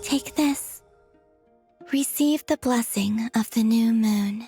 Take this. Receive the blessing of the new moon.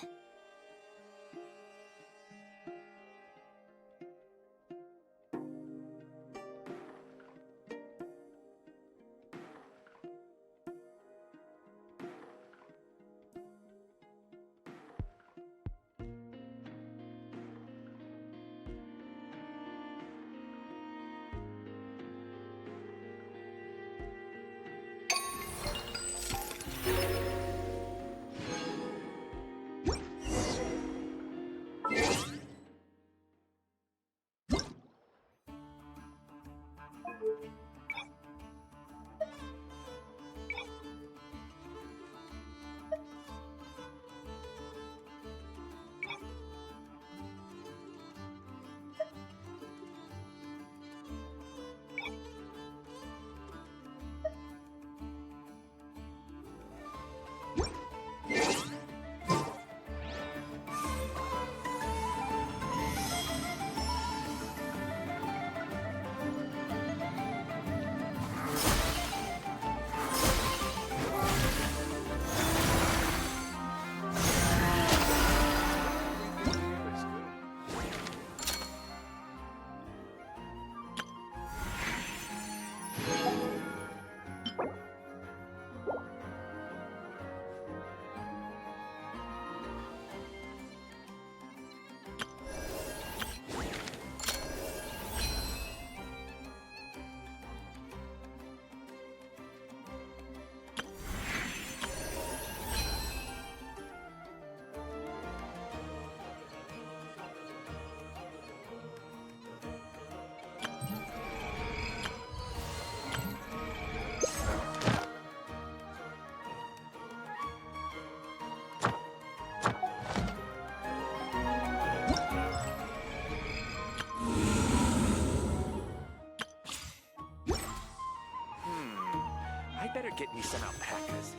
Better get me some alpacas.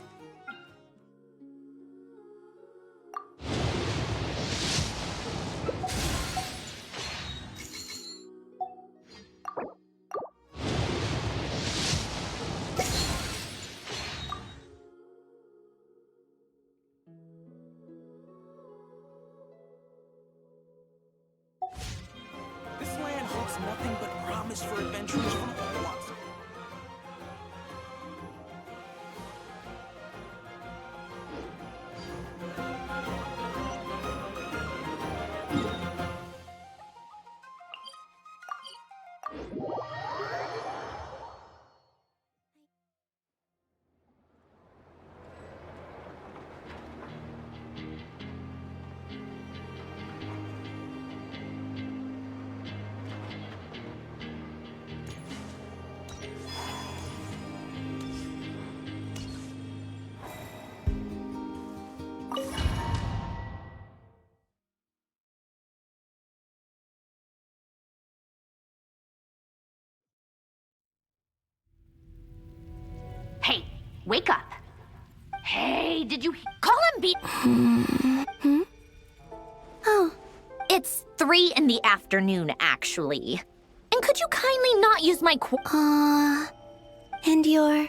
This land holds nothing but promise for adventurers from all walks of life. Hey, wake up. Hey, did you call him beat? Oh, It's 3 in the afternoon, actually. And could you kindly not use my and your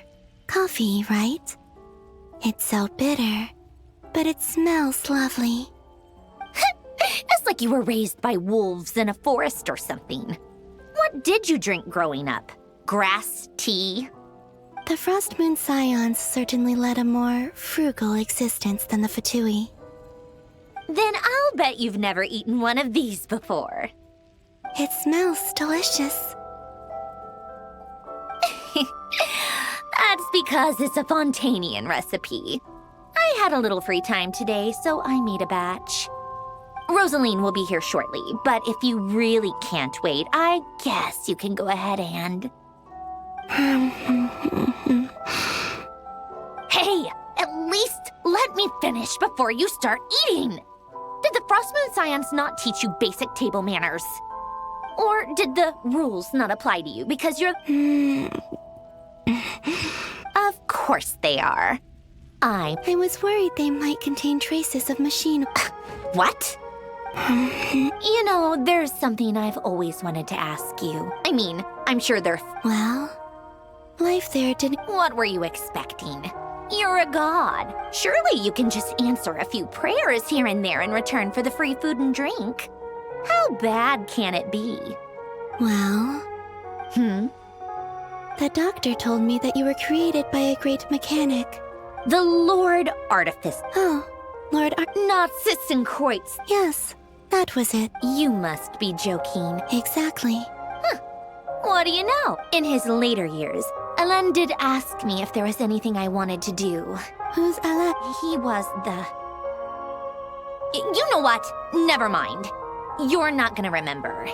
coffee, right? It's so bitter, but it smells lovely. It's like you were raised by wolves in a forest or something. What did you drink growing up? Grass tea? The Frost Moon Scions certainly led a more frugal existence than the Fatui. Then I'll bet you've never eaten one of these before. It smells delicious. That's because it's a Fontanian recipe. I had a little free time today, so I made a batch. Rosaline will be here shortly, but if you really can't wait, I guess you can go ahead and... Hey, at least let me finish before you start eating. Did the Frost Moon Scions not teach you basic table manners? Or did the rules not apply to you because you're... Of course they are. I was worried they might contain traces of machine... What? You know, there's something I've always wanted to ask you. I mean, I'm sure they're... Well, Life there didn't. What were you expecting? You're a god. Surely you can just answer a few prayers here and there in return for the free food and drink. How bad can it be? Well, the doctor told me that you were created by a great mechanic. The Lord Artifice. Oh, Lord Not Sitzenkreuz. Yes, that was it. You must be joking. Exactly. What do you know? In his later years, Alain did ask me if there was anything I wanted to do. Who's Ella? He was the... You know what? Never mind. You're not gonna remember.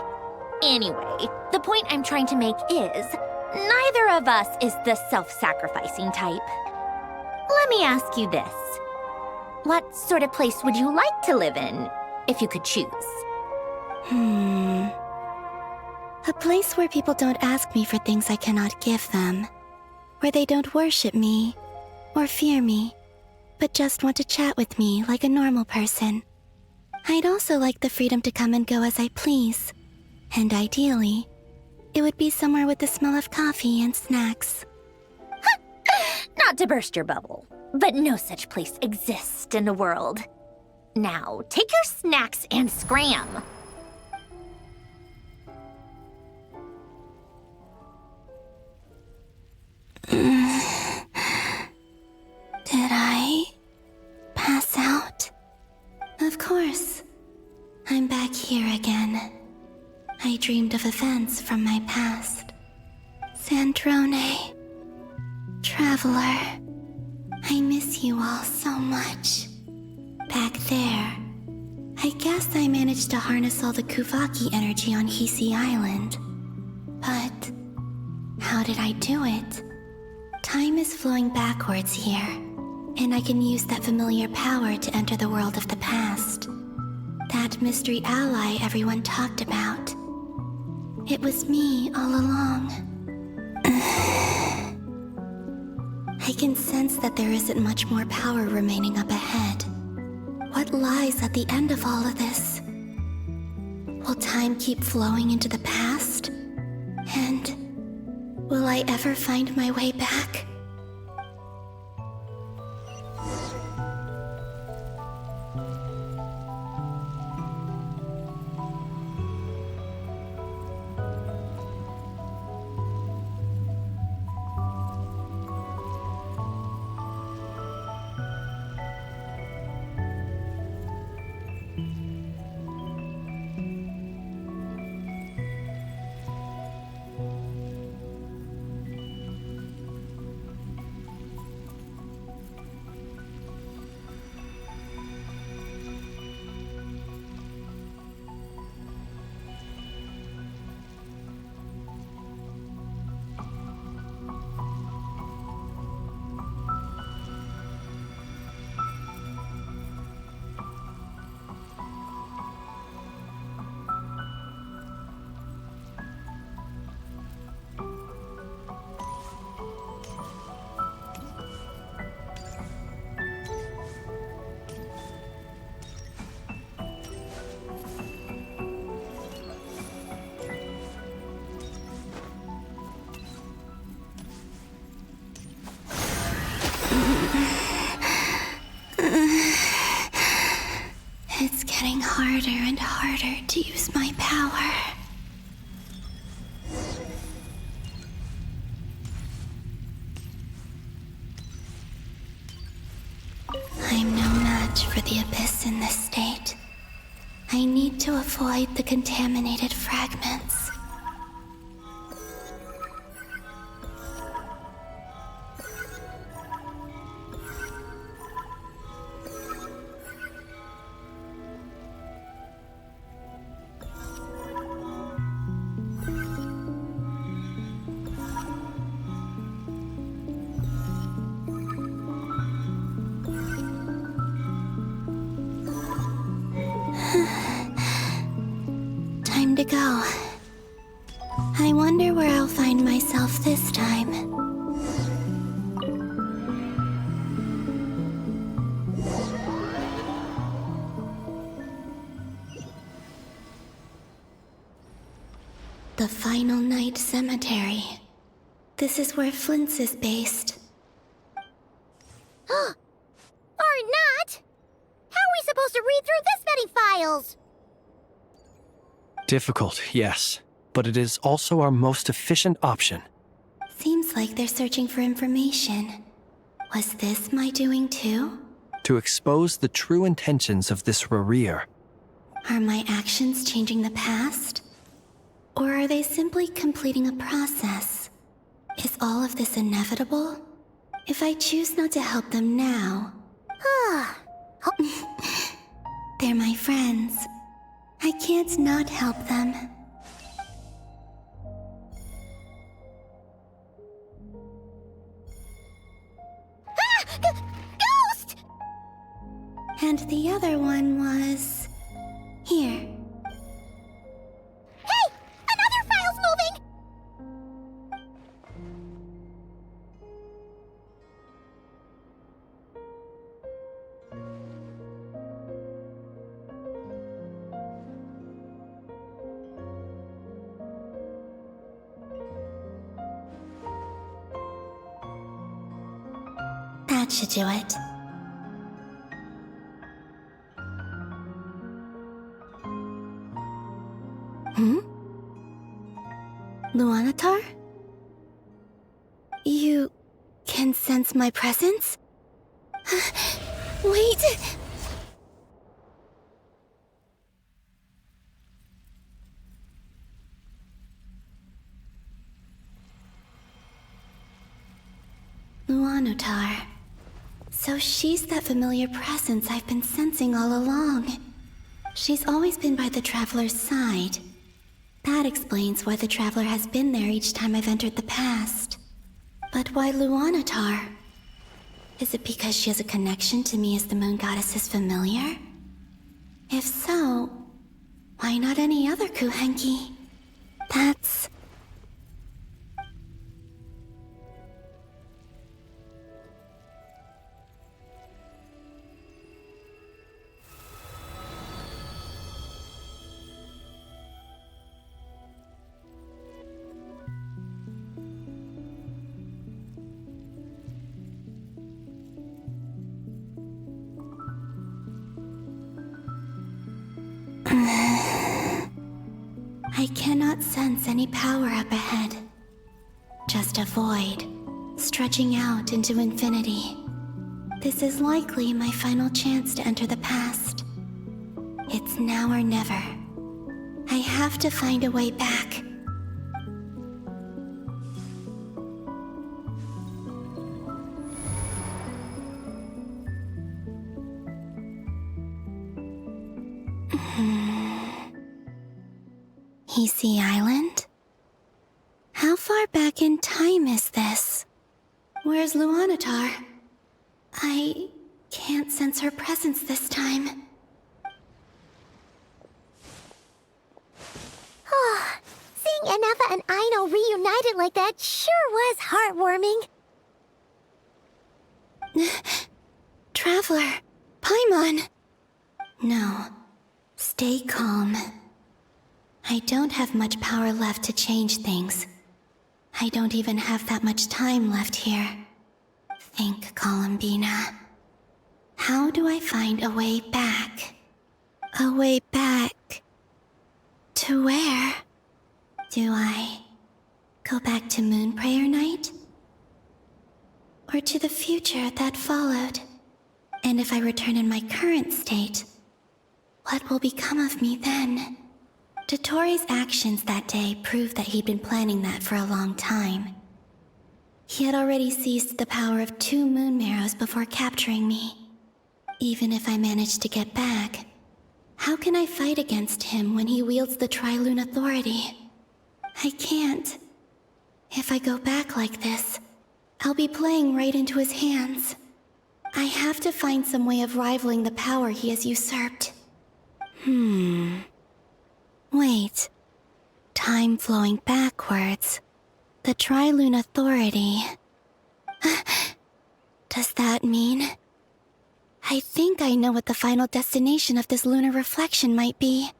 Anyway, the point I'm trying to make is, neither of us is the self-sacrificing type. Let me ask you this. What sort of place would you like to live in, if you could choose? A place where people don't ask me for things I cannot give them. Where they don't worship me, or fear me, but just want to chat with me like a normal person. I'd also like the freedom to come and go as I please. And ideally, it would be somewhere with the smell of coffee and snacks. Not to burst your bubble, but no such place exists in the world. Now, take your snacks and scram. Did I pass out? Of course. I'm back here again. I dreamed of events from my past. Sandrone. Traveler. I miss you all so much. Back there, I guess I managed to harness all the Kuvaki energy on Hisi Island. But how did I do it? Time is flowing backwards here, and I can use that familiar power to enter the world of the past. That mystery ally everyone talked about. It was me all along. I can sense that there isn't much more power remaining up ahead. What lies at the end of all of this? Will time keep flowing into the past? And will I ever find my way back? It's getting harder and harder to use my power. I'm no match for the Abyss in this state. I need to avoid the contaminated fragments. Time to go. I wonder where I'll find myself this time. The Final Night Cemetery. This is where Flint's is based. Or not! How are we supposed to read through this many files? Difficult, yes. But it is also our most efficient option. Seems like they're searching for information. Was this my doing too? To expose the true intentions of this Rereer. Are my actions changing the past? Or are they simply completing a process? Is all of this inevitable? If I choose not to help them now... They're my friends. I can't not help them. Ghost! And the other one was... here. Hey! Another file's moving! That should do it. Luanatar? You can sense my presence? Wait! Luanatar. So she's that familiar presence I've been sensing all along. She's always been by the Traveler's side. That explains why the Traveler has been there each time I've entered the past. But why Luanatar? Is it because she has a connection to me as the Moon Goddess's familiar? If so, why not any other Kuhenki? That's... I cannot sense any power up ahead. Just a void, stretching out into infinity. This is likely my final chance to enter the past. It's now or never. I have to find a way back. Hisi Island? How far back in time is this? Where's Luanatar? I can't sense her presence this time. Seeing Anafa and Aino reunited like that sure was heartwarming. Traveler, Paimon! No, stay calm. I don't have much power left to change things. I don't even have that much time left here. Think, Columbina. How do I find a way back? A way back... to where? Do I go back to Moon Prayer Night? Or to the future that followed? And if I return in my current state, what will become of me then? Dotori's actions that day proved that he'd been planning that for a long time. He had already seized the power of 2 moon marrows before capturing me. Even if I managed to get back, how can I fight against him when he wields the Tri-Lune authority? I can't. If I go back like this, I'll be playing right into his hands. I have to find some way of rivaling the power he has usurped. Wait. Time flowing backwards. The Tri-Lune authority. Does that mean... I think I know what the final destination of this lunar reflection might be.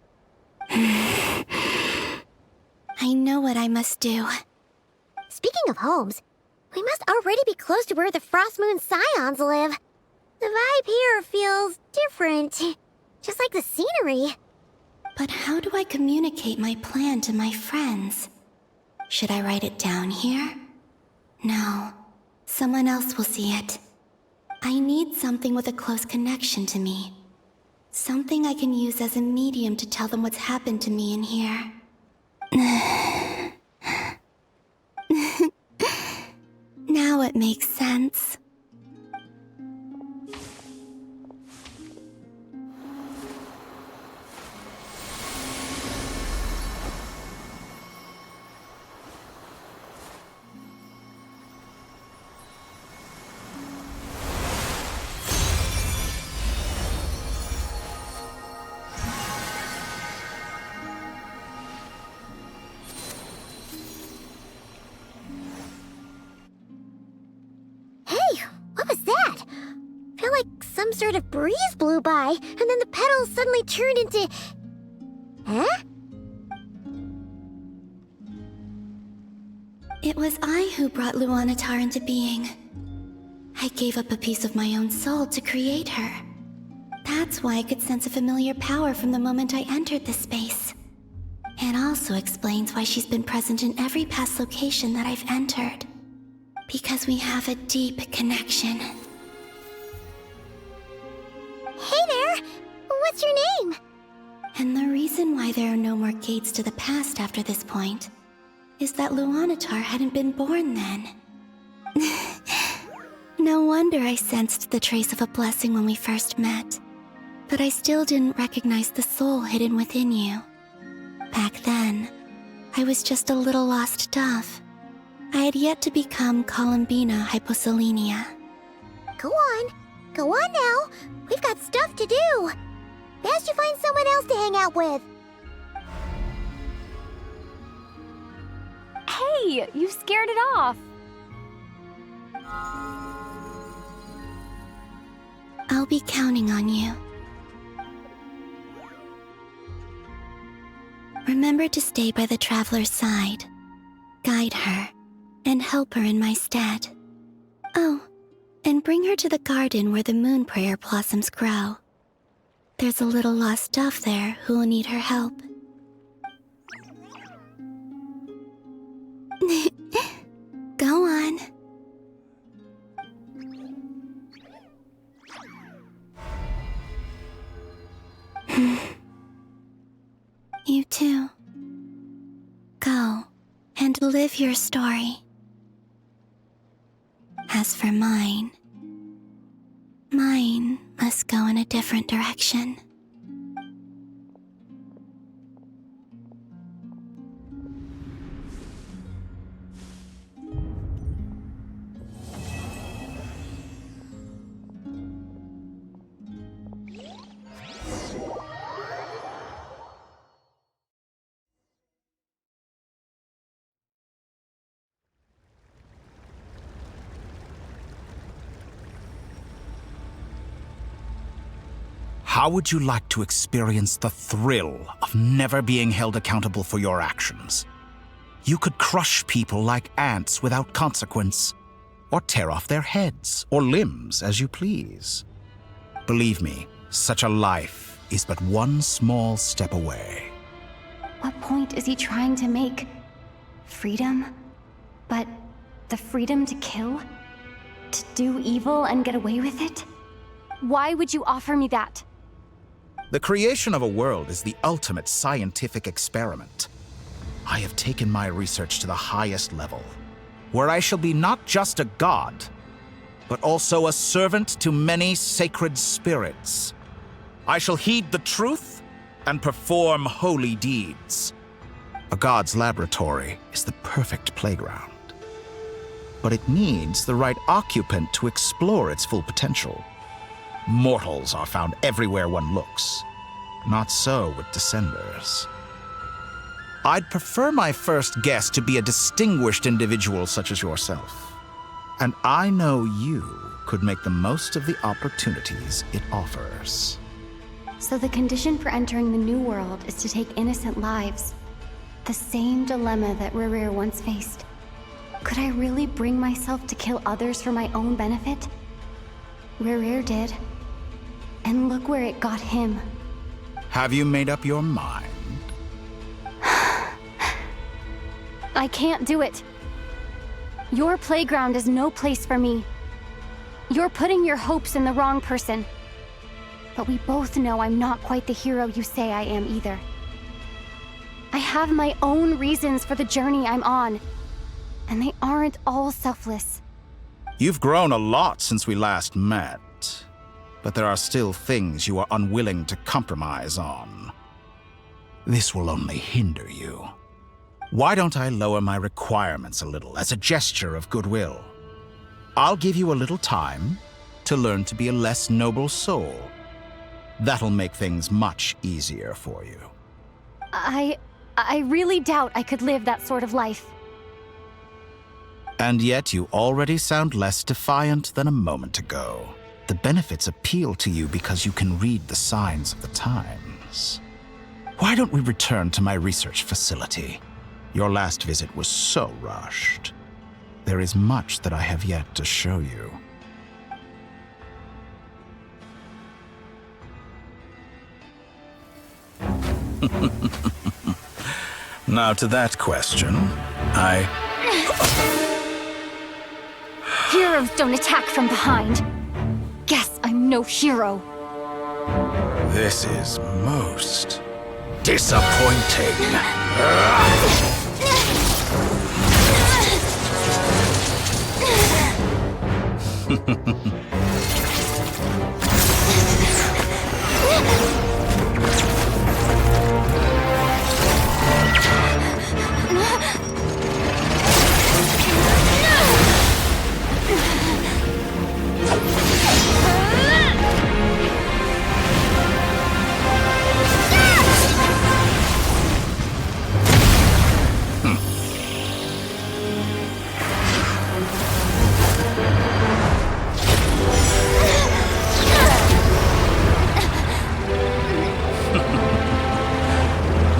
I know what I must do. Speaking of homes, we must already be close to where the Frost Moon Scions live. The vibe here feels different, just like the scenery. But how do I communicate my plan to my friends? Should I write it down here? No, someone else will see it. I need something with a close connection to me. Something I can use as a medium to tell them what's happened to me in here. Now it makes sense. Some sort of breeze blew by, and then the petals suddenly turned into... Huh? It was I who brought Luanatar into being. I gave up a piece of my own soul to create her. That's why I could sense a familiar power from the moment I entered this space. It also explains why she's been present in every past location that I've entered. Because we have a deep connection. Hey there! What's your name? And the reason why there are no more gates to the past after this point is that Luanatar hadn't been born then. No wonder I sensed the trace of a blessing when we first met. But I still didn't recognize the soul hidden within you. Back then, I was just a little lost dove. I had yet to become Columbina Hyposelenia. Go on. Go on now. We've got stuff to do. Best you find someone else to hang out with. Hey, you scared it off. I'll be counting on you. Remember to stay by the traveler's side, guide her, and help her in my stead. Oh, and bring her to the garden where the moon prayer blossoms grow. There's a little lost dove there who will need her help. Go on. You too. Go and live your story. As for mine must go in a different direction. How would you like to experience the thrill of never being held accountable for your actions? You could crush people like ants without consequence, or tear off their heads or limbs as you please. Believe me, such a life is but one small step away. What point is he trying to make? Freedom? But the freedom to kill? To do evil and get away with it? Why would you offer me that? The creation of a world is the ultimate scientific experiment. I have taken my research to the highest level, where I shall be not just a god, but also a servant to many sacred spirits. I shall heed the truth and perform holy deeds. A god's laboratory is the perfect playground, but it needs the right occupant to explore its full potential. Mortals are found everywhere one looks. Not so with Descenders. I'd prefer my first guest to be a distinguished individual such as yourself. And I know you could make the most of the opportunities it offers. So the condition for entering the new world is to take innocent lives. The same dilemma that Rerir once faced. Could I really bring myself to kill others for my own benefit? Rere did. And look where it got him. Have you made up your mind? I can't do it. Your playground is no place for me. You're putting your hopes in the wrong person. But we both know I'm not quite the hero you say I am either. I have my own reasons for the journey I'm on, and they aren't all selfless. You've grown a lot since we last met, but there are still things you are unwilling to compromise on. This will only hinder you. Why don't I lower my requirements a little as a gesture of goodwill? I'll give you a little time to learn to be a less noble soul. That'll make things much easier for you. I really doubt I could live that sort of life. And yet you already sound less defiant than a moment ago. The benefits appeal to you because you can read the signs of the times. Why don't we return to my research facility? Your last visit was so rushed. There is much that I have yet to show you. Now to that question, Heroes don't attack from behind. Guess I'm no hero. This is most disappointing.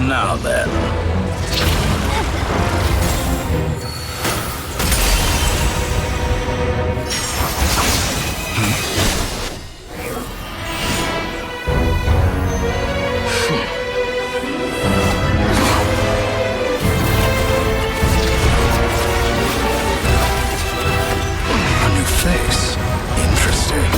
Now then. A new face. Interesting.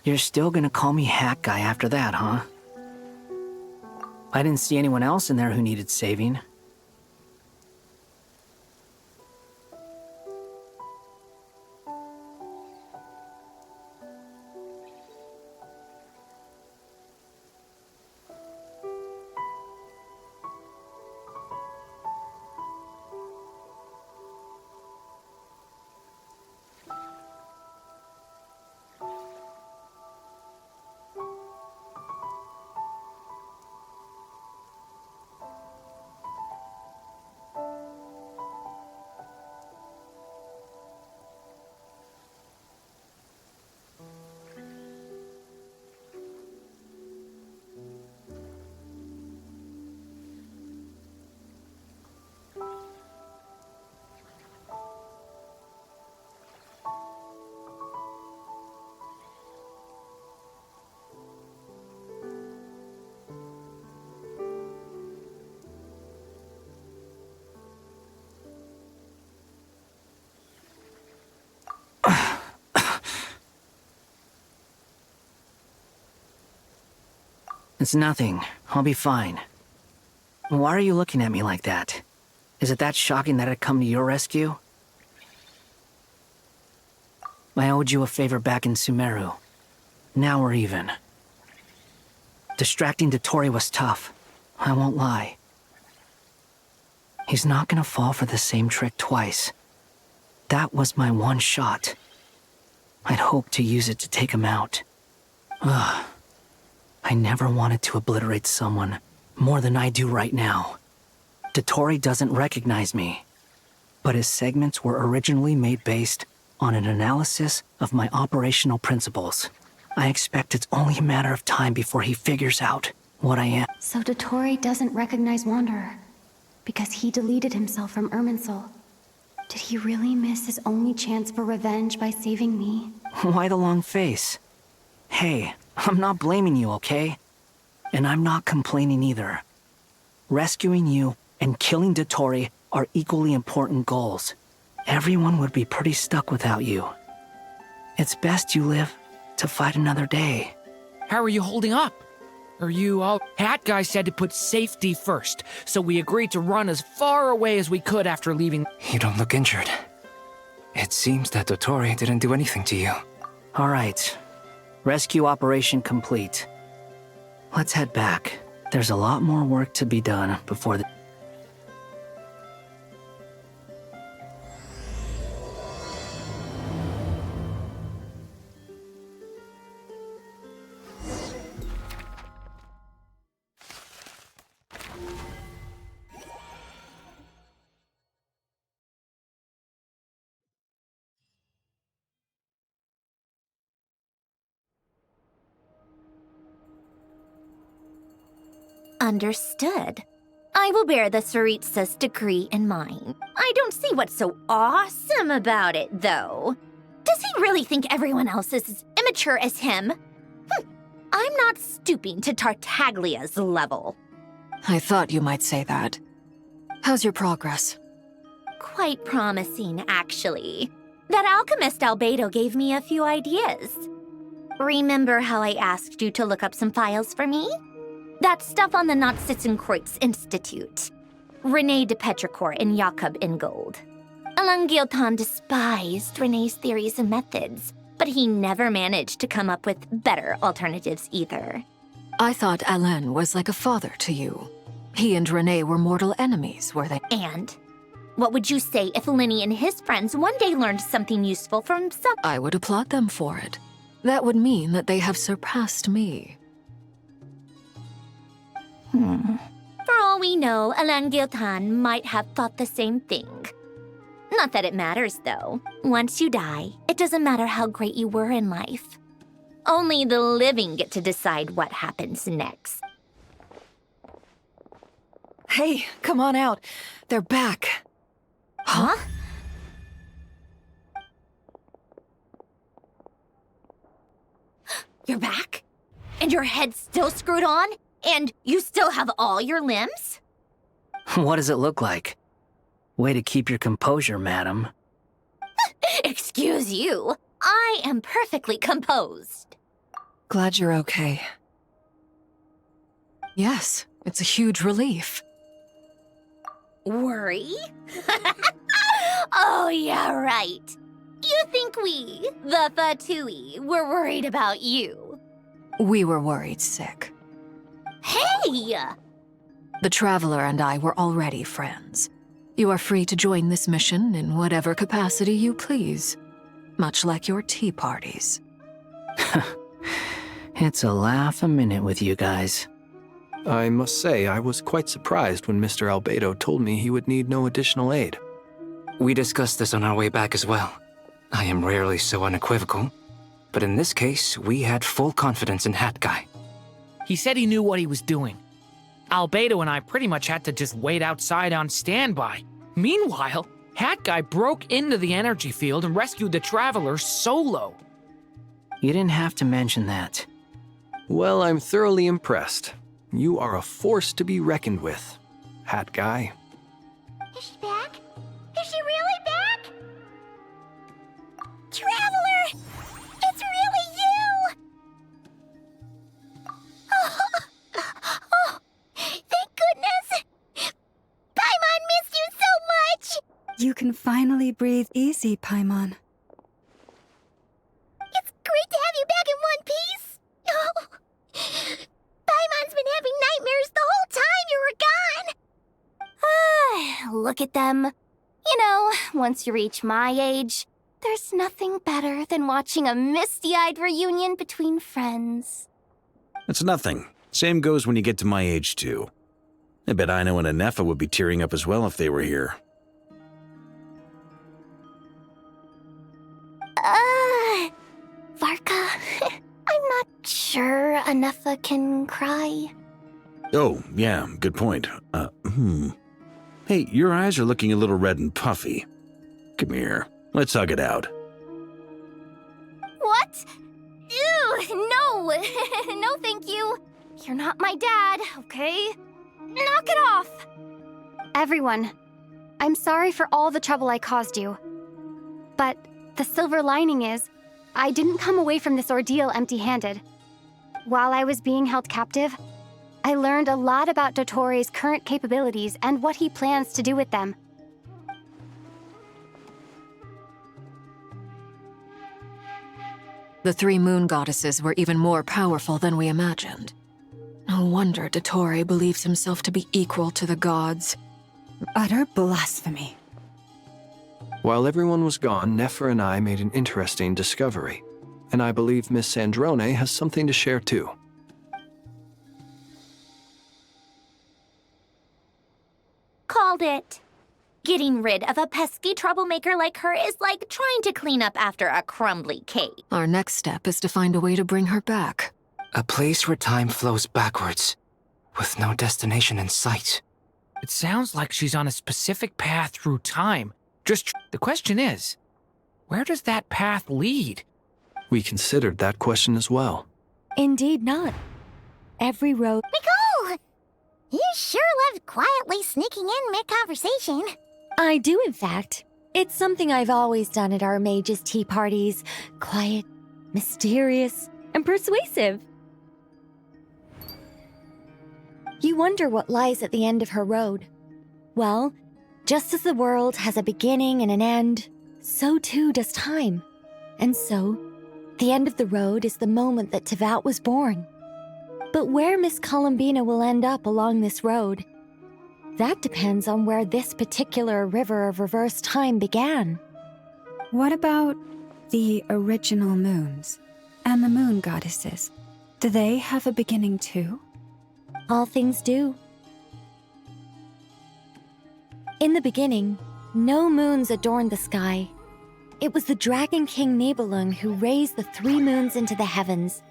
You're still gonna call me Hack Guy after that, huh? I didn't see anyone else in there who needed saving. It's nothing. I'll be fine. Why are you looking at me like that? Is it that shocking that I'd come to your rescue? I owed you a favor back in Sumeru. Now we're even. Distracting Dotori was tough. I won't lie. He's not gonna fall for the same trick twice. That was my one shot. I'd hoped to use it to take him out. Ugh. I never wanted to obliterate someone more than I do right now. Dotori doesn't recognize me, but his segments were originally made based on an analysis of my operational principles. I expect it's only a matter of time before he figures out what I am. So Dotori doesn't recognize Wanderer because he deleted himself from Irminsul. Did he really miss his only chance for revenge by saving me? Why the long face? Hey, I'm not blaming you, okay? And I'm not complaining either. Rescuing you and killing Dotori are equally important goals. Everyone would be pretty stuck without you. It's best you live to fight another day. How are you holding up? Are you all... Hat Guy said to put safety first, so we agreed to run as far away as we could after leaving. You don't look injured. It seems that Dotori didn't do anything to you. All right. Rescue operation complete. Let's head back. There's a lot more work to be done before the... Understood. I will bear the Tsaritsa's degree in mind. I don't see what's so awesome about it, though. Does he really think everyone else is as immature as him? I'm not stooping to Tartaglia's level. I thought you might say that. How's your progress? Quite promising, actually. That alchemist Albedo gave me a few ideas. Remember how I asked you to look up some files for me? That stuff on the Nachtschitzenkreuz Institute. René de Petrichor and Jakob Ingold. Alain Guillotin despised René's theories and methods, but he never managed to come up with better alternatives either. I thought Alain was like a father to you. He and René were mortal enemies, were they? And what would you say if Lenny and his friends one day learned something useful from some... I would applaud them for it. That would mean that they have surpassed me. For all we know, Alain Guillotin might have thought the same thing. Not that it matters, though. Once you die, it doesn't matter how great you were in life. Only the living get to decide what happens next. Hey, come on out. They're back. Huh? You're back? And your head's still screwed on? And you still have all your limbs? What does it look like? Way to keep your composure, madam. Excuse you. I am perfectly composed. Glad you're okay. Yes, it's a huge relief. Worry? Oh, yeah, right. You think we, the Fatui, were worried about you? We were worried sick. Hey! The Traveler and I were already friends. You are free to join this mission in whatever capacity you please. Much like your tea parties. It's a laugh a minute with you guys. I must say, I was quite surprised when Mr. Albedo told me he would need no additional aid. We discussed this on our way back as well. I am rarely so unequivocal, but in this case, we had full confidence in Hat Guy. He said he knew what he was doing. Albedo and I pretty much had to just wait outside on standby. Meanwhile, Hat Guy broke into the energy field and rescued the Traveler solo. You didn't have to mention that. Well, I'm thoroughly impressed. You are a force to be reckoned with, Hat Guy. Is she back? Is she really back? Traveler! It's really you! Oh, thank goodness! Paimon missed you so much! You can finally breathe easy, Paimon. It's great to have you back in one piece! look at them. You know, once you reach my age, there's nothing better than watching a misty-eyed reunion between friends. It's nothing. Same goes when you get to my age, too. I bet Ino and Anefa would be tearing up as well if they were here. Varka, I'm not sure Anefa can cry. Oh, yeah, good point. Hey, your eyes are looking a little red and puffy. Come here, let's hug it out. What? Ew, no! No, thank you. You're not my dad, okay? Knock it off! Everyone, I'm sorry for all the trouble I caused you. But the silver lining is, I didn't come away from this ordeal empty-handed. While I was being held captive, I learned a lot about Dottore current capabilities and what he plans to do with them. The three moon goddesses were even more powerful than we imagined. No wonder Dottore believes himself to be equal to the gods. Utter blasphemy. While everyone was gone, Nefer and I made an interesting discovery. And I believe Miss Sandrone has something to share too. Called it. Getting rid of a pesky troublemaker like her is like trying to clean up after a crumbly cake. Our next step is to find a way to bring her back. A place where time flows backwards, with no destination in sight. It sounds like she's on a specific path through time. The question is, where does that path lead? We considered that question as well. Indeed not. Every road... Nicole! You sure loved quietly sneaking in mid-conversation. I do, in fact. It's something I've always done at our mages' tea parties. Quiet, mysterious, and persuasive. You wonder what lies at the end of her road. Well, just as the world has a beginning and an end, so too does time. And so, the end of the road is the moment that Tevat was born. But where Miss Columbina will end up along this road, that depends on where this particular river of reverse time began. What about the original moons and the moon goddesses? Do they have a beginning too? All things do. In the beginning, no moons adorned the sky. It was the Dragon King Nibelung who raised the three moons into the heavens,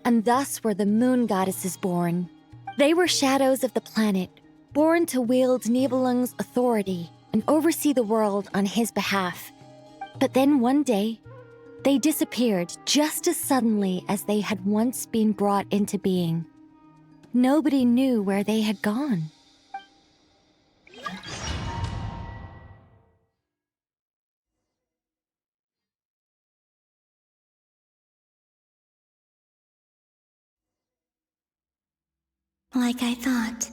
and thus were the moon goddesses born. They were shadows of the planet, born to wield Nibelung's authority and oversee the world on his behalf. But then one day, they disappeared just as suddenly as they had once been brought into being. Nobody knew where they had gone. Like I thought,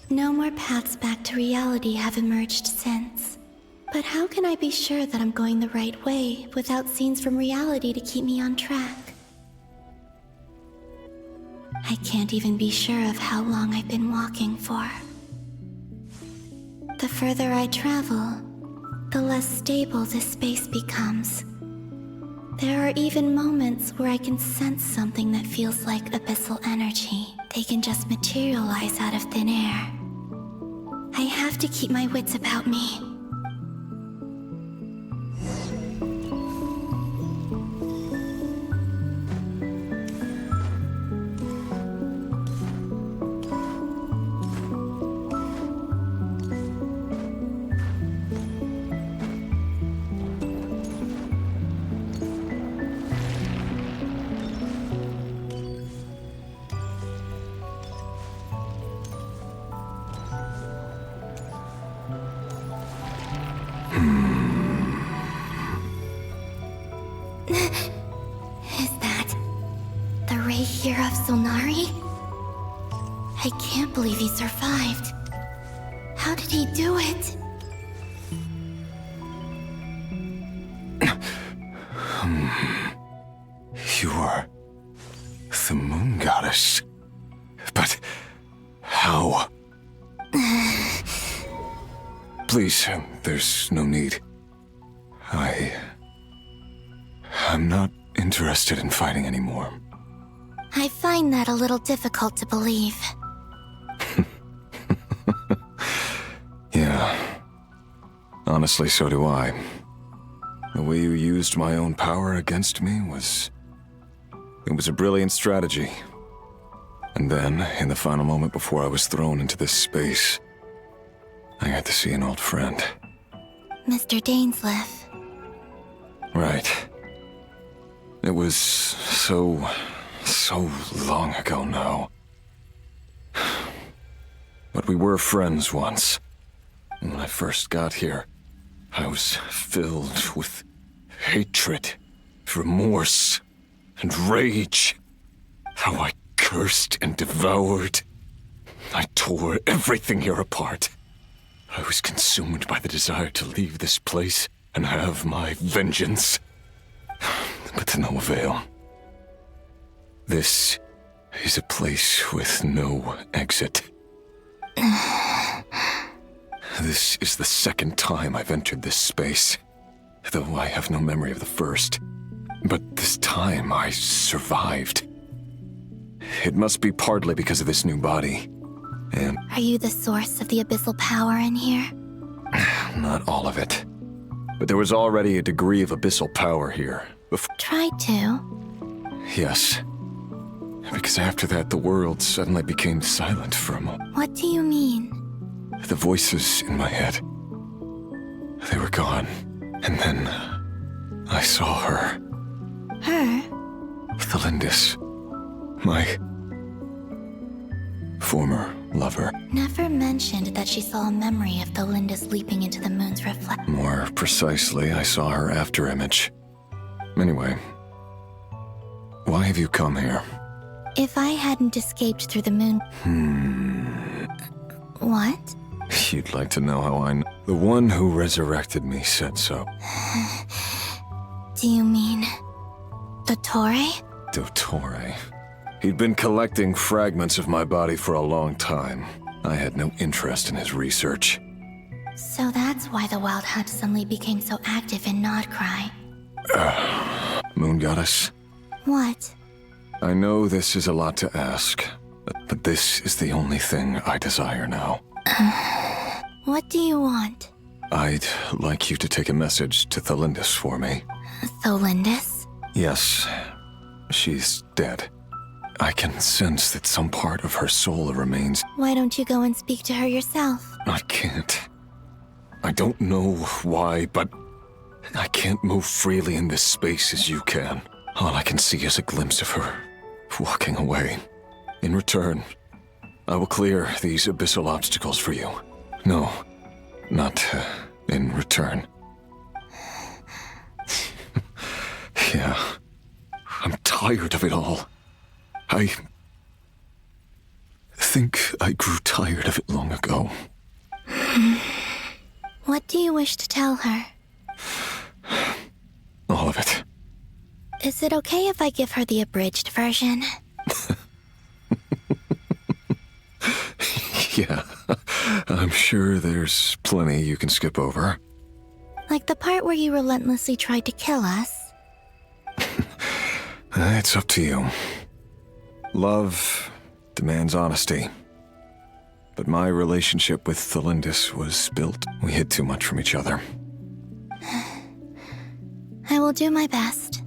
no more paths back to reality have emerged since. But how can I be sure that I'm going the right way without scenes from reality to keep me on track? I can't even be sure of how long I've been walking for. The further I travel, the less stable this space becomes. There are even moments where I can sense something that feels like abyssal energy. They can just materialize out of thin air. I have to keep my wits about me. Is that the Ray here of Solnari? I can't believe he survived. How did he do it? You are the moon goddess. But how? please, there's no need. I'm not interested in fighting anymore. I find that a little difficult to believe. Yeah. Honestly, so do I. The way you used my own power against me was... It was a brilliant strategy. And then, in the final moment before I was thrown into this space, I got to see an old friend. Mr. Dainsleif. Right. It was so long ago now. But we were friends once. And when I first got here, I was filled with hatred, remorse, and rage. How I cursed and devoured. I tore everything here apart. I was consumed by the desire to leave this place and have my vengeance. But to no avail. This is a place with no exit. This is the second time I've entered this space, though I have no memory of the first. But this time I survived. It must be partly because of this new body. And Are you the source of the abyssal power in here? not all of it. But there was already a degree of abyssal power here. Try to. Yes. Because after that, the world suddenly became silent for a moment. What do you mean? The voices in my head, they were gone. And then I saw her. Her? Thalindis. My former lover. Never mentioned that she saw a memory of Thalindis leaping into the moon's reflection. More precisely, I saw her afterimage. Anyway, why have you come here? If I hadn't escaped through the moon... What? You'd like to know how I know? The one who resurrected me said so. Do you mean... Dottore? Dottore. He'd been collecting fragments of my body for a long time. I had no interest in his research. So that's why the Wild Hunt suddenly became so active in Nodcry. Moon Goddess? What? I know this is a lot to ask, but this is the only thing I desire now. What do you want? I'd like you to take a message to Thalindis for me. Thalindis? Yes, she's dead. I can sense that some part of her soul remains. Why don't you go and speak to her yourself? I can't. I don't know why, but I can't move freely in this space as you can. All I can see is a glimpse of her, walking away. In return, I will clear these abyssal obstacles for you. No, not in return. Yeah, I'm tired of it all. I think I grew tired of it long ago. What do you wish to tell her? All of it. Is it okay if I give her the abridged version? Yeah, I'm sure there's plenty you can skip over. Like the part where you relentlessly tried to kill us? It's up to you. Love demands honesty. But my relationship with Thalindis was built. We hid too much from each other. I will do my best.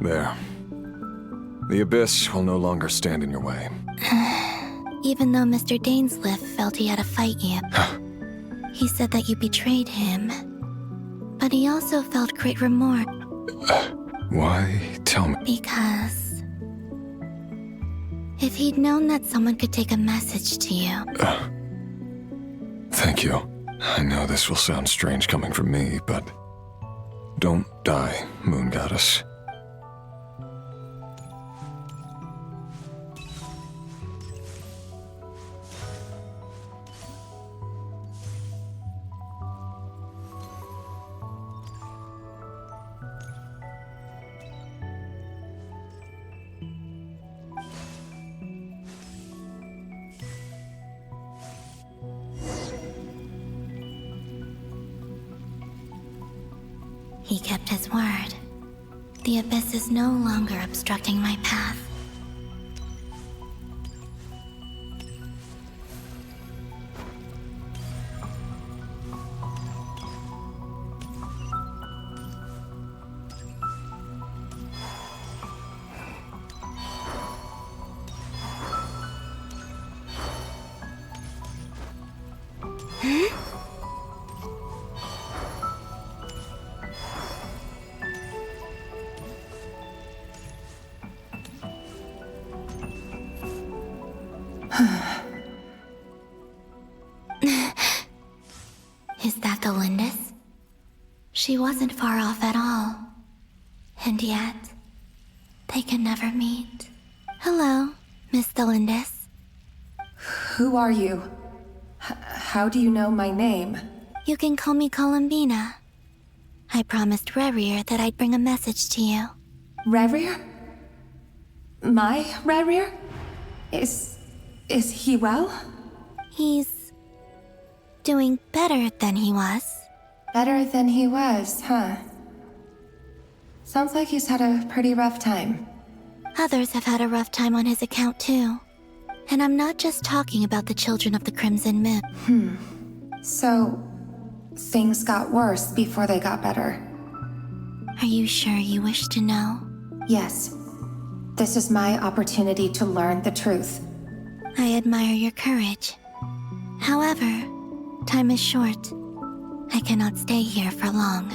There. The Abyss will no longer stand in your way. Even though Mr. Dainsleif felt he had to fight you. He said that you betrayed him. But he also felt great remorse. Why? Tell me. Because... if he'd known that someone could take a message to you... Thank you. I know this will sound strange coming from me, but... don't die, Moon Goddess. He kept his word. The abyss is no longer obstructing my path. Is that Galindis? She wasn't far off at all. And yet, they can never meet. Hello, Miss Galindis. Who are you? How do you know my name? You can call me Columbina. I promised Rerir that I'd bring a message to you. Rerir? My Rerir? Is he well? He's doing better than he was. Better than he was, huh? Sounds like he's had a pretty rough time. Others have had a rough time on his account too. And I'm not just talking about the children of the Crimson Moon. So, things got worse before they got better. Are you sure you wish to know? Yes. This is my opportunity to learn the truth. I admire your courage. However, time is short. I cannot stay here for long.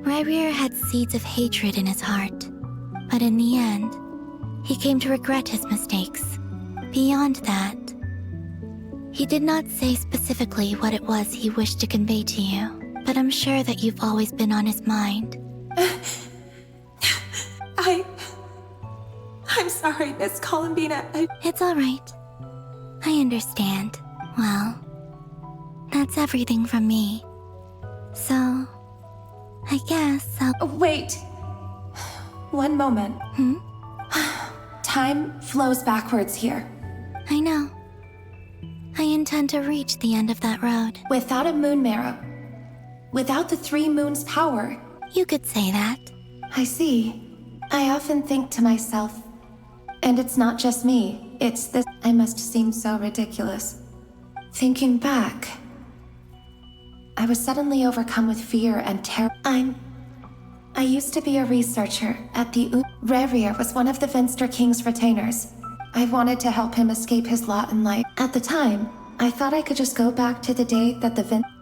Rerir had seeds of hatred in his heart, but in the end, he came to regret his mistakes. Beyond that, he did not say specifically what it was he wished to convey to you, but I'm sure that you've always been on his mind. I'm sorry, Miss Columbina. It's all right. I understand. Well, that's everything from me. So, I guess I'll... Wait. One moment. Time flows backwards here. I know. I intend to reach the end of that road. Without a moon marrow. Without the 3 moons' power. You could say that. I see. I often think to myself, and it's not just me, it's this. I must seem so ridiculous. Thinking back, I was suddenly overcome with fear and terror. I used to be a researcher at the Rerir was one of the Vinster King's retainers. I wanted to help him escape his lot in life. At the time, I thought I could just go back to the day that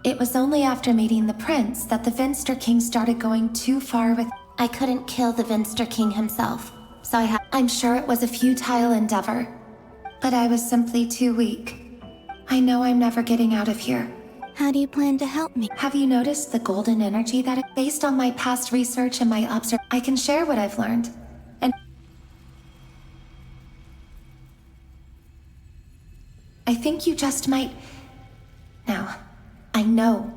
It was only after meeting the prince that the Vinster King started going too far with. I couldn't kill the Vinster King himself, so I'm sure it was a futile endeavor. But I was simply too weak. I know I'm never getting out of here. How do you plan to help me? Have you noticed the golden energy based on my past research and my I can share what I've learned. And I think you just might. Now, I know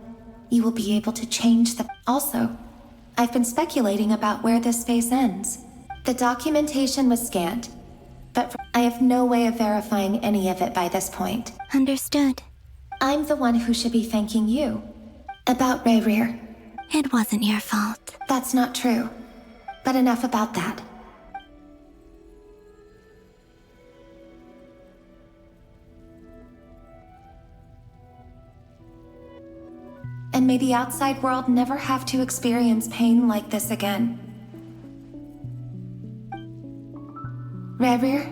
you will be able to change the. Also, I've been speculating about where this space ends. The documentation was scanned, but I have no way of verifying any of it by this point. Understood. I'm the one who should be thanking you. About Rerir. It wasn't your fault. That's not true. But enough about that. And may the outside world never have to experience pain like this again. Rerir?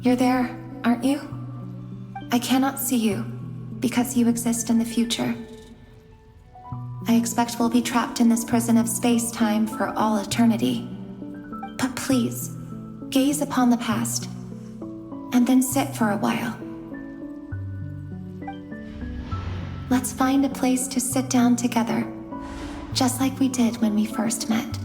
You're there, aren't you? I cannot see you, because you exist in the future. I expect we'll be trapped in this prison of space-time for all eternity. But please, gaze upon the past, and then sit for a while. Let's find a place to sit down together, just like we did when we first met.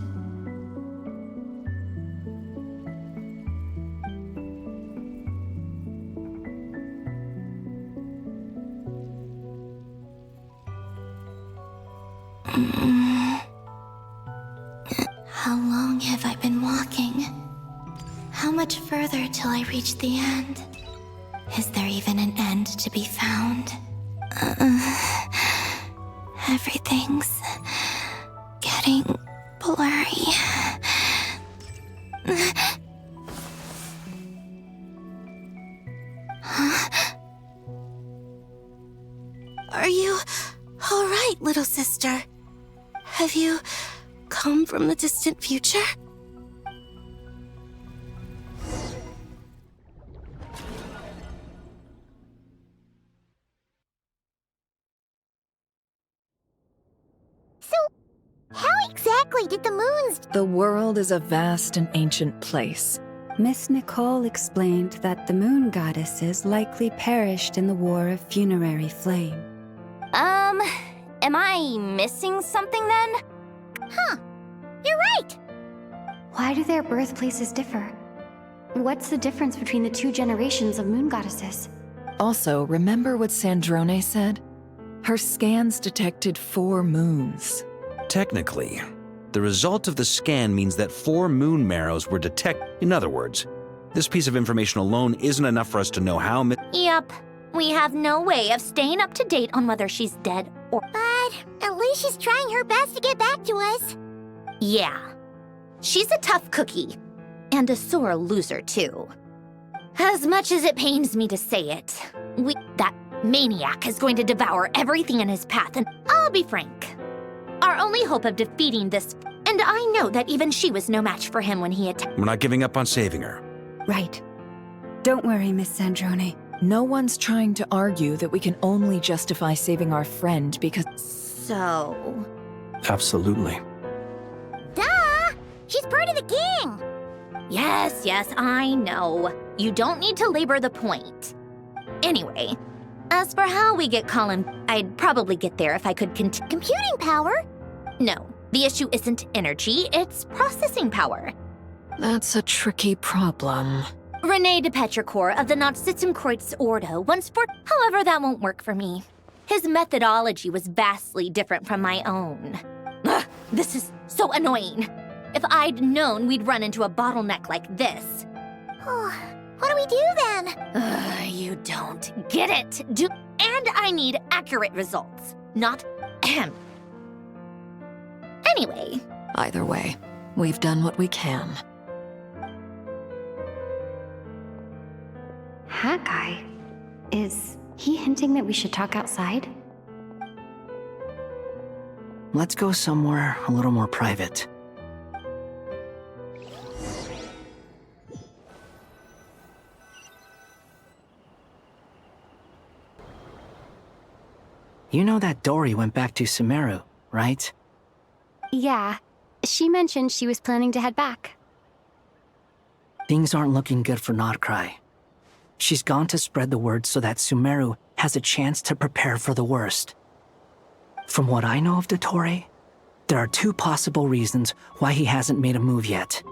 How long have I been walking? How much further till I reach the end? Is there even an end to be found? Everything's getting blurry. Huh? Are you all right, little sister? Have you come from the distant future? So, how exactly did the moons... The world is a vast and ancient place. Miss Nicole explained that the moon goddesses likely perished in the War of Funerary Flame. Am I missing something then? Huh. You're right! Why do their birthplaces differ? What's the difference between the two generations of moon goddesses? Also, remember what Sandrone said? Her scans detected 4 moons. Technically, the result of the scan means that 4 moon marrows were detected. In other words, this piece of information alone isn't enough for us to know how Yep. We have no way of staying up to date on whether she's dead or... But at least she's trying her best to get back to us. Yeah. She's a tough cookie. And a sore loser, too. As much as it pains me to say it, that maniac is going to devour everything in his path, and I'll be frank. Our only hope of defeating this... And I know that even she was no match for him when he attacked... We're not giving up on saving her. Right. Don't worry, Miss Sandrone. No one's trying to argue that we can only justify saving our friend because... So... Absolutely. Duh! She's part of the gang! Yes, I know. You don't need to labor the point. Anyway, as for how we get Colin, I'd probably get there if I could Computing power? No, the issue isn't energy, it's processing power. That's a tricky problem. René de Petrichor of the Nazissenkreuz Ordo once for... However, that won't work for me. His methodology was vastly different from my own. Ugh, this is so annoying. If I'd known we'd run into a bottleneck like this. Oh, what do we do then? You don't get it. And I need accurate results, not ahem. Anyway. Either way, we've done what we can. Hat guy? Is he hinting that we should talk outside? Let's go somewhere a little more private. You know that Dory went back to Sumeru, right? Yeah. She mentioned she was planning to head back. Things aren't looking good for Notcry. She's gone to spread the word so that Sumeru has a chance to prepare for the worst. From what I know of Dottore, there are 2 possible reasons why he hasn't made a move yet.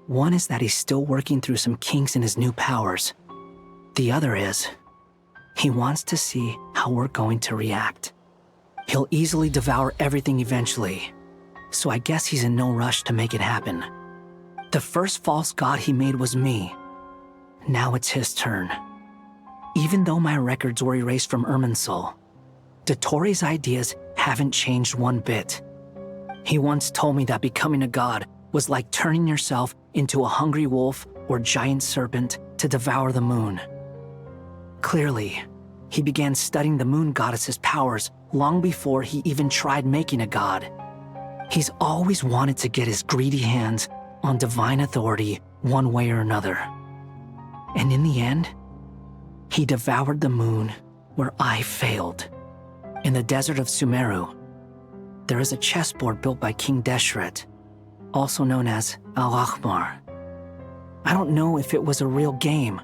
One is that he's still working through some kinks in his new powers. The other is, he wants to see how we're going to react. He'll easily devour everything eventually, so I guess he's in no rush to make it happen. The first false god he made was me. Now it's his turn. Even though my records were erased from Irminsul, Dottore's ideas haven't changed one bit. He once told me that becoming a god was like turning yourself into a hungry wolf or giant serpent to devour the moon. Clearly, he began studying the moon goddess's powers long before he even tried making a god. He's always wanted to get his greedy hands on divine authority one way or another. And in the end, he devoured the moon where I failed. In the desert of Sumeru, there is a chessboard built by King Deshret, also known as Al-Ahmar. I don't know if it was a real game,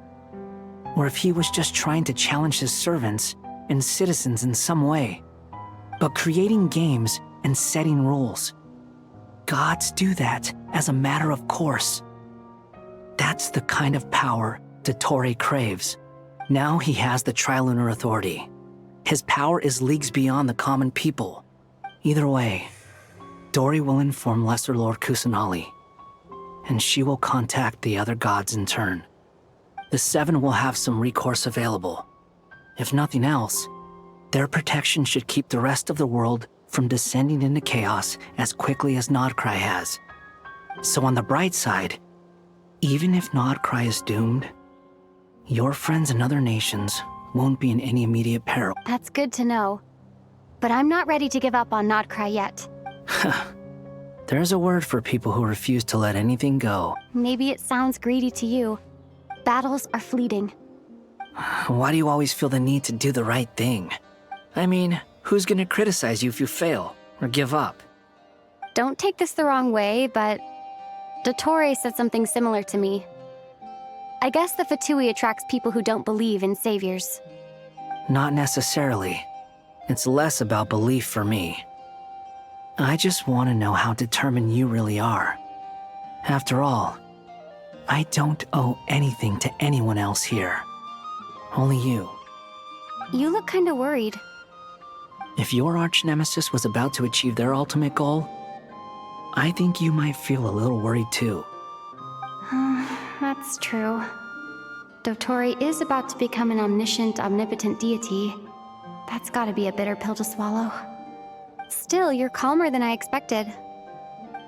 or if he was just trying to challenge his servants and citizens in some way. But creating games and setting rules, gods do that as a matter of course. That's the kind of power Dottore craves. Now he has the Trilunar Authority. His power is leagues beyond the common people. Either way, Dory will inform Lesser Lord Kusanali, and she will contact the other gods in turn. the Seven will have some recourse available. If nothing else, their protection should keep the rest of the world from descending into chaos as quickly as Nodcry has. So on the bright side, even if Nodcry is doomed, your friends in other nations won't be in any immediate peril. That's good to know. But I'm not ready to give up on Nodcry yet. There's a word for people who refuse to let anything go. Maybe it sounds greedy to you. Battles are fleeting. Why do you always feel the need to do the right thing? I mean, who's gonna criticize you if you fail or give up? Don't take this the wrong way, but Dottore said something similar to me. I guess the Fatui attracts people who don't believe in saviors. Not necessarily. It's less about belief for me. I just want to know how determined you really are. After all, I don't owe anything to anyone else here. Only you. You look kinda worried. If your arch-nemesis was about to achieve their ultimate goal, I think you might feel a little worried too. That's true. Dottore is about to become an omniscient, omnipotent deity. That's gotta be a bitter pill to swallow. Still, you're calmer than I expected.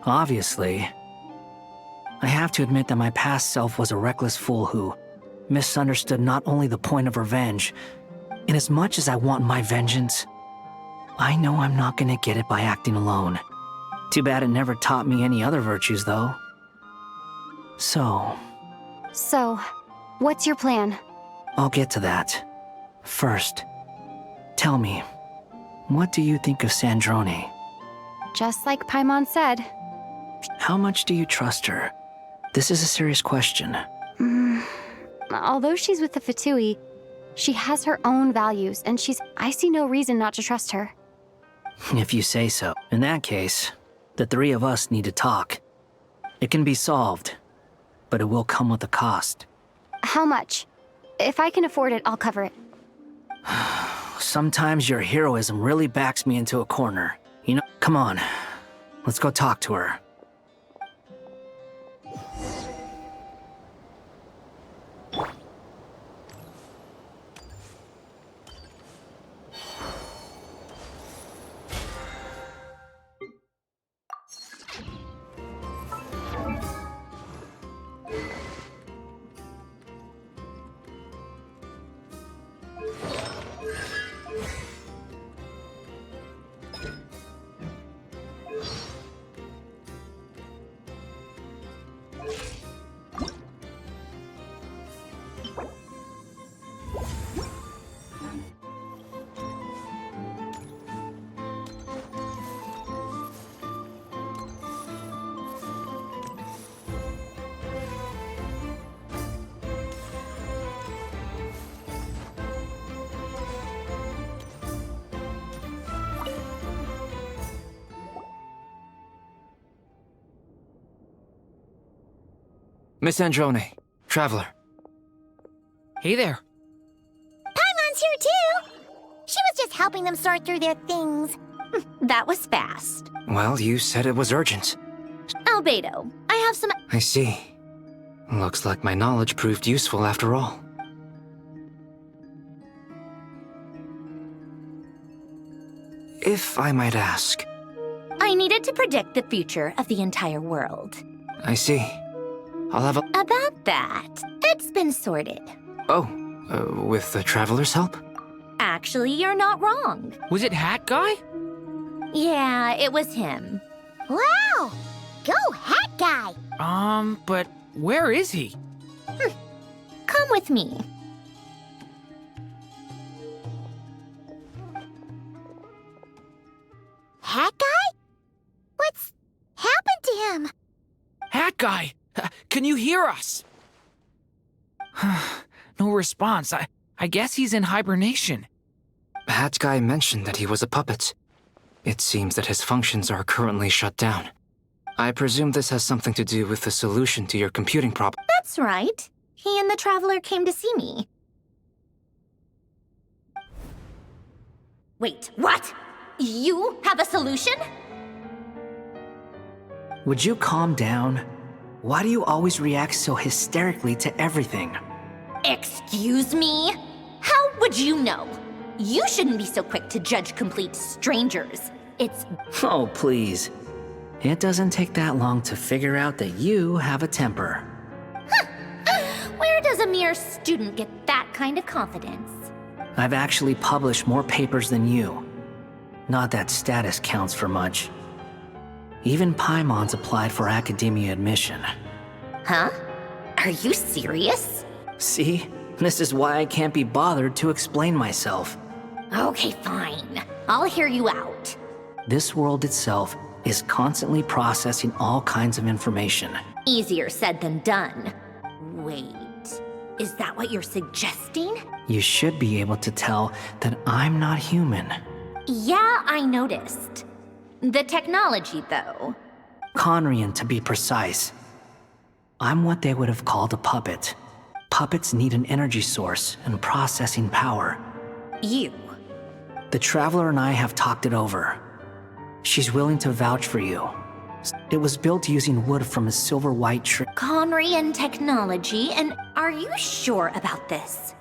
Obviously. I have to admit that my past self was a reckless fool who misunderstood not only the point of revenge, and as much as I want my vengeance, I know I'm not gonna get it by acting alone. Too bad it never taught me any other virtues, though. So, what's your plan? I'll get to that. First, tell me, what do you think of Sandrone? Just like Paimon said. How much do you trust her? This is a serious question. Although she's with the Fatui, she has her own values, and I see no reason not to trust her. If you say so. In that case, the three of us need to talk. It can be solved, but it will come with a cost. How much? If I can afford it, I'll cover it. Sometimes your heroism really backs me into a corner. You know, come on. Let's go talk to her. Miss Androne, Traveler. Hey there. Paimon's here too! She was just helping them sort through their things. That was fast. Well, you said it was urgent. Albedo, I have some... I see. Looks like my knowledge proved useful after all. If I might ask... I needed to predict the future of the entire world. I see. I'll have a... About that, it's been sorted. Oh, with the Traveler's help? Actually, you're not wrong. Was it Hat Guy? Yeah, it was him. Wow! Go, Hat Guy! But where is he? Come with me. Hat Guy? What's happened to him? Hat Guy! Can you hear us? No response. I guess he's in hibernation. Hat Guy mentioned that he was a puppet. It seems that his functions are currently shut down. I presume this has something to do with the solution to your computing problem. That's right. He and the Traveler came to see me. Wait, what? You have a solution? Would you calm down? Why do you always react so hysterically to everything? Excuse me? How would you know? You shouldn't be so quick to judge complete strangers. It's... Oh, please. It doesn't take that long to figure out that you have a temper. Where does a mere student get that kind of confidence? I've actually published more papers than you. Not that status counts for much. Even Paimon's applied for academia admission. Huh? Are you serious? See? This is why I can't be bothered to explain myself. Okay, fine. I'll hear you out. This world itself is constantly processing all kinds of information. Easier said than done. Wait, is that what you're suggesting? You should be able to tell that I'm not human. Yeah, I noticed. The technology, though. Conrian, to be precise. I'm what they would have called a puppet. Puppets need an energy source and processing power. You. The Traveler and I have talked it over. She's willing to vouch for you. It was built using wood from a silver white tree. Conrian technology, and are you sure about this?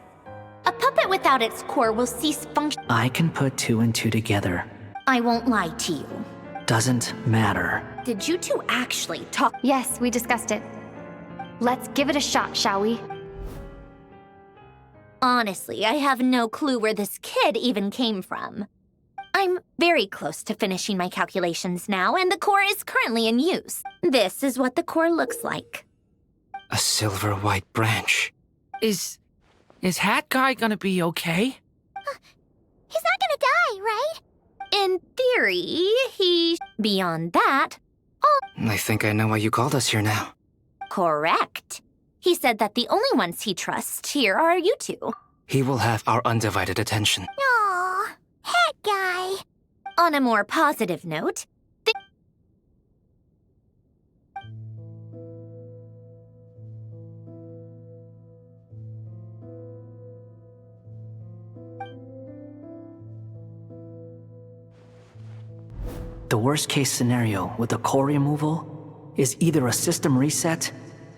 A puppet without its core will cease function. I can put 2 and 2 together. I won't lie to you. Doesn't matter. Did you two actually talk? Yes, we discussed it. Let's give it a shot, shall we? Honestly, I have no clue where this kid even came from. I'm very close to finishing my calculations now, and the core is currently in use. This is what the core looks like. A silver white branch. Is Hat Guy gonna be okay? He's not gonna die, right? In theory, beyond that, I think I know why you called us here now. Correct. He said that the only ones he trusts here are you two. He will have our undivided attention. Aw, Hat Guy. On a more positive note, The worst case scenario with the core removal is either a system reset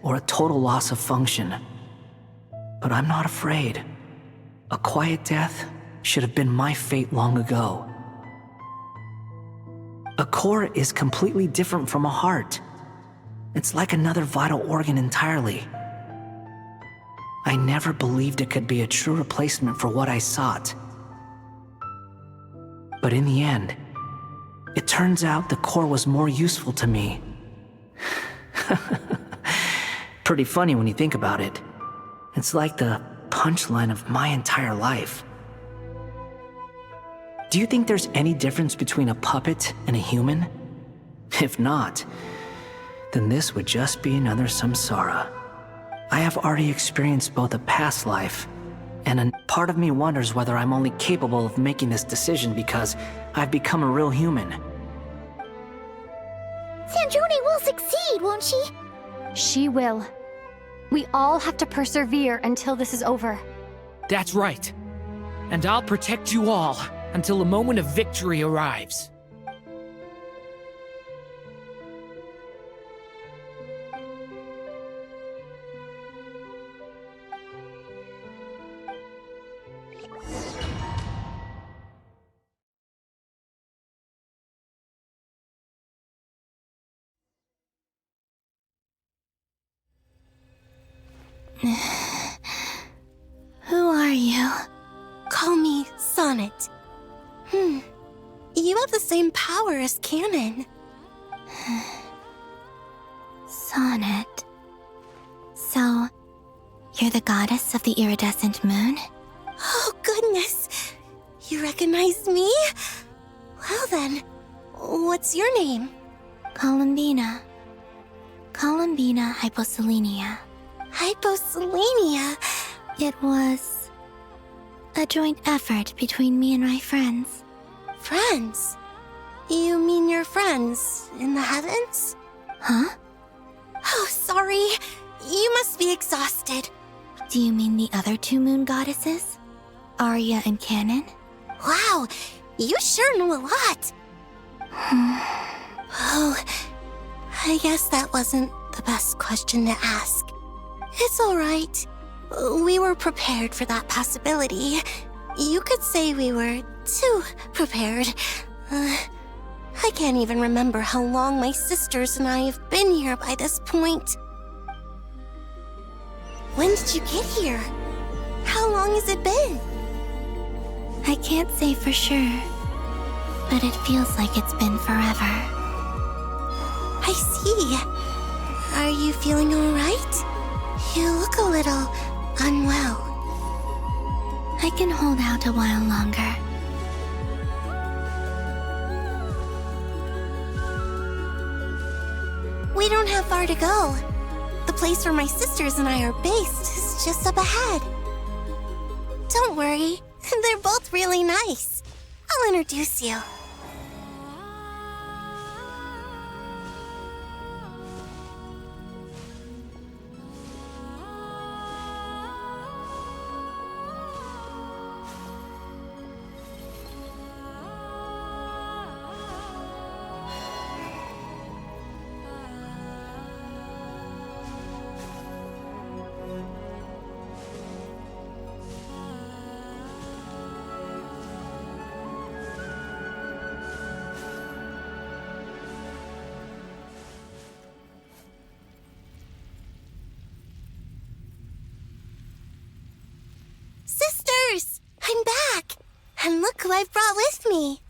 or a total loss of function. But I'm not afraid. A quiet death should have been my fate long ago. A core is completely different from a heart. It's like another vital organ entirely. I never believed it could be a true replacement for what I sought. But in the end, it turns out the core was more useful to me. Pretty funny when you think about it. It's like the punchline of my entire life. Do you think there's any difference between a puppet and a human? If not, then this would just be another samsara. I have already experienced both a past life, and a part of me wonders whether I'm only capable of making this decision because I've become a real human. Sandrone will succeed, won't she? She will. We all have to persevere until this is over. That's right. And I'll protect you all until the moment of victory arrives. Who are you? Call me Sonnet. You have the same power as Canon. Sonnet. So, you're the goddess of the iridescent moon? Oh, goodness. You recognize me? Well then, what's your name? Columbina. Columbina Hyposelenia. Hyposelenia? It was a joint effort between me and my friends. Friends? You mean your friends in the heavens? Huh? Oh, sorry. You must be exhausted. Do you mean the other 2 moon goddesses? Arya and Canon? Wow, you sure know a lot. Oh, I guess that wasn't the best question to ask. It's all right. We were prepared for that possibility. You could say we were too prepared. I can't even remember how long my sisters and I have been here by this point. When did you get here? How long has it been? I can't say for sure, but it feels like it's been forever. I see. Are you feeling all right? You look a little unwell. I can hold out a while longer. We don't have far to go. The place where my sisters and I are based is just up ahead. Don't worry, they're both really nice. I'll introduce you. Sisters! I'm back! And look who I've brought with me!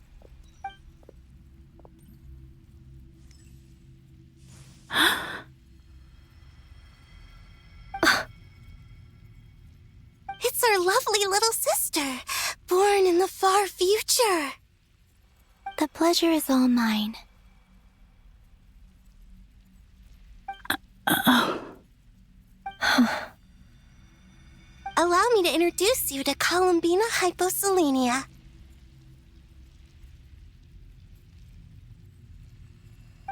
It's our lovely little sister, born in the far future. The pleasure is all mine. Allow me to introduce you to Columbina Hyposelenia.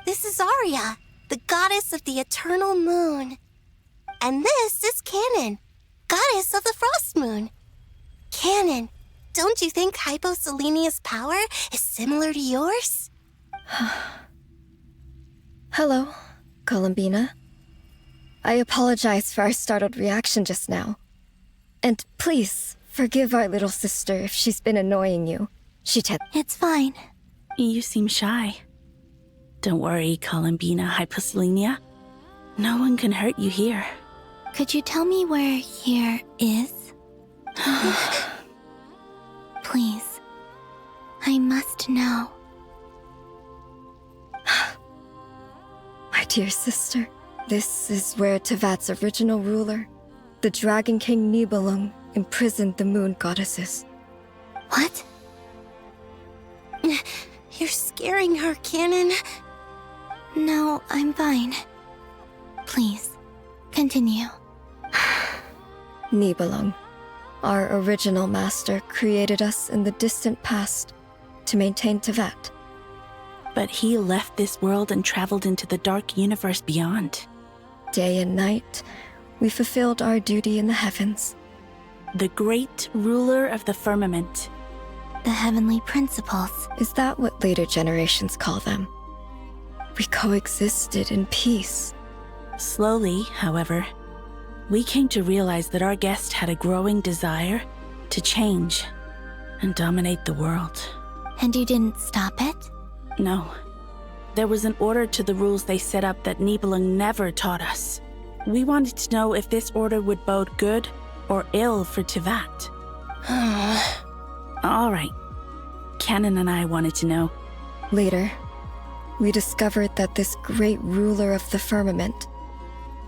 This is Arya, the goddess of the eternal moon. And this is Canon, goddess of the frost moon. Canon, don't you think Hyposelenia's power is similar to yours? Hello, Columbina. I apologize for our startled reaction just now. And please, forgive our little sister if she's been annoying you. It's fine. You seem shy. Don't worry, Columbina Hyposelenia. No one can hurt you here. Could you tell me where here is? Please. I must know. My dear sister, this is where Tevat's original ruler, the Dragon King Nibelung, imprisoned the moon goddesses. What? You're scaring her, Canon. No, I'm fine. Please, continue. Nibelung, our original master, created us in the distant past to maintain Tevat. But he left this world and traveled into the dark universe beyond. Day and night, we fulfilled our duty in the heavens. The great ruler of the firmament. The heavenly principles. Is that what later generations call them? We coexisted in peace. Slowly, however, we came to realize that our guest had a growing desire to change and dominate the world. And you didn't stop it? No. There was an order to the rules they set up that Nibelung never taught us. We wanted to know if this order would bode good or ill for Tevat. All right. Canon and I wanted to know. Later, we discovered that this great ruler of the firmament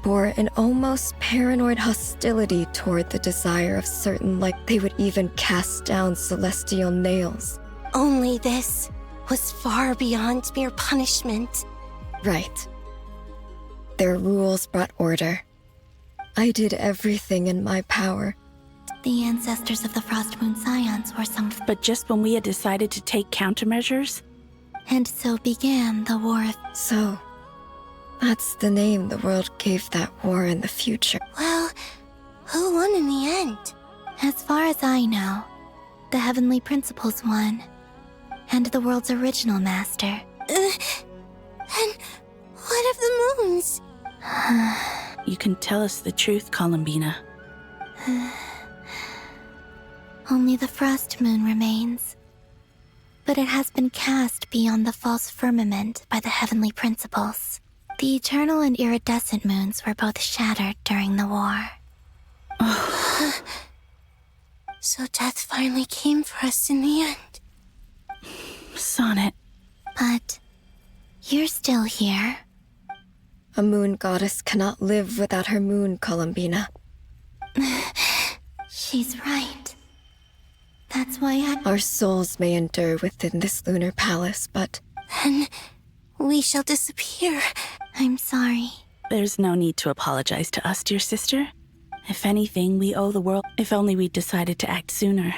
bore an almost paranoid hostility toward the desire of certain, like they would even cast down celestial nails. Only this was far beyond mere punishment. Right. Their rules brought order. I did everything in my power. The ancestors of the Frost Moon Scions were some... But just when we had decided to take countermeasures? And so began the War of... So, that's the name the world gave that war in the future. Well, who won in the end? As far as I know, the Heavenly Principles won. And the world's original master. And what of the moons? You can tell us the truth, Columbina. Only the frost moon remains. But it has been cast beyond the false firmament by the heavenly principles. The eternal and iridescent moons were both shattered during the war. So death finally came for us in the end. Sonnet. But you're still here. A moon goddess cannot live without her moon, Columbina. She's right. That's why Our souls may endure within this lunar palace, but... Then we shall disappear. I'm sorry. There's no need to apologize to us, dear sister. If anything, we owe the world. If only we decided to act sooner.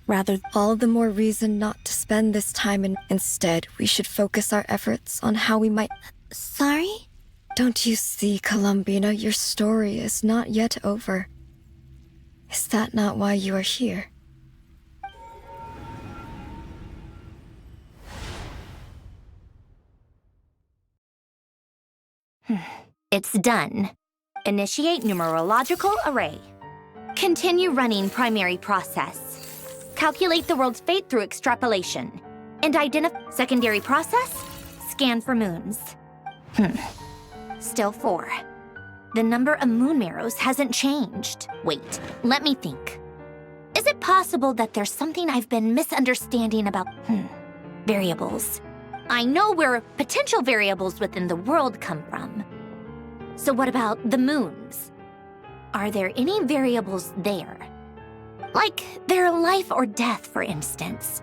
Rather, all the more reason not to spend this time in. Instead, we should focus our efforts on how we might. Sorry? Don't you see, Columbina, your story is not yet over. Is that not why you are here? It's done. Initiate numerological array. Continue running primary process. Calculate the world's fate through extrapolation. And identify secondary process? Scan for moons. Still 4. The number of moon marrows hasn't changed. Wait, let me think. Is it possible that there's something I've been misunderstanding about variables? I know where potential variables within the world come from. So what about the moons? Are there any variables there? Like their life or death, for instance.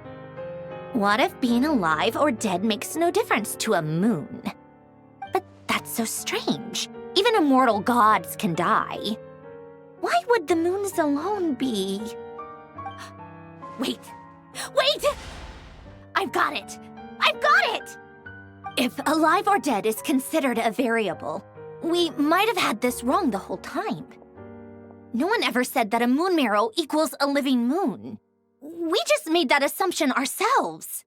What if being alive or dead makes no difference to a moon? But that's so strange. Even immortal gods can die. Why would the moons alone be? Wait! I've got it! If alive or dead is considered a variable, we might have had this wrong the whole time. No one ever said that a moon marrow equals a living moon. We just made that assumption ourselves.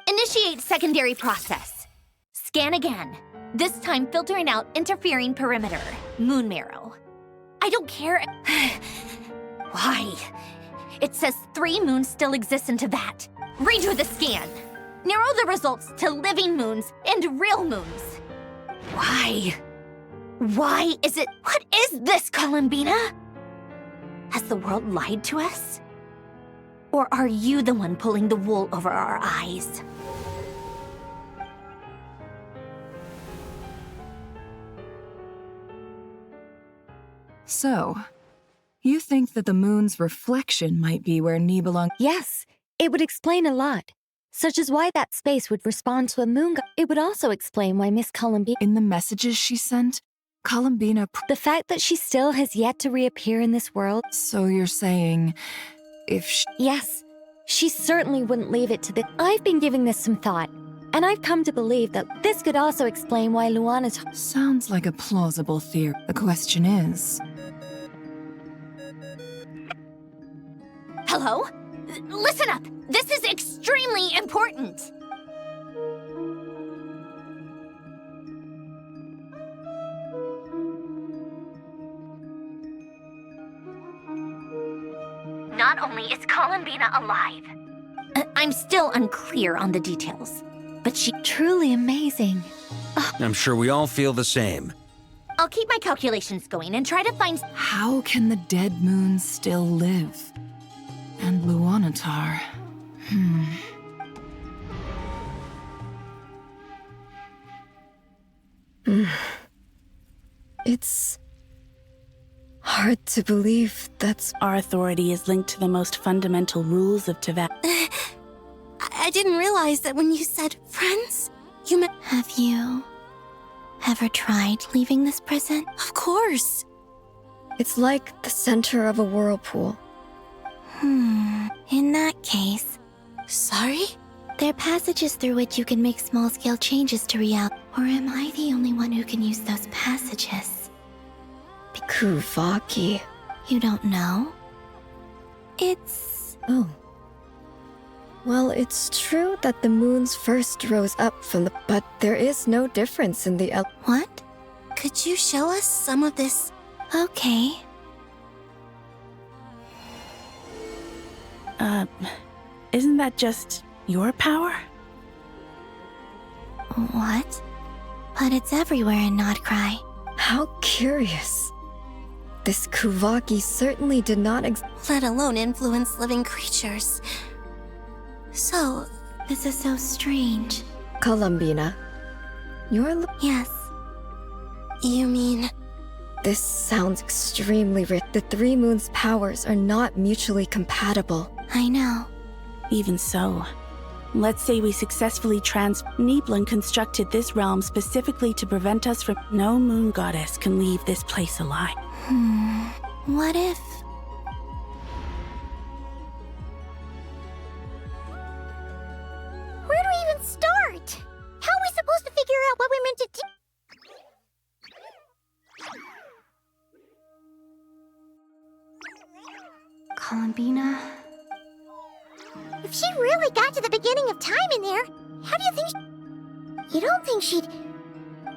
Initiate secondary process. Scan again. This time filtering out interfering perimeter, moon marrow. I don't care. Why? It says 3 moons still exist in Teyvat. Redo the scan. Narrow the results to living moons and real moons. Why? Why is it? What is this, Columbina? Has the world lied to us? Or are you the one pulling the wool over our eyes? So, you think that the moon's reflection might be where Nibelung... Yes, it would explain a lot. Such as why that space would respond to a moon It would also explain why Miss Columbina... In the messages she sent, Columbina... The fact that she still has yet to reappear in this world... So you're saying... if Yes, she certainly wouldn't leave it to the... I've been giving this some thought, and I've come to believe that this could also explain why Luana's... Sounds like a plausible theory. The question is... Hello? Listen up! This is extremely important! Not only is Columbina alive, I'm still unclear on the details, but she... Truly amazing. I'm sure we all feel the same. I'll keep my calculations going and try to find... How can the dead moon still live? And Luanatar... It's... hard to believe that's... Our authority is linked to the most fundamental rules of Teyvat. I didn't realize that when you said friends, you meant... Have you ever tried leaving this prison? Of course. It's like the center of a whirlpool. In that case... Sorry? There are passages through which you can make small-scale changes to reality. Or am I the only one who can use those passages? Kuvaki. You don't know? It's... Oh. Well, it's true that the moons first rose up from the... But there is no difference in the... What? Could you show us some of this? Okay. Isn't that just your power? What? But it's everywhere in Notcry. How curious. This Kuvaki certainly did not let alone influence living creatures. So, this is so strange. Columbina, you're Yes. You mean... This sounds extremely rich. The Three Moons' powers are not mutually compatible. I know. Even so, let's say we successfully Nibelung constructed this realm specifically to prevent us from... No moon goddess can leave this place alive. What if... Where do we even start? How are we supposed to figure out what we're meant to do? Columbina? If she really got to the beginning of time in there, how do you think You don't think she'd...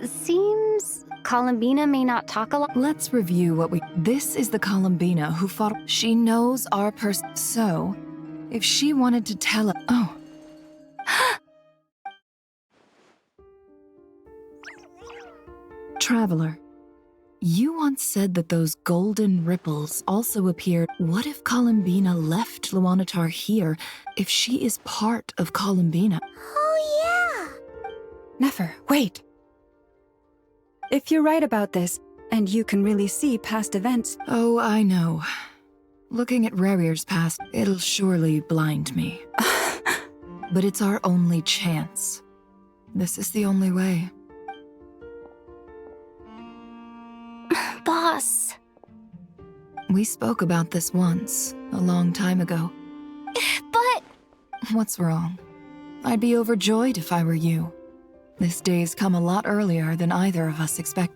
Seems Columbina may not talk a lot. Let's review what we... This is the Columbina who fought... She knows our person. So, if she wanted to tell us... Oh. Traveler, you once said that those golden ripples also appeared. What if Columbina left Luanatar here if she is part of Columbina? Oh, yeah! Nefer, wait! If you're right about this, and you can really see past events... Oh, I know. Looking at Rerir's past, it'll surely blind me. But it's our only chance. This is the only way. Boss. We spoke about this once, a long time ago. But... What's wrong? I'd be overjoyed if I were you. This day's come a lot earlier than either of us expect.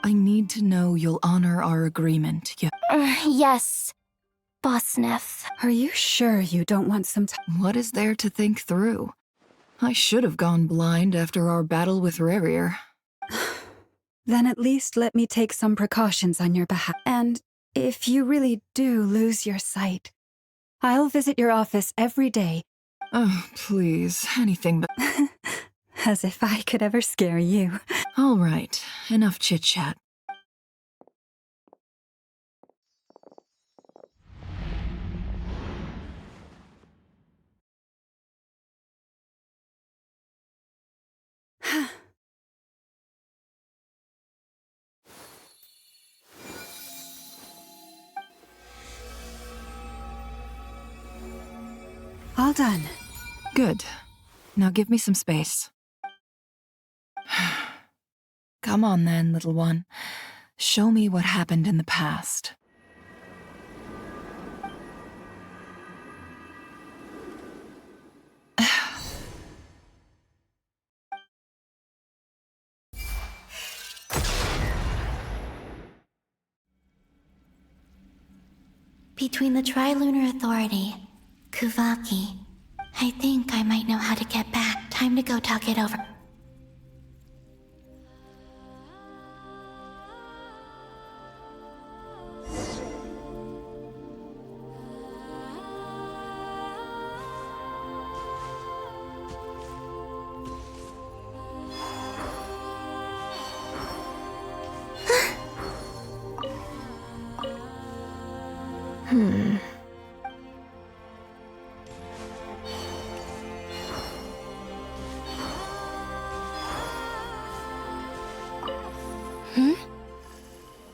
I need to know you'll honor our agreement. Yes, Boss Neff. Are you sure you don't want some time? What is there to think through? I should have gone blind after our battle with Rerir. Then at least let me take some precautions on your behalf. And if you really do lose your sight, I'll visit your office every day. Oh, please, anything but... As if I could ever scare you. All right, enough chit-chat. All done. Good. Now give me some space. Come on then, little one. Show me what happened in the past. Between the Tri-Lunar Authority, Kuvaki, I think I might know how to get back. Time to go talk it over.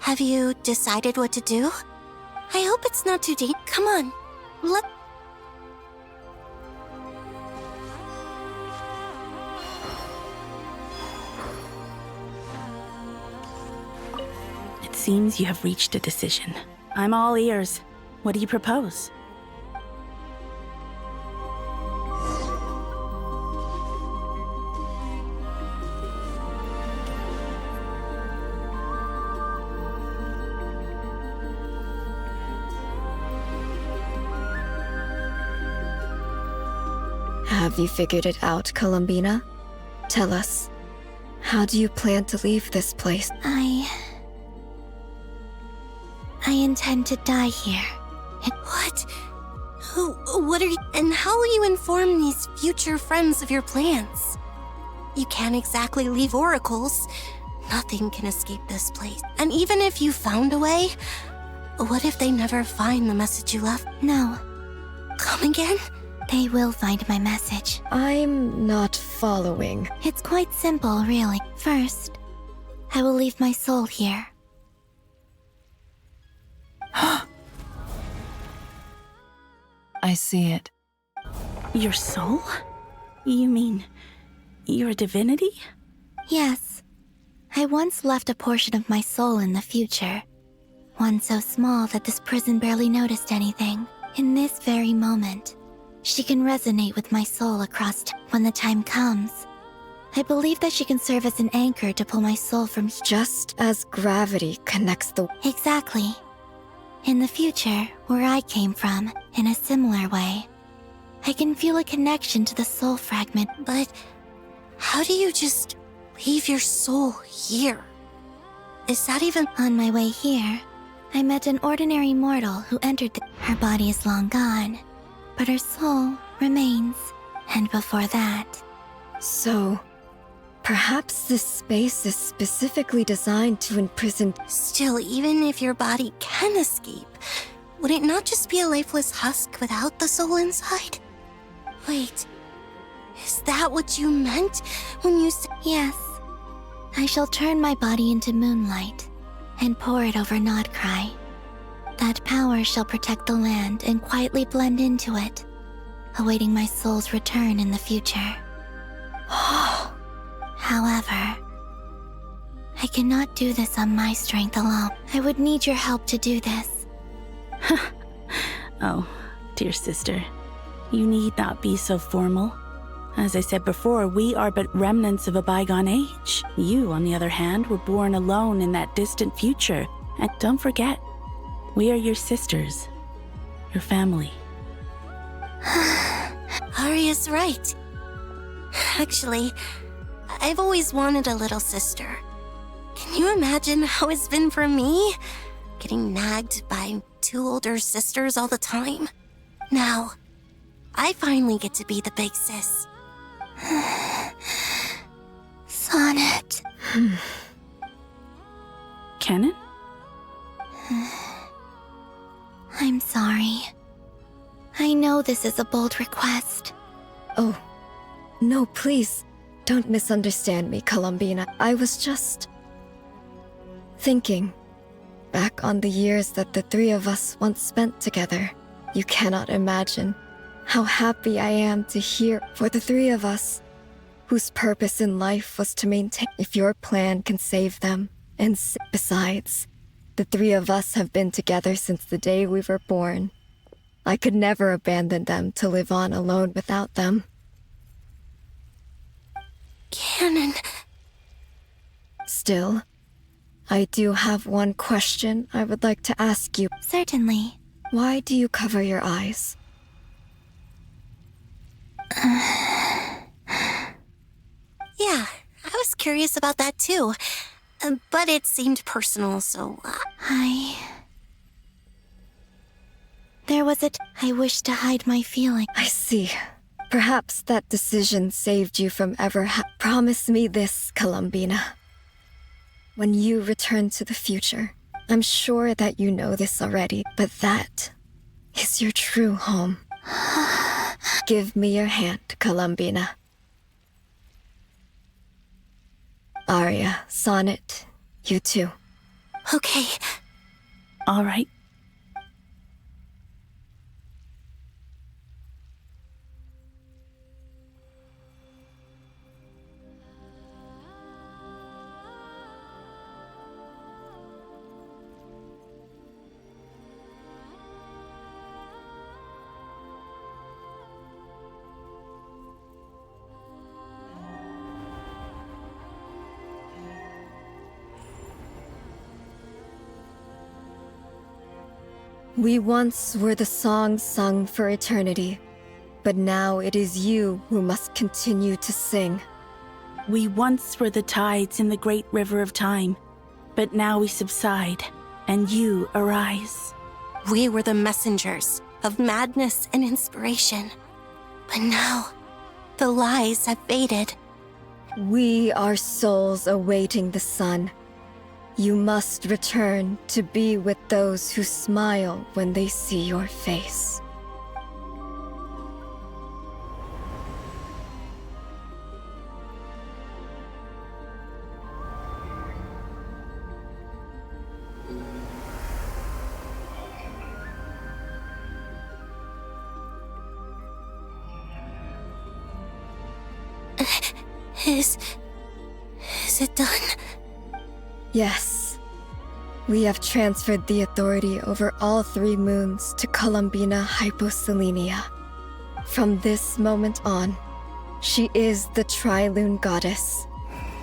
Have you decided what to do? I hope it's not too deep. Come on, let... It seems you have reached a decision. I'm all ears. What do you propose? Have you figured it out, Columbina? Tell us, how do you plan to leave this place? I intend to die here, What? What are you... And how will you inform these future friends of your plans? You can't exactly leave oracles. Nothing can escape this place. And even if you found a way, what if they never find the message you left? No. Come again? They will find my message. I'm not following. It's quite simple, really. First, I will leave my soul here. I see it. Your soul? You mean your divinity? Yes. I once left a portion of my soul in the future. One so small that this prison barely noticed anything. In this very moment, she can resonate with my soul across when the time comes. I believe that she can serve as an anchor to pull my soul from just as gravity connects the... Exactly. In the future, where I came from, in a similar way, I can feel a connection to the soul fragment. But how do you just leave your soul here? Is that even... On my way here, I met an ordinary mortal who entered the... Her body is long gone, but her soul remains. And before that... So, perhaps this space is specifically designed to imprison... Still, even if your body can escape, would it not just be a lifeless husk without the soul inside? Wait, is that what you meant when you said... Yes. I shall turn my body into moonlight and pour it over Nodcry. That power shall protect the land and quietly blend into it, awaiting my soul's return in the future. However, I cannot do this on my strength alone. I would need your help to do this. Oh, dear sister, you need not be so formal. As I said before, we are but remnants of a bygone age. You, on the other hand, were born alone in that distant future. And don't forget, we are your sisters, your family. Arya's right. Actually, I've always wanted a little sister. Can you imagine how it's been for me? Getting nagged by two older sisters all the time. Now, I finally get to be the big sis. Sonnet. Kennen? I'm sorry. I know this is a bold request. Oh, no, please. Don't misunderstand me, Columbina. I was just... thinking back on the years that the three of us once spent together. You cannot imagine how happy I am to hear for the three of us, whose purpose in life was to maintain... If your plan can save them, and besides, the three of us have been together since the day we were born. I could never abandon them to live on alone without them. Kennen... Still, I do have one question I would like to ask you. Certainly. Why do you cover your eyes? Yeah, I was curious about that too. But it seemed personal, so... There was I wished to hide my feeling. I see. Perhaps that decision saved you from ever Promise me this, Columbina. When you return to the future, I'm sure that you know this already, but that is your true home. Give me your hand, Columbina. Arya, Sonnet, you too. Okay. All right. We once were the songs sung for eternity, but now it is you who must continue to sing. We once were the tides in the great river of time, but now we subside, and you arise. We were the messengers of madness and inspiration. But now, the lies have faded. We are souls awaiting the sun. You must return to be with those who smile when they see your face. Is it done? Yes. We have transferred the authority over all 3 moons to Columbina Hyposelenia. From this moment on, she is the Tri-Lune Goddess,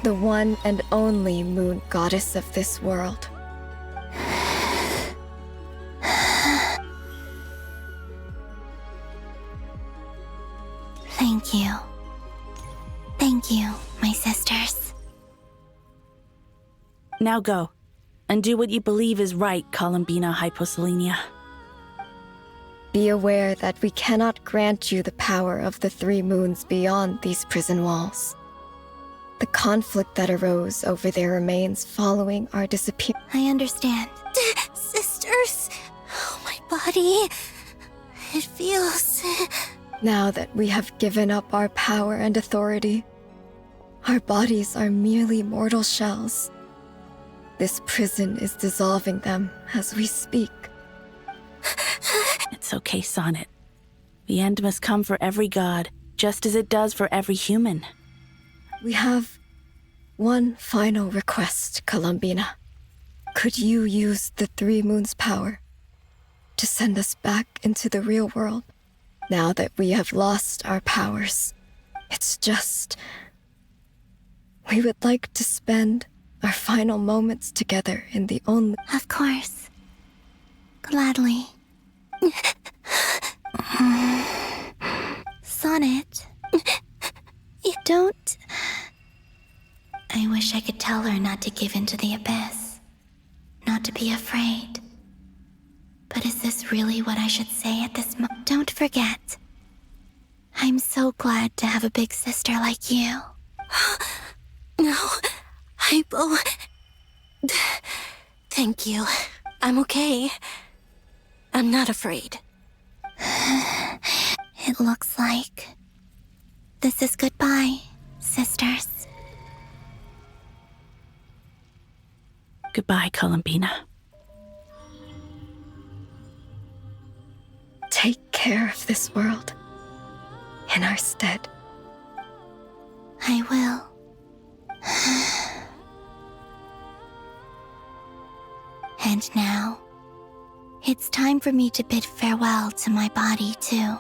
the one and only moon goddess of this world. Thank you. Thank you, my sisters. Now go, and do what you believe is right, Columbina Hyposelenia. Be aware that we cannot grant you the power of the 3 moons beyond these prison walls. The conflict that arose over their remains following our disappearance. I understand. Sisters, oh, my body. It feels... Now that we have given up our power and authority, our bodies are merely mortal shells. This prison is dissolving them as we speak. It's okay, Sonnet. The end must come for every god, just as it does for every human. We have one final request, Columbina. Could you use the 3 moons' power to send us back into the real world? Now that we have lost our powers, it's just... we would like to spend our final moments together in the only... Of course. Gladly. Sonnet. You don't... I wish I could tell her not to give in to the abyss. Not to be afraid. But is this really what I should say at this moment? Don't forget. I'm so glad to have a big sister like you. No, Hypo... Thank you. I'm okay. I'm not afraid. It looks like... this is goodbye, sisters. Goodbye, Columbina. Take care of this world in our stead. I will. And now, it's time for me to bid farewell to my body too.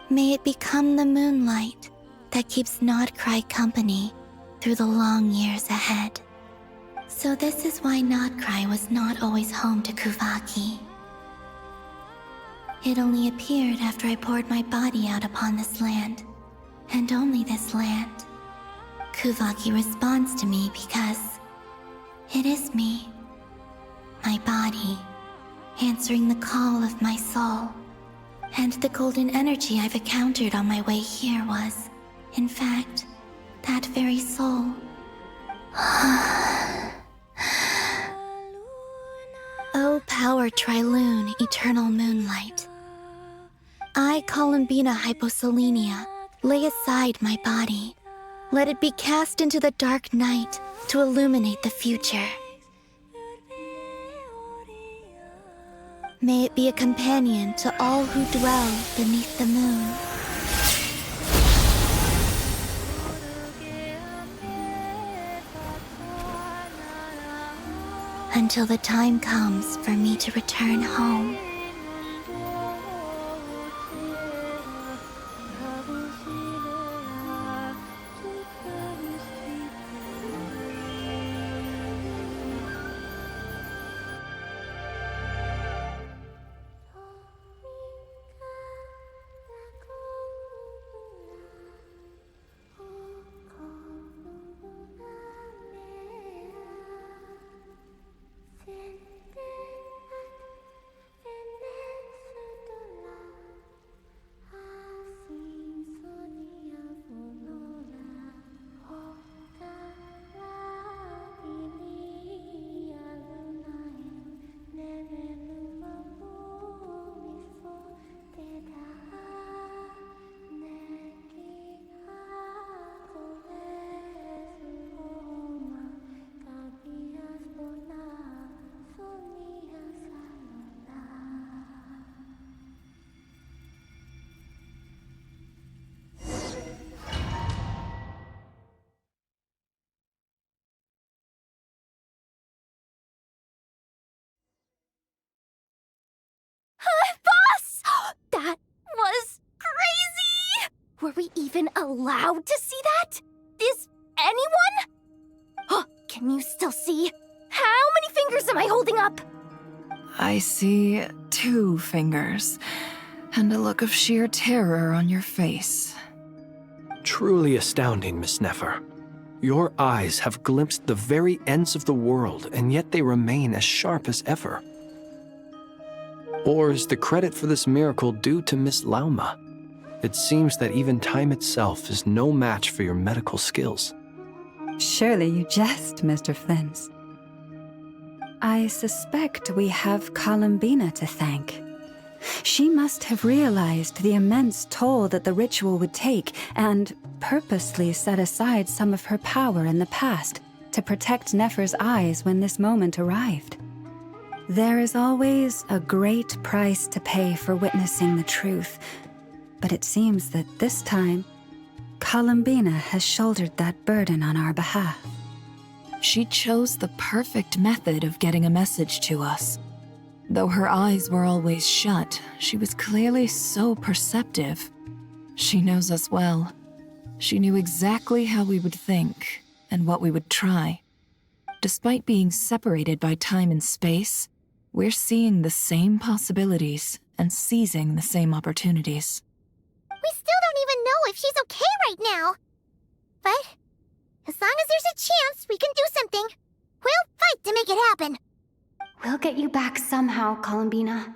May it become the moonlight that keeps Nodcry company through the long years ahead. So this is why Nodcry was not always home to Kuvaki. It only appeared after I poured my body out upon this land, and only this land. Kuvaki responds to me because it is me, my body, answering the call of my soul. And the golden energy I've encountered on my way here was, in fact, that very soul. O power Tri-Lune, eternal moonlight. I, Columbina Hyposelenia, lay aside my body. Let it be cast into the dark night to illuminate the future. May it be a companion to all who dwell beneath the moon. Until the time comes for me to return home. allowed to see that? Is anyone? Oh, can you still see? How many fingers am I holding up? I see 2 fingers, and a look of sheer terror on your face. Truly astounding, Miss Nefer. Your eyes have glimpsed the very ends of the world, and yet they remain as sharp as ever. Or is the credit for this miracle due to Miss Lauma? It seems that even time itself is no match for your medical skills. Surely you jest, Mr. Flins. I suspect we have Columbina to thank. She must have realized the immense toll that the ritual would take and purposely set aside some of her power in the past to protect Nefer's eyes when this moment arrived. There is always a great price to pay for witnessing the truth, but it seems that this time, Columbina has shouldered that burden on our behalf. She chose the perfect method of getting a message to us. Though her eyes were always shut, she was clearly so perceptive. She knows us well. She knew exactly how we would think and what we would try. Despite being separated by time and space, we're seeing the same possibilities and seizing the same opportunities. We still don't even know if she's okay right now. But as long as there's a chance we can do something, we'll fight to make it happen. We'll get you back somehow, Columbina.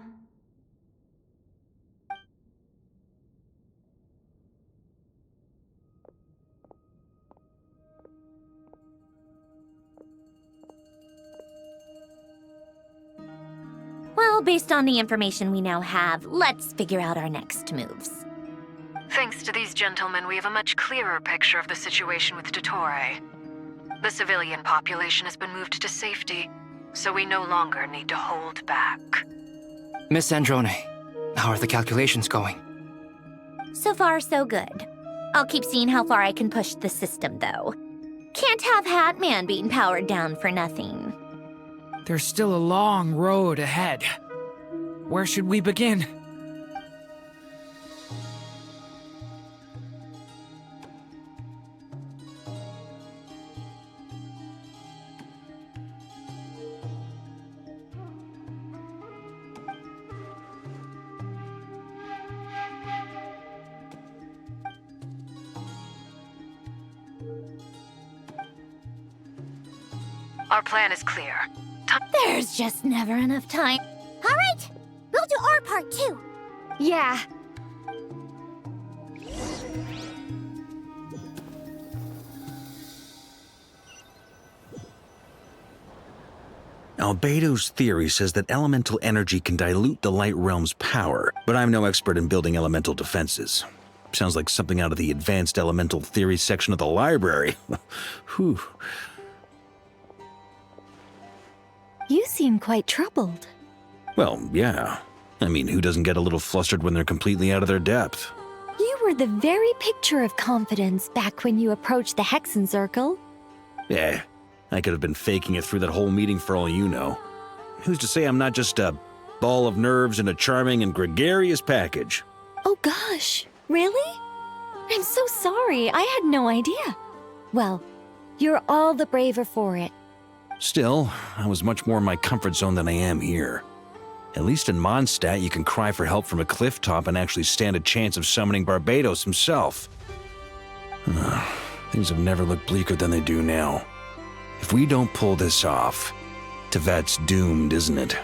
Well, based on the information we now have, let's figure out our next moves. Thanks to these gentlemen, we have a much clearer picture of the situation with Dottore. The civilian population has been moved to safety, so we no longer need to hold back. Miss Androne, how are the calculations going? So far, so good. I'll keep seeing how far I can push the system, though. Can't have Hat Man being powered down for nothing. There's still a long road ahead. Where should we begin? Our plan is clear. There's just never enough time. All right, we'll do our part too. Yeah. Albedo's theory says that elemental energy can dilute the light realm's power, but I'm no expert in building elemental defenses. Sounds like something out of the advanced elemental theory section of the library. Whew. You seem quite troubled. Well, yeah. I mean, who doesn't get a little flustered when they're completely out of their depth? You were the very picture of confidence back when you approached the Hexen Circle. Yeah, I could have been faking it through that whole meeting for all you know. Who's to say I'm not just a ball of nerves in a charming and gregarious package? Oh gosh, really? I'm so sorry, I had no idea. Well, you're all the braver for it. Still, I was much more in my comfort zone than I am here. At least in Mondstadt, you can cry for help from a cliff top and actually stand a chance of summoning Barbados himself. Things have never looked bleaker than they do now. If we don't pull this off, Tevat's doomed, isn't it?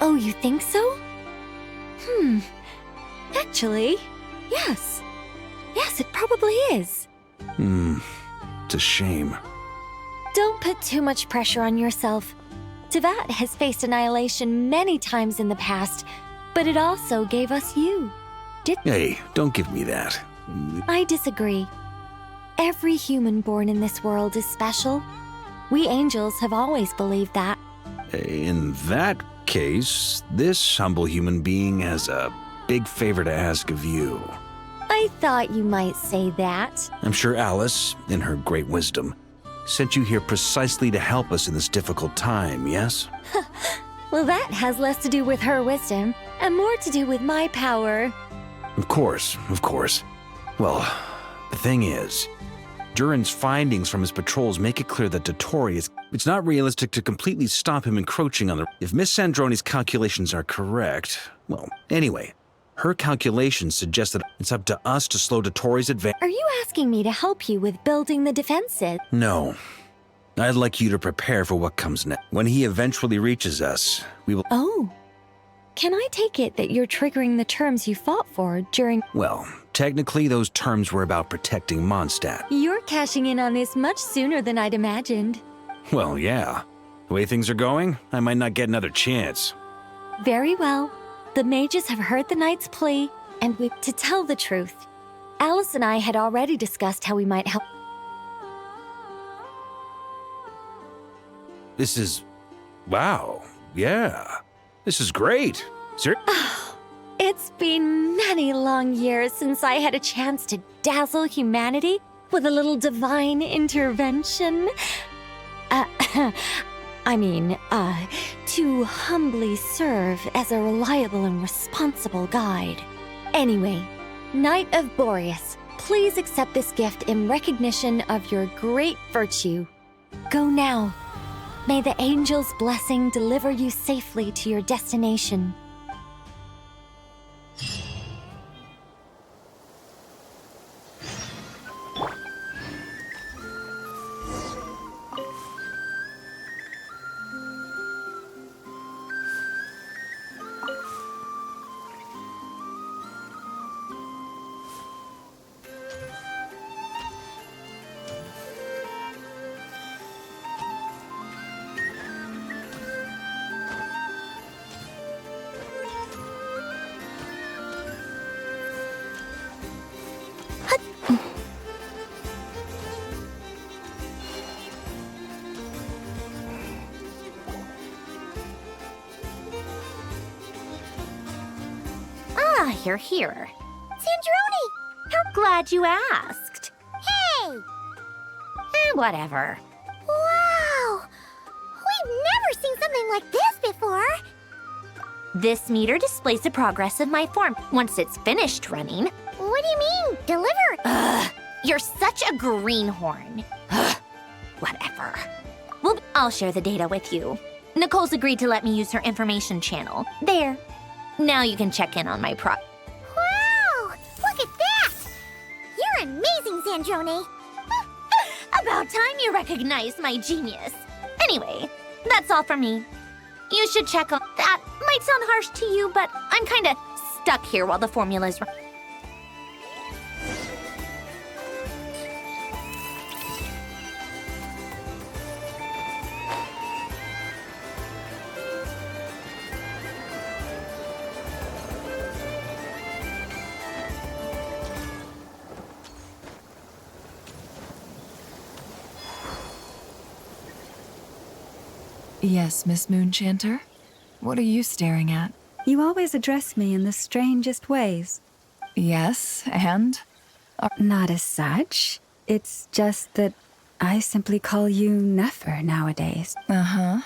Oh, you think so? Actually, yes. Yes, it probably is. It's a shame. Don't put too much pressure on yourself. Tevat has faced annihilation many times in the past, but it also gave us you. Hey, don't give me that. I disagree. Every human born in this world is special. We angels have always believed that. In that case, this humble human being has a big favor to ask of you. I thought you might say that. I'm sure Alice, in her great wisdom, sent you here precisely to help us in this difficult time, yes? Well, that has less to do with her wisdom and more to do with my power. Of course, of course. Well, The thing is, Durin's findings from his patrols make it clear that Dottore is... It's not realistic to completely stop him encroaching on the... If Miss Sandroni's calculations are correct... Well, anyway, her calculations suggest that it's up to us to slow Dottore's advance... Are you asking me to help you with building the defenses? No. I'd like you to prepare for what comes next. When he eventually reaches us, we will... Oh. Can I take it that you're triggering the terms you fought for during... Well, technically those terms were about protecting Mondstadt. You're cashing in on this much sooner than I'd imagined. Well, yeah. The way things are going, I might not get another chance. Very well. The mages have heard the knight's plea, and to tell the truth, Alice and I had already discussed how we might help... This is... Wow. Yeah. This is great. It's been many long years since I had a chance to dazzle humanity with a little divine intervention. To humbly serve as a reliable and responsible guide. Anyway, Knight of Boreas, please accept this gift in recognition of your great virtue. Go now. May the angel's blessing deliver you safely to your destination. Here. Sandroni! How glad you asked. Hey! Whatever. Wow! We've never seen something like this before! This meter displays the progress of my form once it's finished running. What do you mean, deliver? Ugh, you're such a greenhorn. Ugh, whatever. Well, I'll share the data with you. Nicole's agreed to let me use her information channel. There. Now you can check in on my pro- Wow! Look at that! You're amazing, Sandroni! About time you recognized my genius. Anyway, that's all from me. You should check on... That might sound harsh to you, but I'm kinda stuck here while the formula's... Yes, Miss Moonchanter? What are you staring at? You always address me in the strangest ways. Yes, and? Not as such. It's just that I simply call you Nefer nowadays. Uh-huh.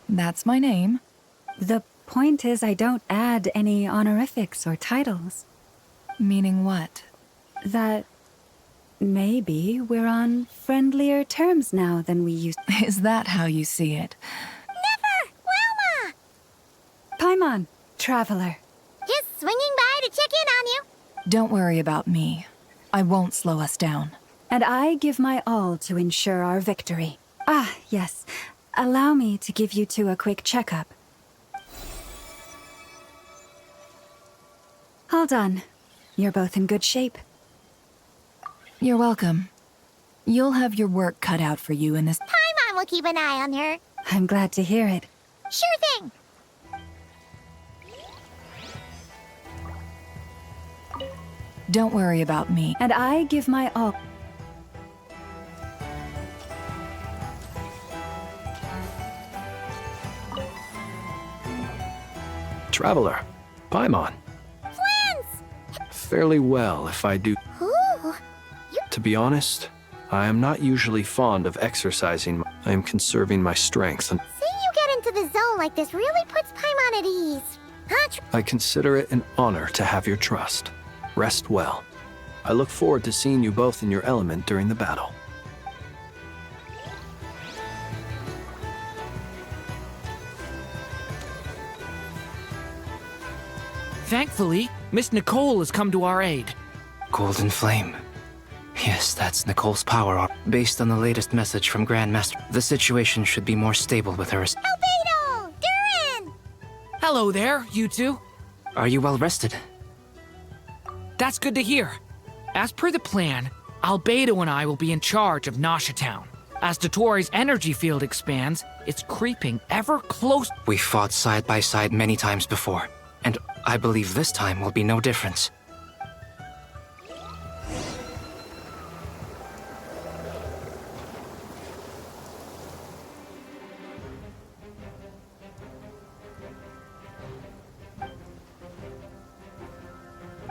That's my name. The point is I don't add any honorifics or titles. Meaning what? That maybe we're on friendlier terms now than we used to. Is that how you see it? Never! Wilma! Paimon, traveler. Just swinging by to check in on you. Don't worry about me. I won't slow us down. And I give my all to ensure our victory. Ah, yes. Allow me to give you two a quick checkup. All done. You're both in good shape. You're welcome. You'll have your work cut out for you in this... Paimon will keep an eye on her. I'm glad to hear it. Sure thing. Don't worry about me. And I give my all. Traveler, Paimon. Flans! Fairly well, if I do. Ooh. To be honest, I am not usually fond of exercising. I am conserving my strength, and Seeing you get into the zone like this really puts Paimon at ease. Huh? I consider it an honor to have your trust. Rest well. I look forward to seeing you both in your element during the battle. Thankfully, Miss Nicole has come to our aid. Golden Flame. Yes, that's Nicole's power up. Based on the latest message from Grandmaster, the situation should be more stable with her. Albedo! Durin! Hello there, you two. Are you well rested? That's good to hear. As per the plan, Albedo and I will be in charge of Nasha Town. As Dottoro's energy field expands, it's creeping ever closer. We fought side by side many times before, and I believe this time will be no difference.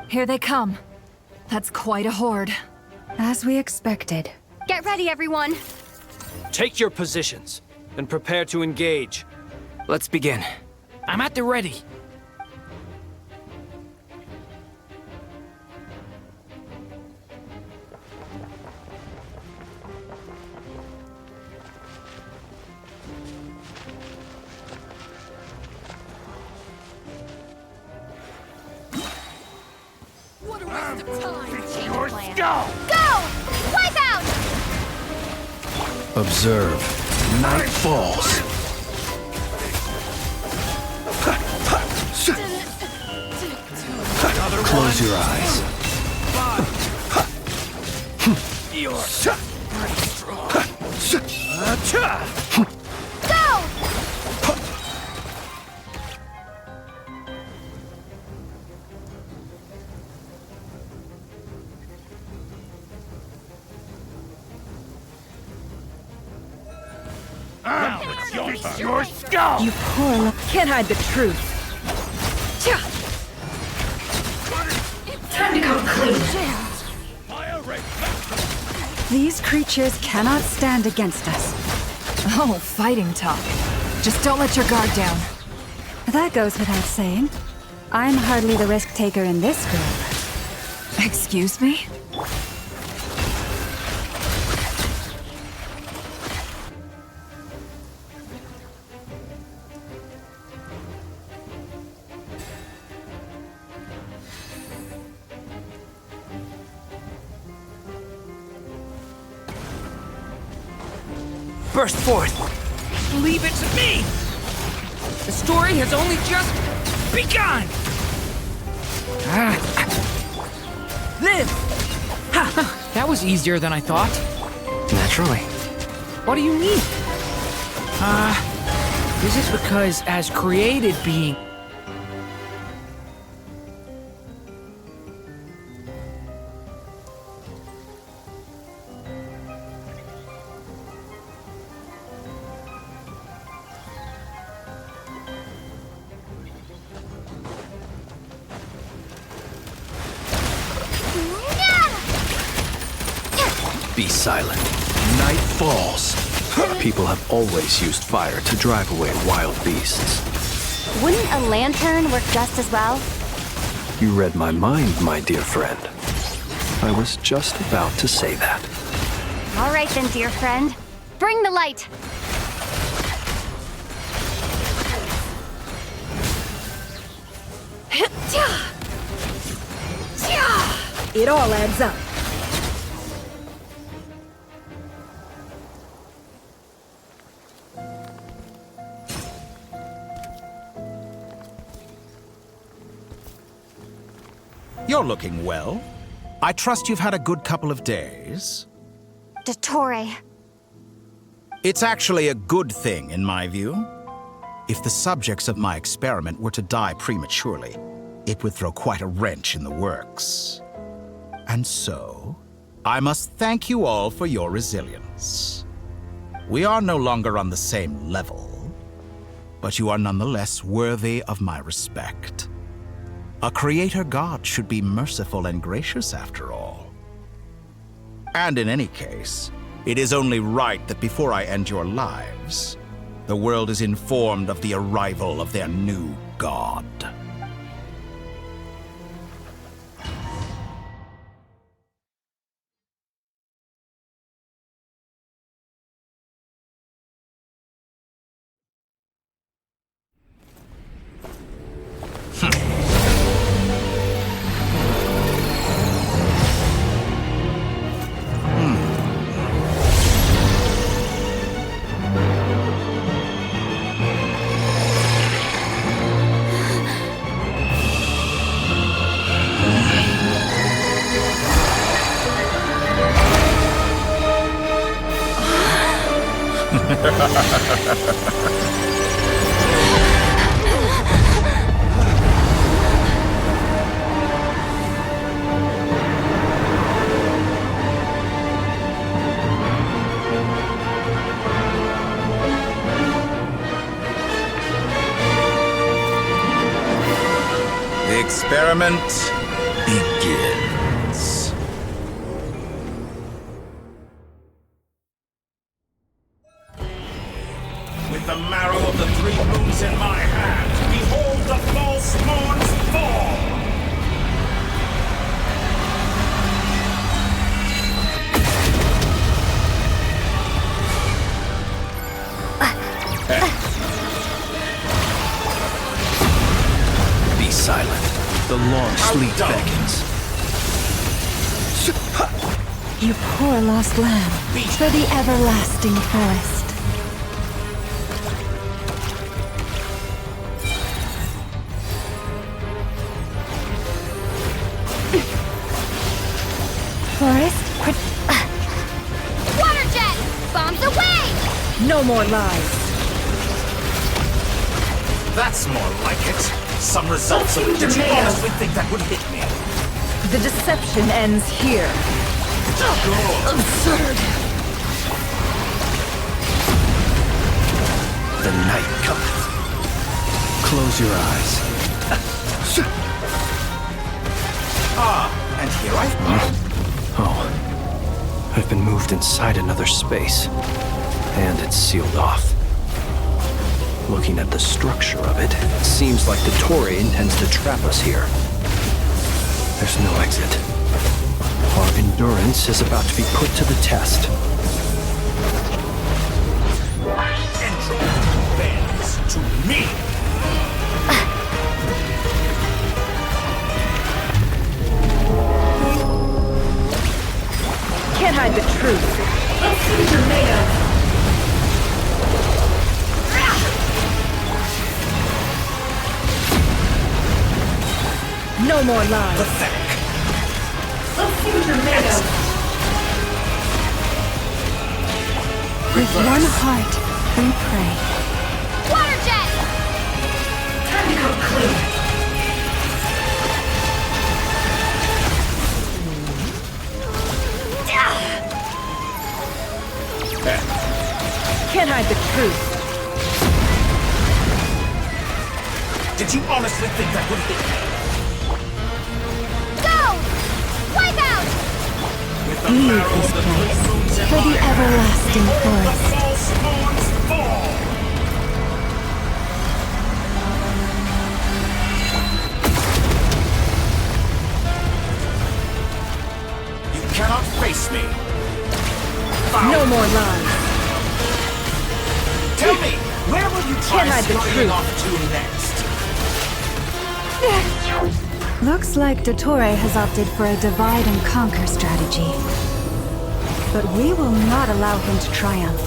Here they come. That's quite a horde. As we expected. Get ready, everyone. Take your positions and prepare to engage. Let's begin. I'm at the ready. Go! Wipe out! Observe. Night falls. Close your eyes. Go! Your skull! You poor can't hide the truth. Time to come clean. These creatures cannot stand against us. Oh, fighting talk. Just don't let your guard down. That goes without saying. I'm hardly the risk taker in this group. Excuse me? Burst forth. Leave it to me. The story has only just begun. Live. That was easier than I thought. Naturally. What do you mean? Is it because as created being... Be silent. Night falls. People have always used fire to drive away wild beasts. Wouldn't a lantern work just as well? You read my mind, my dear friend. I was just about to say that. All right then, dear friend. Bring the light. It all adds up. You're looking well. I trust you've had a good couple of days. Dottore. It's actually a good thing, in my view. If the subjects of my experiment were to die prematurely, it would throw quite a wrench in the works. And so, I must thank you all for your resilience. We are no longer on the same level, but you are nonetheless worthy of my respect. A creator god should be merciful and gracious after all. And in any case, it is only right that before I end your lives, the world is informed of the arrival of their new god. The experiment begins. With the marrow of the 3 moons in my hand, behold the false moon's fall! Be silent. The long sleep beckons. You poor lost lamb, for the everlasting forest. Forest? Water jet! Bombs away! No more lies. That's more like it. Some results of it. Did you honestly think that would hit me? The deception ends here. Absurd! The night cometh. Close your eyes. And here I've been. Oh. I've been moved inside another space. And it's sealed off. Looking at the structure of it, it seems like the Toray intends to trap us here. There's no exit. Our endurance is about to be put to the test. Entry bends to me. Can't hide the truth. Let's see what you're made of. No more lies. Pathetic. Let's see what you're made of. With one heart, we pray. Water jet! Time to come clean. Can't hide the truth. Did you honestly think that would hit me? Go! Wipe out! With the Leave marrow this of the 3 place moons in for the my hand, everlasting behold the forest. false moon's fall! You cannot face me. No more lies. Tell me, where will you try Can't hide the sliding truth. off to next? Looks like Dottore has opted for a divide and conquer strategy. But we will not allow him to triumph.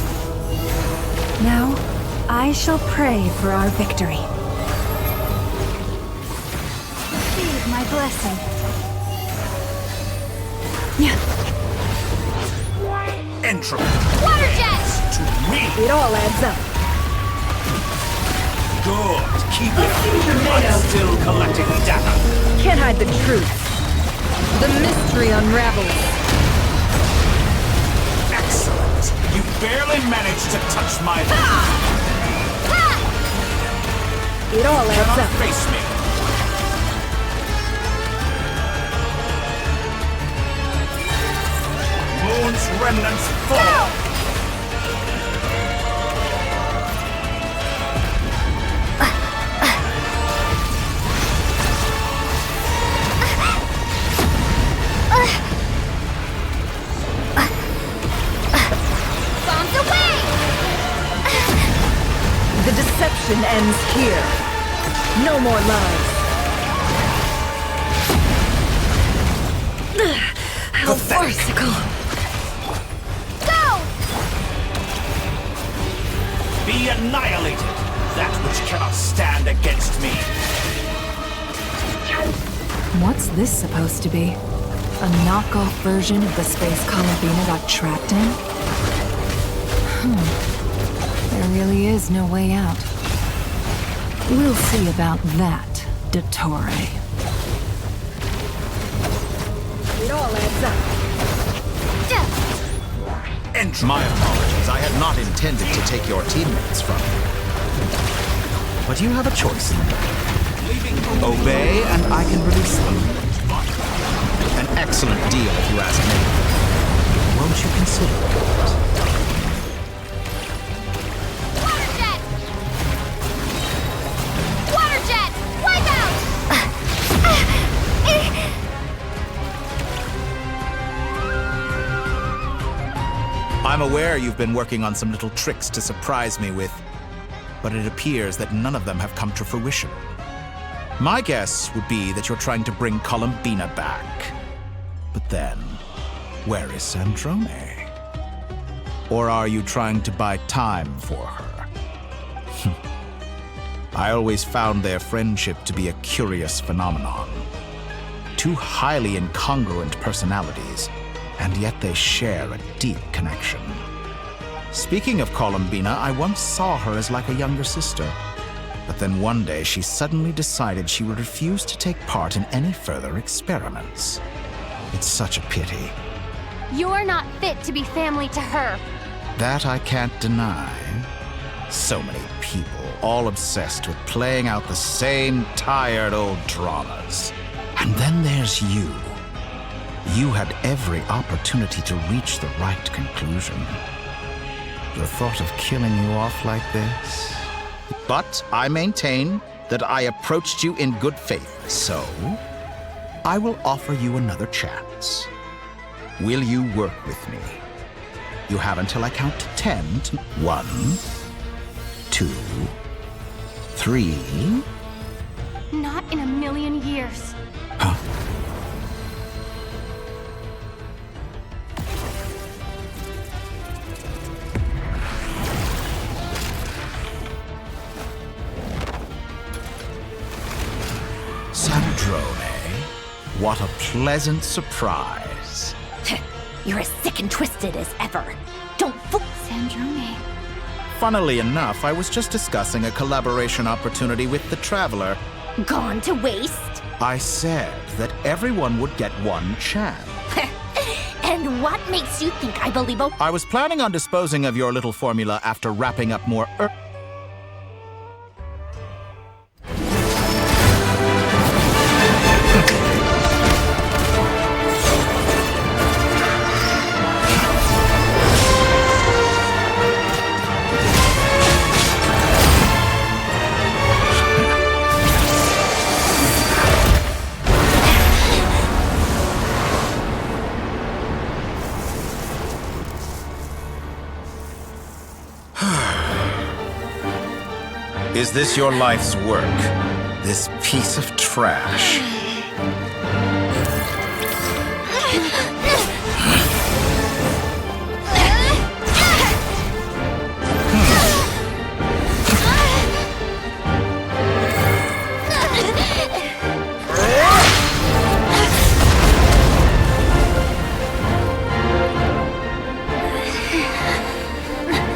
Now, I shall pray for our victory. Receive my blessing. Entry Water jet! to me. It all adds up. Good. Keep it up. I'm still collecting data. Can't hide the truth. The mystery unravels. Excellent. You barely managed to touch my It all adds Cannot up. face me. Moon's remnants fall. Bombs away! The deception ends here. No more lies. How farcical. Go! Be annihilated. That which cannot stand against me. What's this supposed to be? A knockoff version of the space Columbina got trapped in? really is no way out. We'll see about that, Dottore. It all adds up. My apologies. I had not intended to take your teammates from you. But you have a choice. Obey, and I can release them. An excellent deal, if you ask me. Won't you consider it? Water jet! Water jet! Wipe out! I'm aware you've been working on some little tricks to surprise me with, but it appears that none of them have come to fruition. My guess would be that you're trying to bring Columbina back. But then, where is Sandrone? Or are you trying to buy time for her? I always found their friendship to be a curious phenomenon. Two highly incongruent personalities, and yet they share a deep connection. Speaking of Columbina, I once saw her as like a younger sister. But then one day she suddenly decided she would refuse to take part in any further experiments. It's such a pity. You're not fit to be family to her. That I can't deny. So many people, all obsessed with playing out the same tired old dramas. And then there's you. You had every opportunity to reach the right conclusion. The thought of killing you off like this? But I maintain that I approached you in good faith, so I will offer you another chance. Will you work with me? You have until I count to 10. 1, 2, 3. Not in a million years. Huh? Sandrone, what a pleasant surprise. You're as sick and twisted as ever. Don't fool Sandrone. Funnily enough, I was just discussing a collaboration opportunity with the Traveler. Gone to waste? I said that everyone would get one chance. And what makes you think I believe I was planning on disposing of your little formula after wrapping up more Is this your life's work? This piece of trash?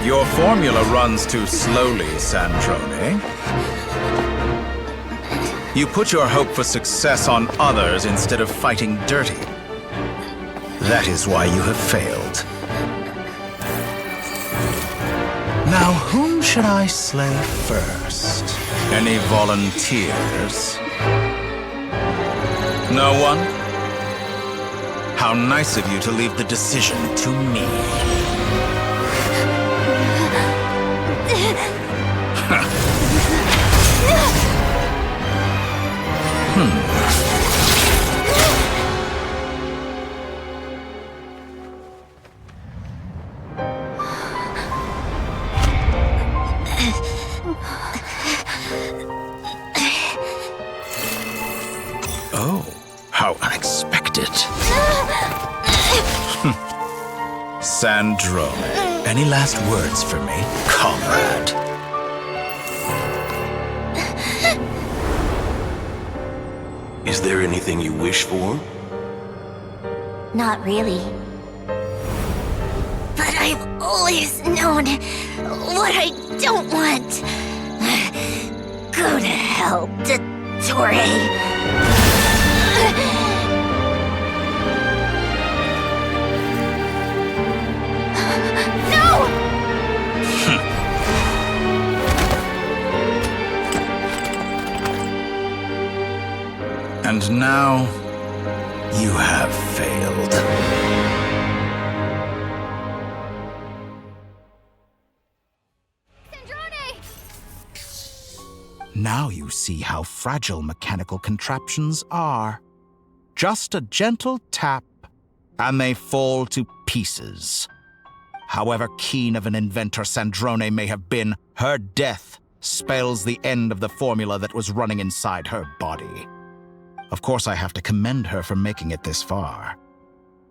Your formula runs too slowly, Sandrone. You put your hope for success on others instead of fighting dirty. That is why you have failed. Now, whom should I slay first? Any volunteers? No one? How nice of you to leave the decision to me. Oh, how unexpected. Sandrone, any last words for me, comrade? Is there anything you wish for? Not really. But I've always known what I don't want. Go to hell, Dottore. And now, you have failed. Now you see how fragile mechanical contraptions are. Just a gentle tap, and they fall to pieces. However keen of an inventor Sandrone may have been, her death spells the end of the formula that was running inside her body. Of course, I have to commend her for making it this far.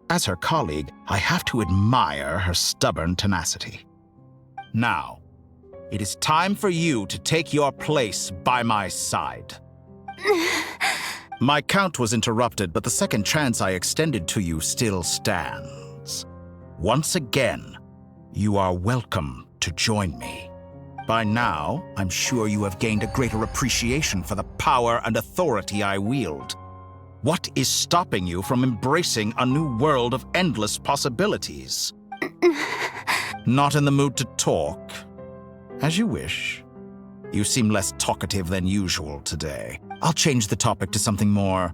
As her colleague, I have to admire her stubborn tenacity. Now, it is time for you to take your place by my side. My count was interrupted, but the second chance I extended to you still stands. Once again, you are welcome to join me. By now, I'm sure you have gained a greater appreciation for the power and authority I wield. What is stopping you from embracing a new world of endless possibilities? Not in the mood to talk? As you wish. You seem less talkative than usual today. I'll change the topic to something more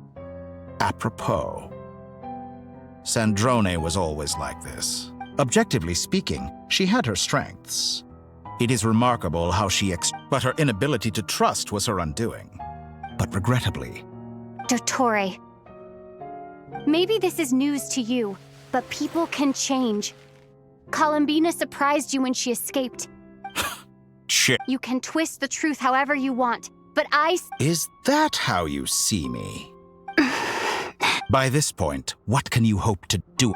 apropos. Sandrone was always like this. Objectively speaking, she had her strengths. It is remarkable how but her inability to trust was her undoing. But regrettably... Dottore. Maybe this is news to you, but people can change. Columbina surprised you when she escaped. Shit. You can twist the truth however you want, but Is that how you see me? By this point, what can you hope to do?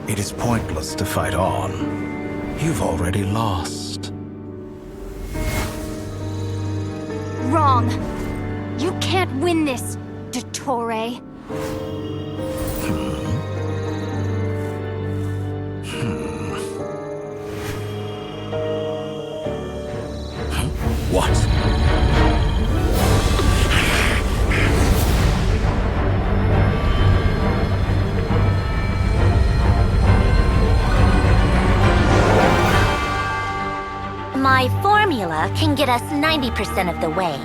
It is pointless to fight on. You've already lost. Wrong. You can't win this, Dottore. What? My formula can get us 90% of the way.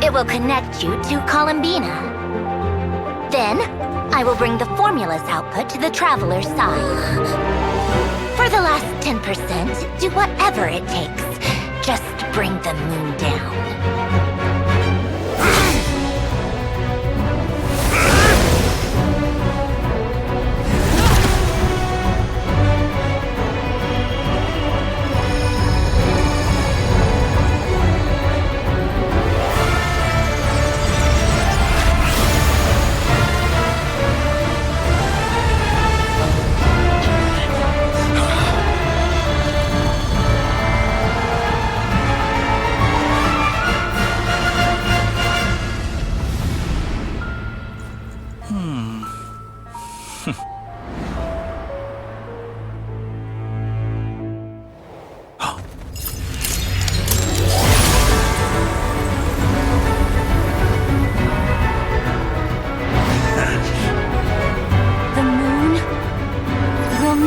It will connect you to Columbina. Then, I will bring the formula's output to the Traveler's side. For the last 10%, do whatever it takes. Just bring the moon down.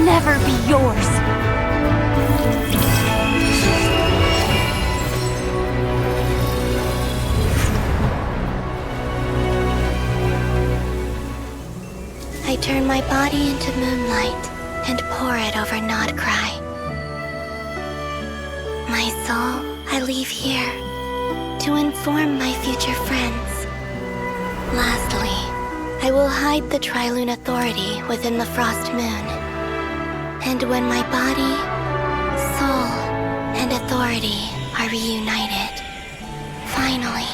Never be yours. I turn my body into moonlight and pour it over Nodcry. My soul, I leave here to inform my future friends. Lastly, I will hide the Tri-Lune Authority within the Frost Moon. And when my body, soul, and authority are reunited, finally...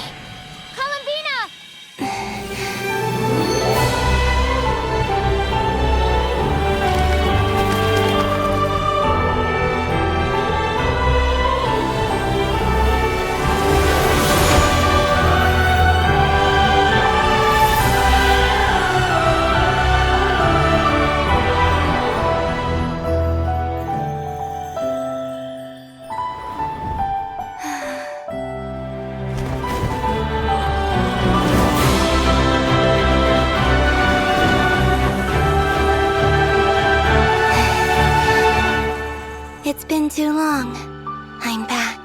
too long. I'm back.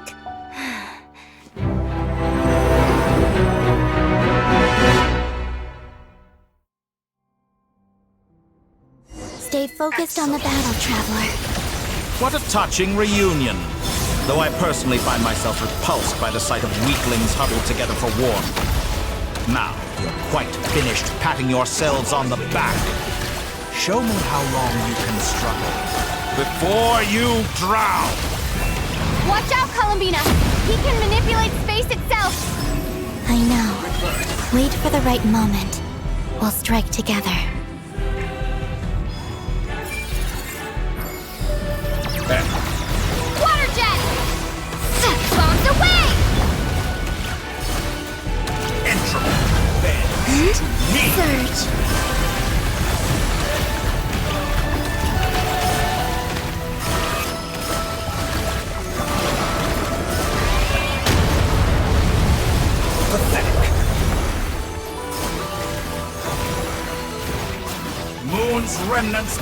Stay focused on the battle, Traveler. What a touching reunion. Though I personally find myself repulsed by the sight of weaklings huddled together for warmth. Now, you're quite finished patting yourselves on the back. Show me how long you can struggle before you drown. Watch out, Columbina! He can manipulate space itself! I know. Wait for the right moment. We'll strike together. Water jet! Bombs away! Entropy bends to me! Surge! Pathetic. Moon's remnants.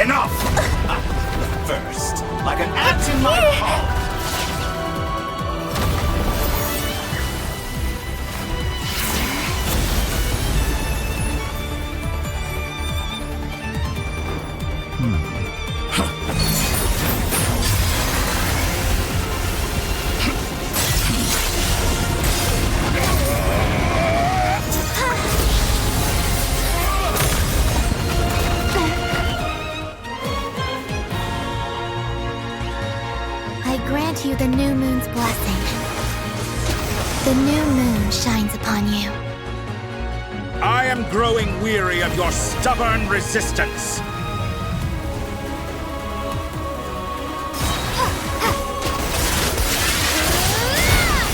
Enough! First, like an ant in my palm. You the new moon's blessing. The new moon shines upon you. I am growing weary of your stubborn resistance.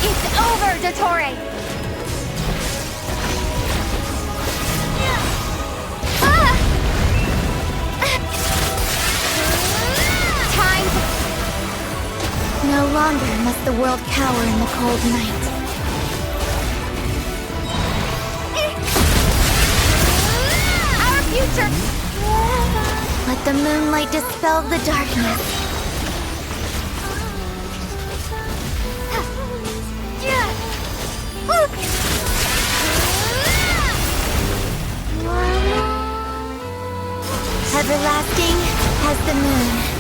It's over, Dottore! No longer must the world cower in the cold night. Our future! Let the moonlight dispel the darkness. Everlasting as the moon.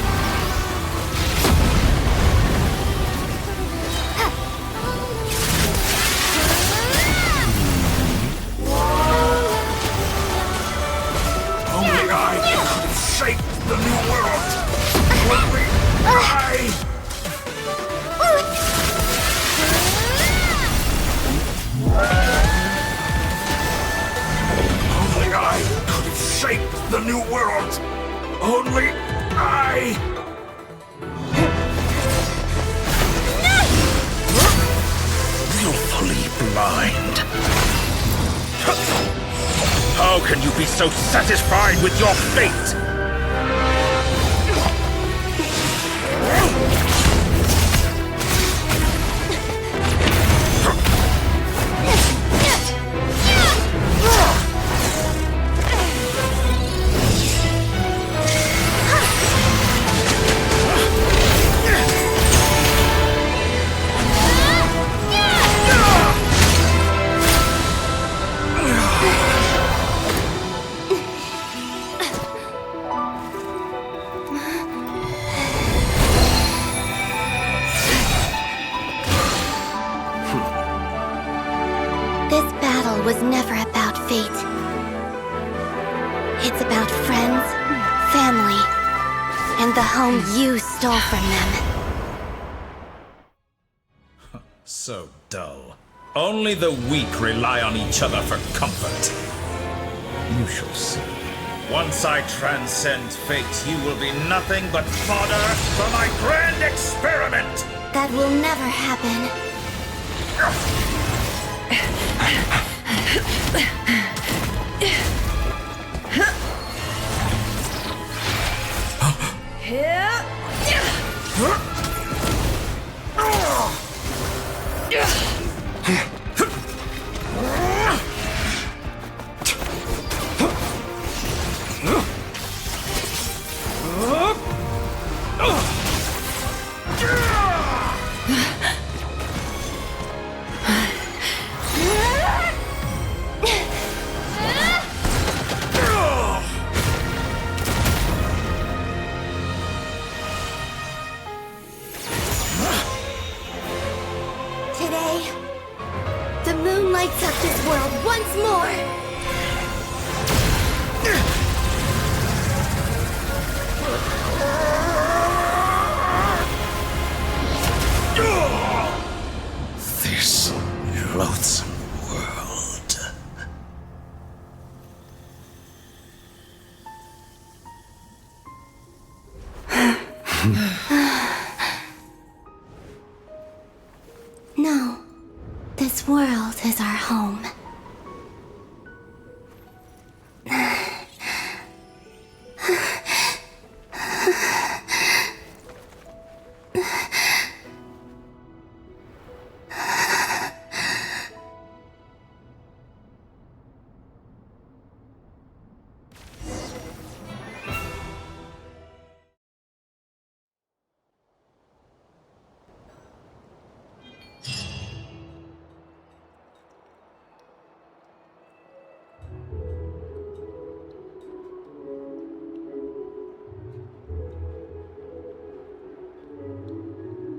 Shape the new world. Only I. Only I could have shaped the new world. Only I. Willfully blind. How can you be so satisfied with your fate? Was never about fate. It's about friends, family, and the home you stole from them. So dull. Only the weak rely on each other for comfort. You shall see. Once I transcend fate, you will be nothing but fodder for my grand experiment! That will never happen. lights up this world once more! This loathsome world. No, this world is our home.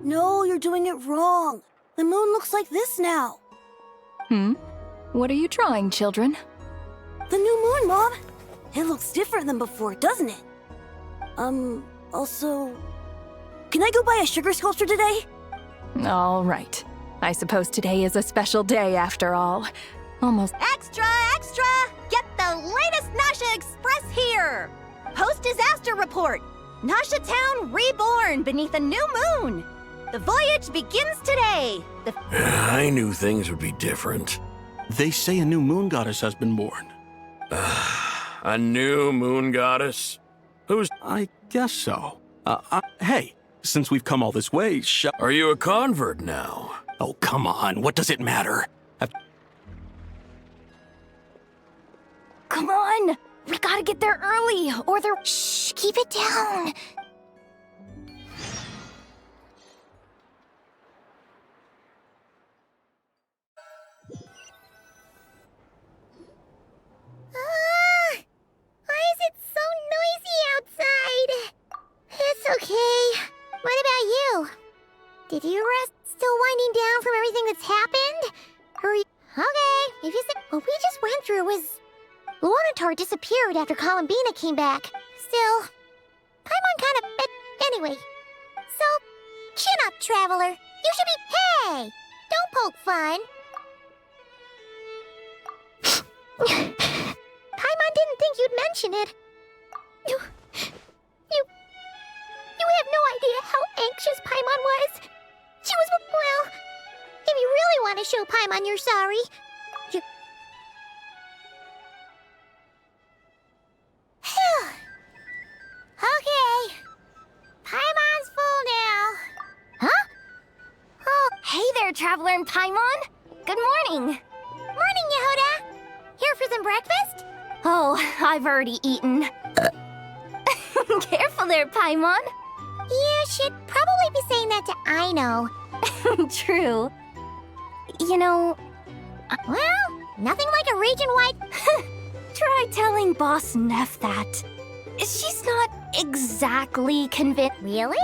No, you're doing it wrong. The moon looks like this now. What are you drawing, children? The new moon, Mom. It looks different than before, doesn't it? Also... Can I go buy a sugar sculpture today? All right. I suppose today is a special day after all. Almost. Extra, extra! Get the latest Nasha Express here! Post-disaster report! Nasha Town reborn beneath a new moon! The voyage begins today! I knew things would be different. They say a new moon goddess has been born. A new moon goddess? Who's... I guess so. Hey, since we've come all this way, Are you a convert now? Oh, come on. What does it matter? Come on! We gotta get there early, or they're... Shh, keep it down. Why is it so noisy outside? It's okay. What about you? Did you rest still winding down from everything that's happened? Okay, if you say what we just went through was... Luanatar disappeared after Columbina came back. Still, Paimon kind of... Anyway. So, chin up, Traveler. You should be... Hey! Don't poke fun. Paimon didn't think you'd mention it. You have no idea how anxious Paimon was. She was... Well, if you really want to show Paimon you're sorry... Okay. Paimon's full now. Huh? Oh. Hey there, Traveler and Paimon! Good morning! Morning, Yehuda! Here for some breakfast? Oh, I've already eaten. Careful there, Paimon! You should probably be saying that to Aino. True. You know... Well, nothing like a region-wide... Try telling Boss Neff that. She's not exactly convinced. Really?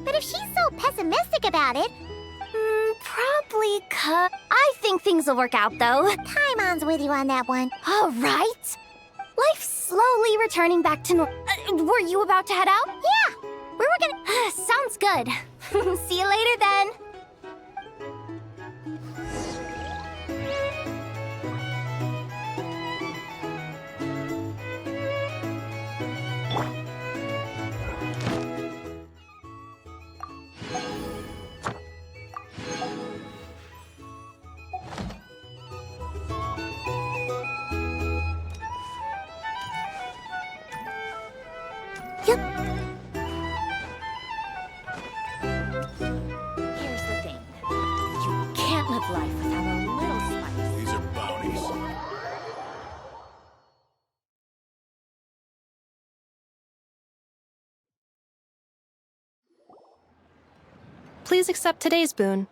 But if she's so pessimistic about it... Probably I think things will work out, though. Paimon's with you on that one. All right. Life's slowly returning back to normal. Were you about to head out? Yeah. Where we're gonna... Sounds good. See you later, then. Here's the thing. You can't live life without a little spice. These are bounties. Please accept today's boon.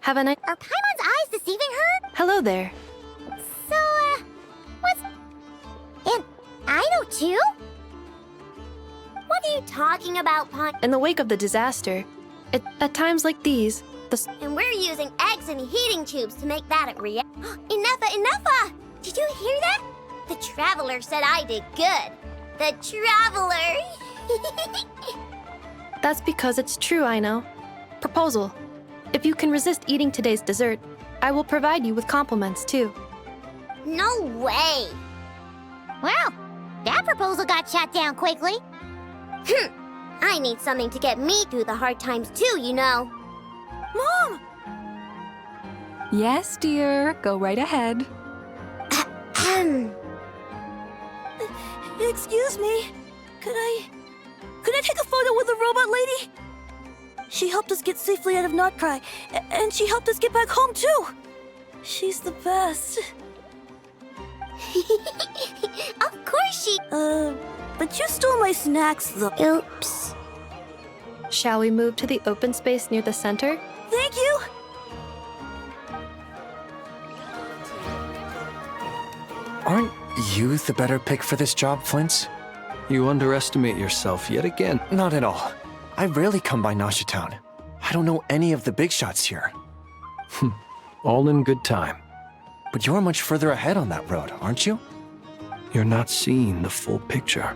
Have a nice... Are Paimon's eyes deceiving her? Hello there. So, what's... And Aino too? What are you talking about, In the wake of the disaster, at times like these, And we're using egg eggs and heating tubes to make that a reality. Enough! Did you hear that? The Traveler said I did good. The Traveler! That's because it's true, I know. Proposal. If you can resist eating today's dessert, I will provide you with compliments, too. No way! Well, that proposal got shot down quickly. I need something to get me through the hard times too, you know. Mom! Yes, dear. Go right ahead. Excuse me. Could I take a photo with the robot lady? She helped us get safely out of Notcry, and she helped us get back home too. She's the best. Of course she... But you stole my snacks though. Oops. Shall we move to the open space near the center? Thank you! Aren't you the better pick for this job, Flint's? You underestimate yourself yet again. Not at all. I rarely come by Nasha Town. I don't know any of the big shots here. All in good time. But you're much further ahead on that road, aren't you? You're not seeing the full picture.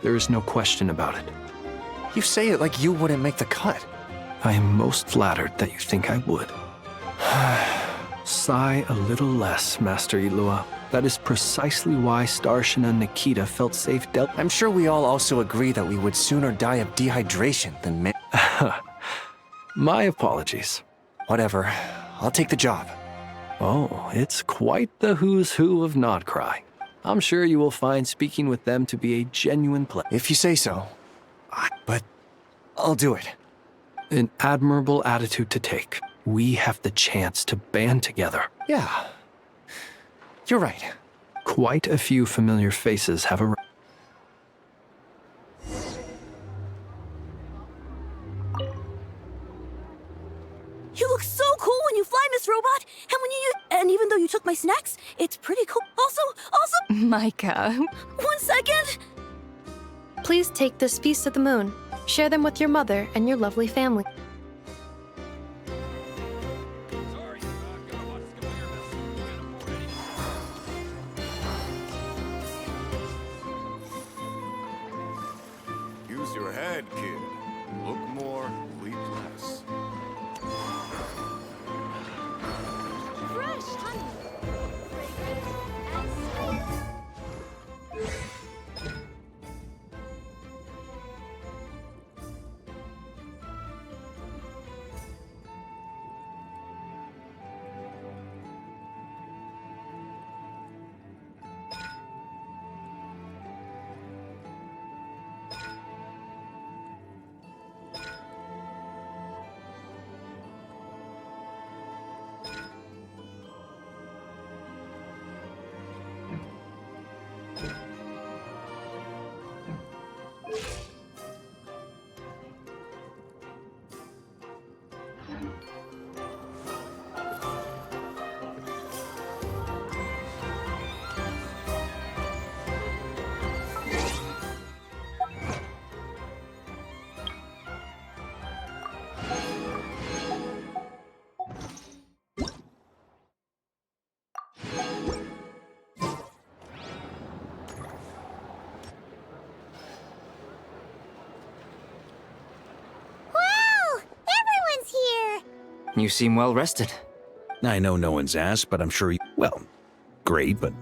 There is no question about it. You say it like you wouldn't make the cut. I am most flattered that you think I would. Sigh a little less, Master Ilua. That is precisely why Starshin and Nikita felt safe I'm sure we all also agree that we would sooner die of dehydration than My apologies. Whatever. I'll take the job. Oh, it's quite the who's who of Notcry. I'm sure you will find speaking with them to be a genuine pleasure. If you say so. But I'll do it. An admirable attitude to take. We have the chance to band together. Yeah. You're right. Quite a few familiar faces have arrived. You look so cool when you fly, Miss Robot! And even though you took my snacks, it's pretty cool. Also... Micah. 1 second! Please take this piece of the moon. Share them with your mother and your lovely family. Use your head, kid. Look more, leap less. Fresh honey. You seem well rested. I know no one's asked, but I'm sure you... Well, great, but...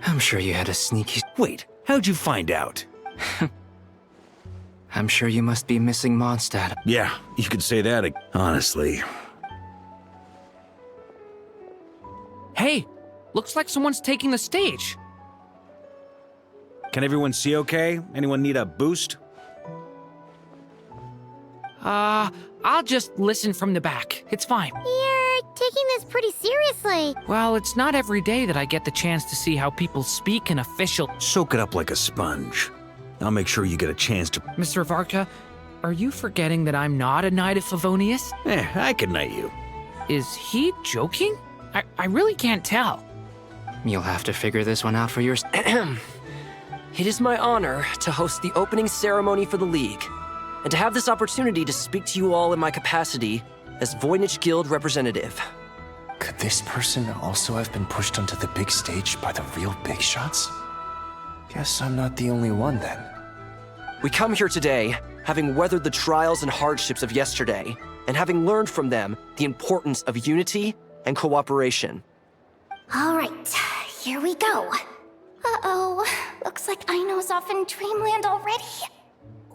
I'm sure you had a sneaky... Wait, how'd you find out? I'm sure you must be missing Mondstadt. Yeah, you could say that, honestly. Hey, looks like someone's taking the stage. Can everyone see okay? Anyone need a boost? I'll just listen from the back. It's fine. You're taking this pretty seriously. Well, it's not every day that I get the chance to see how people speak in official... Soak it up like a sponge. I'll make sure you get a chance to... Mr. Varka, are you forgetting that I'm not a knight of Favonius? I can knight you. Is he joking? I really can't tell. You'll have to figure this one out for yourself. It is my honor to host the opening ceremony for the League, and to have this opportunity to speak to you all in my capacity as Voynich Guild representative. Could this person also have been pushed onto the big stage by the real big shots? Guess I'm not the only one then. We come here today, having weathered the trials and hardships of yesterday, and having learned from them the importance of unity and cooperation. All right, here we go. Uh-oh, looks like Aino's off in Dreamland already.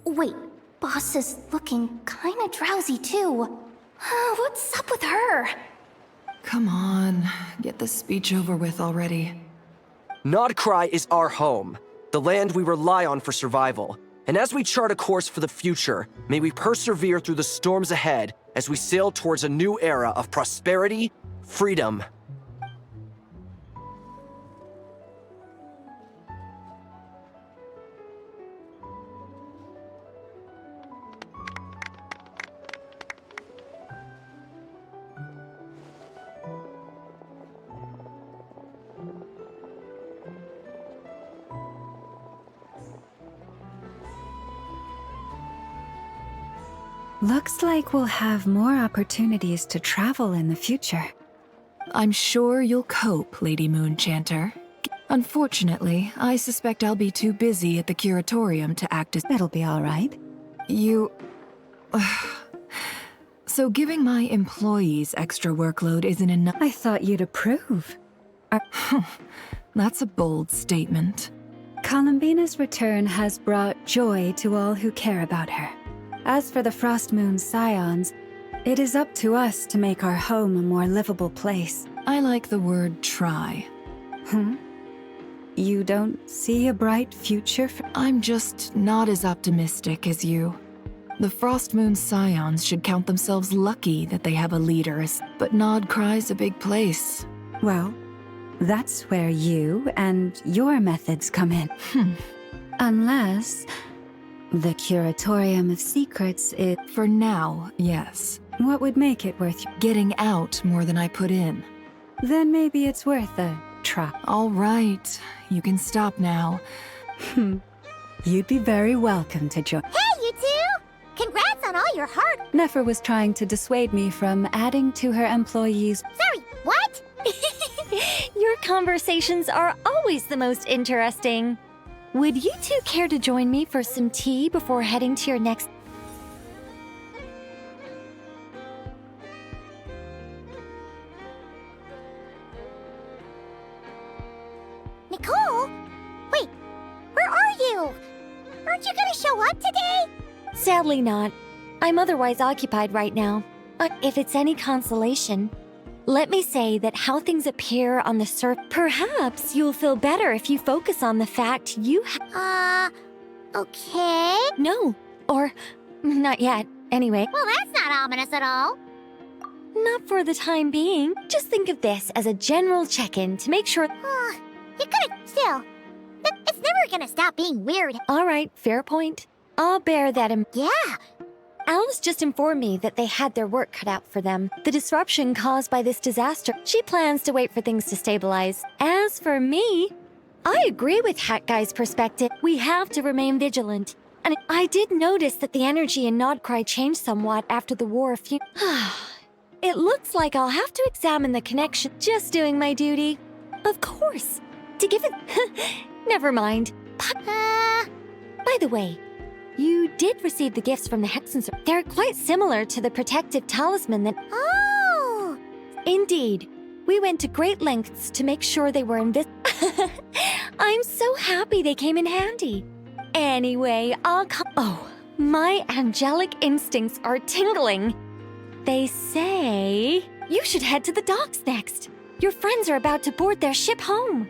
Wait, Boss is looking kinda drowsy too. What's up with her? Come on, get the speech over with already. Nodcry is our home, the land we rely on for survival. And as we chart a course for the future, may we persevere through the storms ahead as we sail towards a new era of prosperity, freedom. Looks like we'll have more opportunities to travel in the future. I'm sure you'll cope, Lady Moonchanter. Unfortunately, I suspect I'll be too busy at the curatorium to act as— That'll be all right. You... So giving my employees extra workload isn't enough— I thought you'd approve. That's a bold statement. Columbina's return has brought joy to all who care about her. As for the Frost Moon Scions, it is up to us to make our home a more livable place. I like the word try. You don't see a bright future for— I'm just not as optimistic as you. The Frost Moon Scions should count themselves lucky that they have a leader, but Nodcry's a big place. Well, that's where you and your methods come in. Unless the Curatorium of Secrets is— For now, yes. What would make it worth— Getting out more than I put in. Then maybe it's worth a try. All right, you can stop now. You'd be very welcome to join. Hey, you two! Congrats on all your hard— Nefer was trying to dissuade me from adding to her employees— Sorry, what? Your conversations are always the most interesting. Would you two care to join me for some tea before heading to your next— Nicole? Wait, where are you? Aren't you gonna show up today? Sadly not. I'm otherwise occupied right now. If it's any consolation, let me say that how things appear on the surface— Perhaps you'll feel better if you focus on the fact you Okay. No, or not yet, anyway. Well, that's not ominous at all. Not for the time being. Just think of this as a general check-in to make sure— You could've— Still, it's never gonna stop being weird. All right, fair point. I'll bear that in— Yeah. Alice just informed me that they had their work cut out for them. The disruption caused by this disaster. She plans to wait for things to stabilize. As for me, I agree with Hat Guy's perspective. We have to remain vigilant. And I did notice that the energy in Nodcry changed somewhat after the war a few— It looks like I'll have to examine the connection. Just doing my duty. Of course. To give it— Never mind. By the way, you did receive the gifts from the Hexens. They're quite similar to the protective talisman that— Oh! Indeed. We went to great lengths to make sure they were invisible. I'm so happy they came in handy. Anyway, Oh, my angelic instincts are tingling. They say you should head to the docks next. Your friends are about to board their ship home.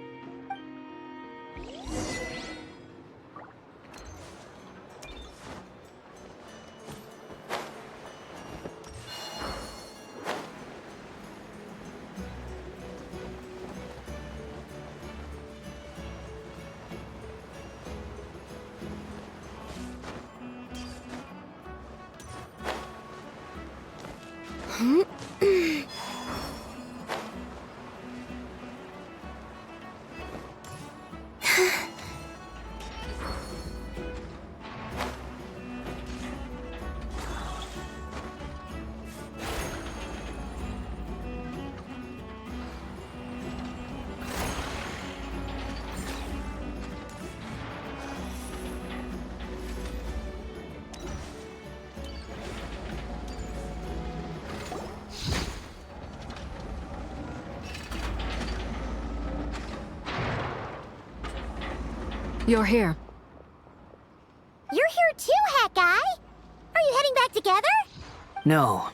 You're here. You're here too, Hat Guy! Are you heading back together? No.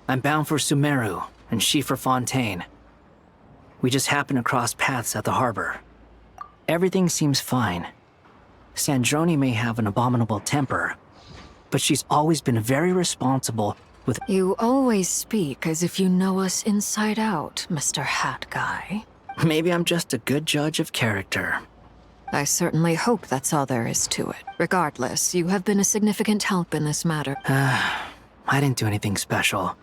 I'm bound for Sumeru, and she for Fontaine. We just happened to cross paths at the harbor. Everything seems fine. Sandrone may have an abominable temper, but she's always been very responsible with— You always speak as if you know us inside out, Mr. Hat Guy. Maybe I'm just a good judge of character. I certainly hope that's all there is to it. Regardless, you have been a significant help in this matter. I didn't do anything special.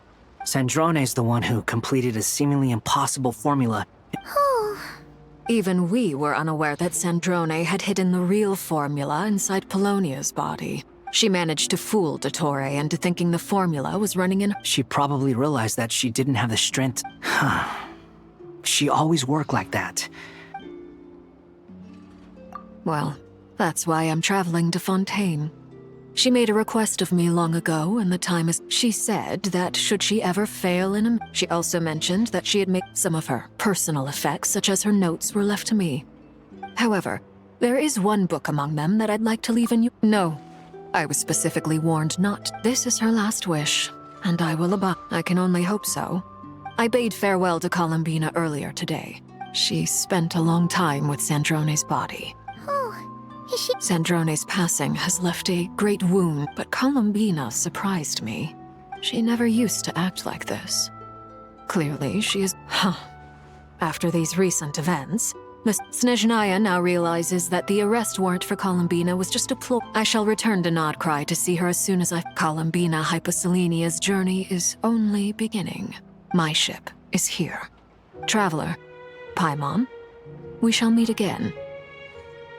Sandrone's the one who completed a seemingly impossible formula. Even we were unaware that Sandrone had hidden the real formula inside Polonia's body. She managed to fool Dottore into thinking the formula was running in— She probably realized that she didn't have the strength. She always worked like that. Well, that's why I'm traveling to Fontaine. She made a request of me long ago, and the time is— She said that should she ever fail in a— She also mentioned that she had made some of her personal effects, such as her notes, were left to me. However, there is one book among them that I'd like to leave in you— No. I was specifically warned not— This is her last wish, and I will abide. I can only hope so. I bade farewell to Columbina earlier today. She spent a long time with Sandrone's body. Is she— Sandrone's passing has left a great wound, but Columbina surprised me. She never used to act like this. Clearly, she is— After these recent events, Miss Snezhnaya now realizes that the arrest warrant for Columbina was just a ploy. I shall return to Nodcry to see her as soon as Columbina Hyposelenia's journey is only beginning. My ship is here. Traveler, Paimon, we shall meet again.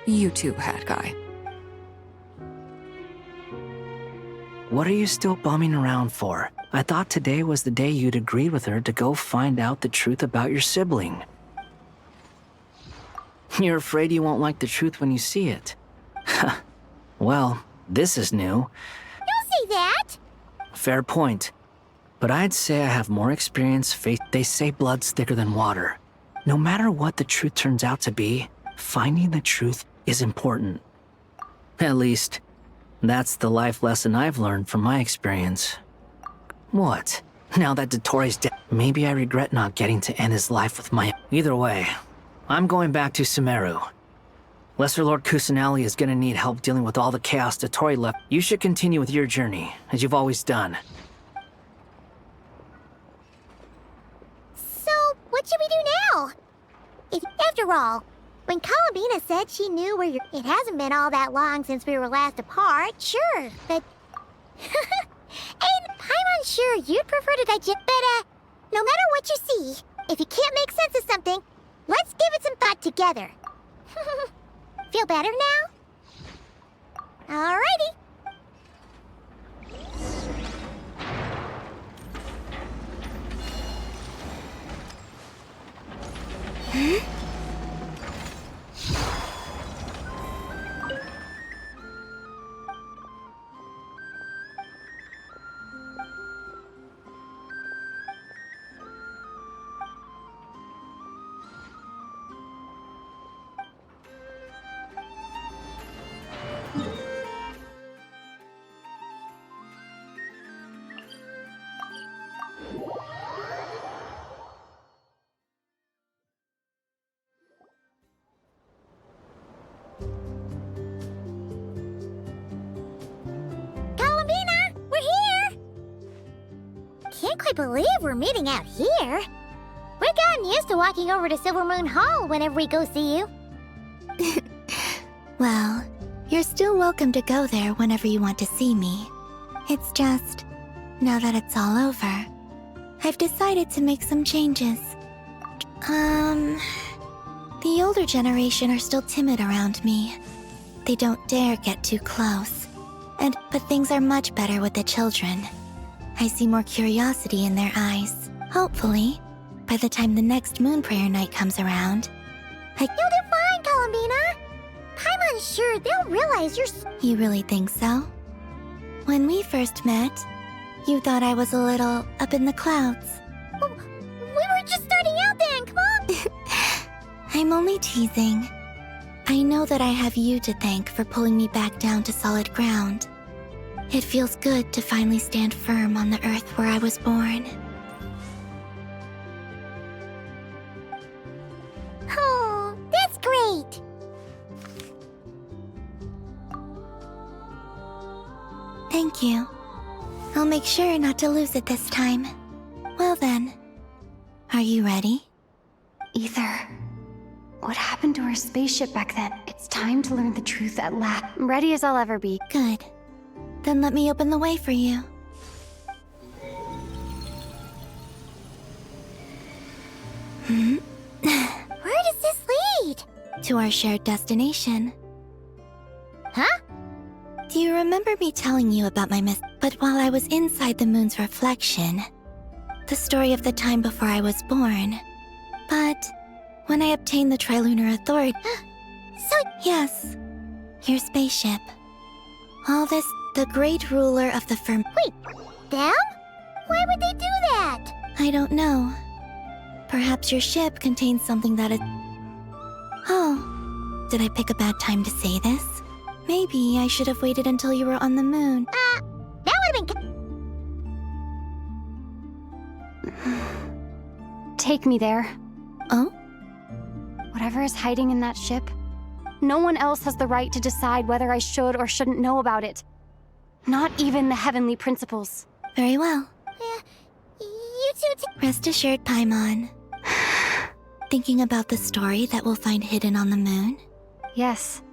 You too, Hat Guy. What are you still bumming around for? I thought today was the day you'd agreed with her to go find out the truth about your sibling. You're afraid you won't like the truth when you see it. Well, this is new. Don't say that! Fair point. But I'd say I have more experience. They say blood's thicker than water. No matter what the truth turns out to be, finding the truth is important. At least, that's the life lesson I've learned from my experience. What? Now that Dottore's dead, maybe I regret not getting to end his life with my— Either way, I'm going back to Sumeru. Lesser Lord Kusanali is gonna need help dealing with all the chaos Dottore left. You should continue with your journey, as you've always done. So, what should we do now? After all, when Columbina said she knew where you're— It hasn't been all that long since we were last apart, sure, but— And I'm unsure you'd prefer to digest— But, no matter what you see, if you can't make sense of something, let's give it some thought together. Feel better now? Alrighty. Can't quite believe we're meeting out here. We've gotten used to walking over to Silver Moon Hall whenever we go see you. Well, you're still welcome to go there whenever you want to see me. It's just, now that it's all over, I've decided to make some changes. The older generation are still timid around me. They don't dare get too close. But things are much better with the children. I see more curiosity in their eyes. Hopefully, by the time the next Moon Prayer Night comes around, You'll do fine, Columbina. I'm unsure they'll realize you're— You really think so? When we first met, you thought I was a little up in the clouds. We were just starting out then, come on! I'm only teasing. I know that I have you to thank for pulling me back down to solid ground. It feels good to finally stand firm on the earth where I was born. Oh, that's great! Thank you. I'll make sure not to lose it this time. Well then, are you ready? Ether. What happened to our spaceship back then? It's time to learn the truth at last. Ready as I'll ever be. Good. Then let me open the way for you. Where does this lead? To our shared destination. Huh? Do you remember me telling you about my But while I was inside the moon's reflection, the story of the time before I was born. But when I obtained the Tri-Lunar Authority... Yes, your spaceship. All this, the great ruler of the firm... Wait, them? Why would they do that? I don't know. Perhaps your ship contains something that is... Oh, did I pick a bad time to say this? Maybe I should have waited until you were on the moon. That would have been... Take me there. Oh? Whatever is hiding in that ship, no one else has the right to decide whether I should or shouldn't know about it. Not even the heavenly principles. Very well. You two Rest assured, Paimon. Thinking about the story that we'll find hidden on the moon? Yes.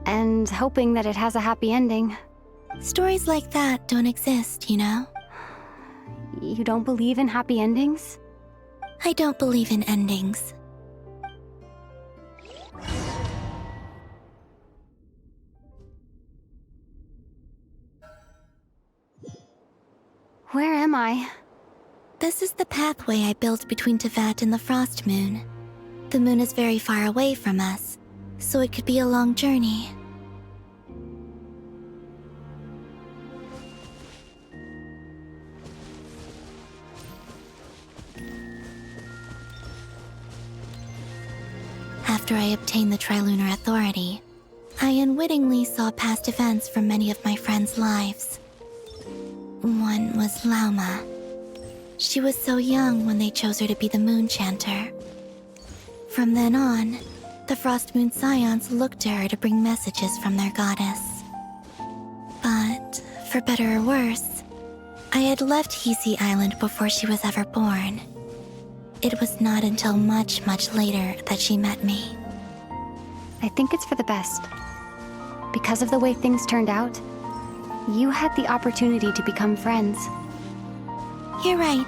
And hoping that it has a happy ending. Stories like that don't exist, you know? You don't believe in happy endings? I don't believe in endings. Where am I? This is the pathway I built between Tevat and the Frost Moon. The moon is very far away from us, so it could be a long journey. After I obtained the Tri-Lunar Authority, I unwittingly saw past events from many of my friends' lives. One was Lauma. She was so young when they chose her to be the Moon Chanter. From then on, the Frost Moon Scions looked to her to bring messages from their goddess. But, for better or worse, I had left Hisi Island before she was ever born. It was not until much, much later that she met me. I think it's for the best. Because of the way things turned out, you had the opportunity to become friends. You're right.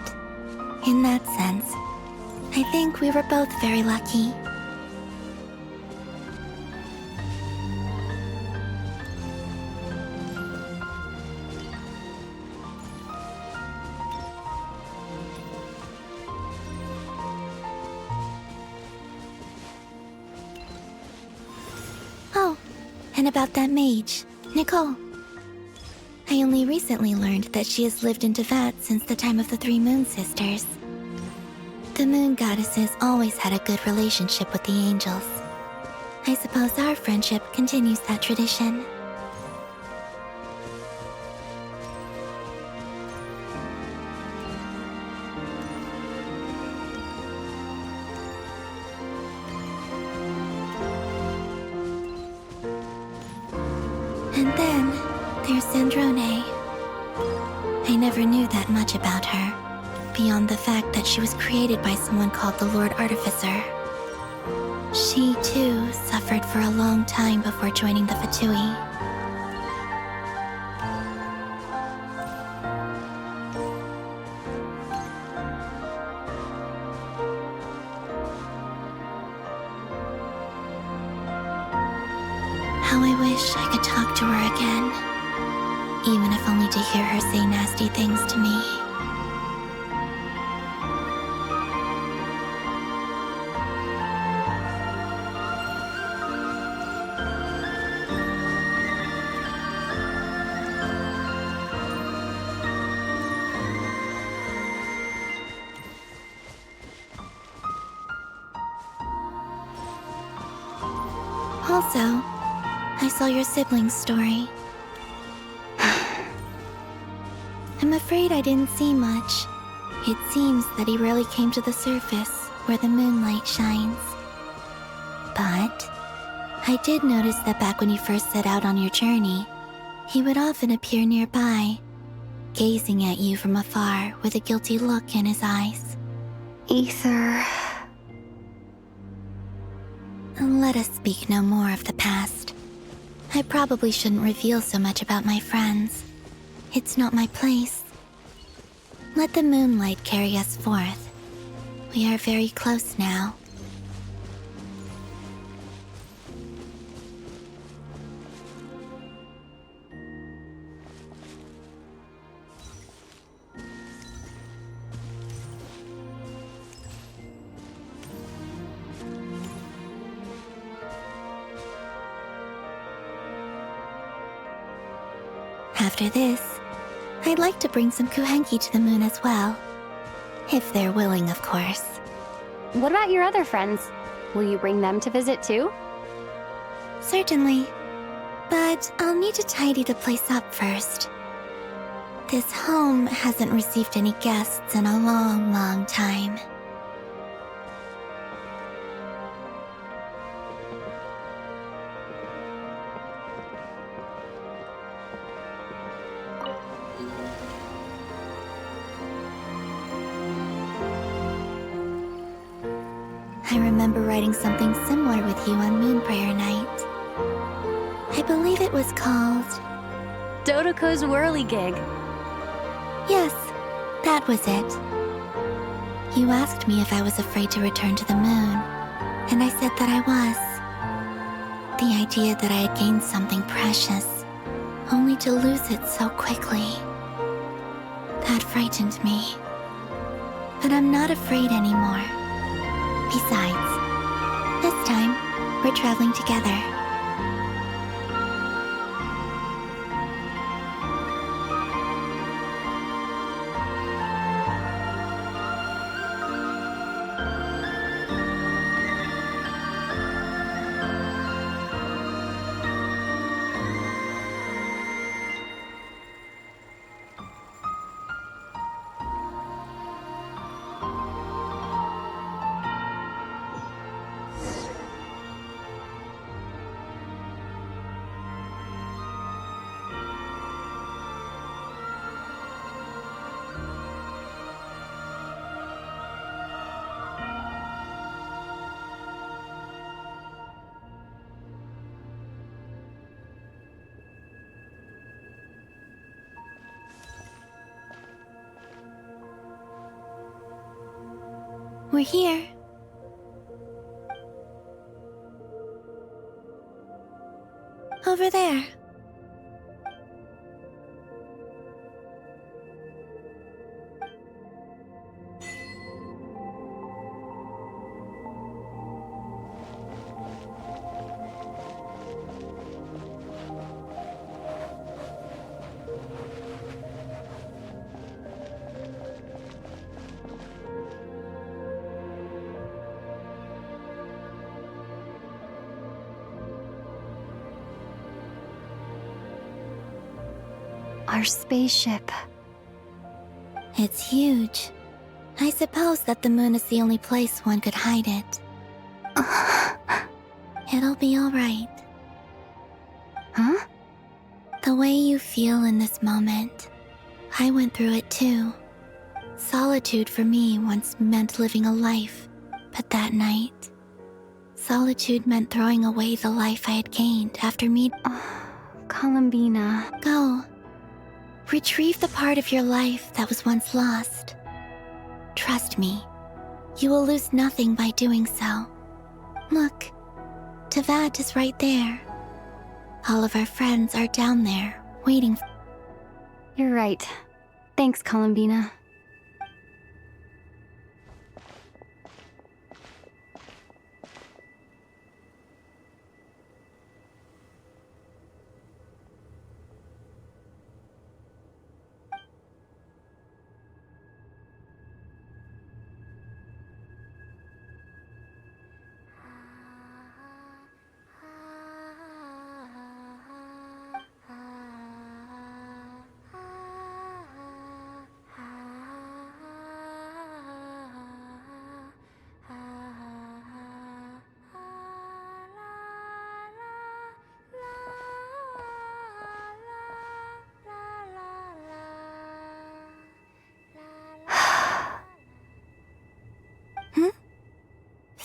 In that sense, I think we were both very lucky. Oh, and about that mage, Nicole. I only recently learned that she has lived in Tevat since the time of the Three Moon Sisters. The Moon Goddesses always had a good relationship with the angels. I suppose our friendship continues that tradition. And then, there's Sandrone. I never knew that much about her, beyond the fact that she was created by someone called the Lord Artificer. She, too, suffered for a long time before joining the Fatui. How I wish I could talk to her again, even if only to hear her say nasty things to me. Also, I saw your sibling's story. I'm afraid I didn't see much. It seems that he rarely came to the surface where the moonlight shines. But I did notice that back when you first set out on your journey, he would often appear nearby, gazing at you from afar with a guilty look in his eyes. Ether. Let us speak no more of the past. I probably shouldn't reveal so much about my friends. It's not my place. Let the moonlight carry us forth. We are very close now. After this, I'd like to bring some kuhenki to the moon as well. If they're willing, of course. What about your other friends? Will you bring them to visit too? Certainly. But I'll need to tidy the place up first. This home hasn't received any guests in a long, long time. I remember writing something similar with you on Moon Prayer Night. I believe it was called... Dodoko's Whirligig. Yes, that was it. You asked me if I was afraid to return to the moon, and I said that I was. The idea that I had gained something precious, only to lose it so quickly. That frightened me. But I'm not afraid anymore. Besides, this time, we're traveling together. We're here. Over there. Our spaceship. It's huge. I suppose that the moon is the only place one could hide it. It'll be all right. Huh? The way you feel in this moment, I went through it too. Solitude for me once meant living a life, but that night, solitude meant throwing away the life I had gained after meeting. Columbina. Go. Retrieve the part of your life that was once lost. Trust me, you will lose nothing by doing so. Look, Tavad is right there. All of our friends are down there, waiting. You're right. Thanks, Columbina.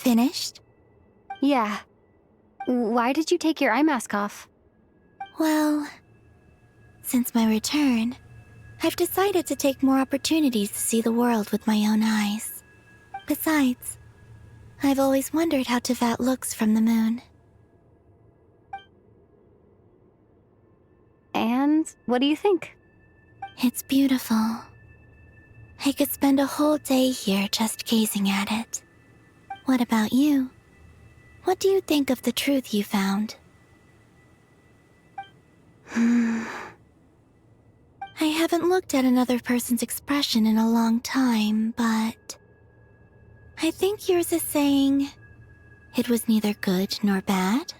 Finished? Yeah. Why did you take your eye mask off? Well, since my return, I've decided to take more opportunities to see the world with my own eyes. Besides, I've always wondered how Tevat looks from the moon. And what do you think? It's beautiful. I could spend a whole day here just gazing at it. What about you? What do you think of the truth you found? I haven't looked at another person's expression in a long time, but I think yours is saying it was neither good nor bad.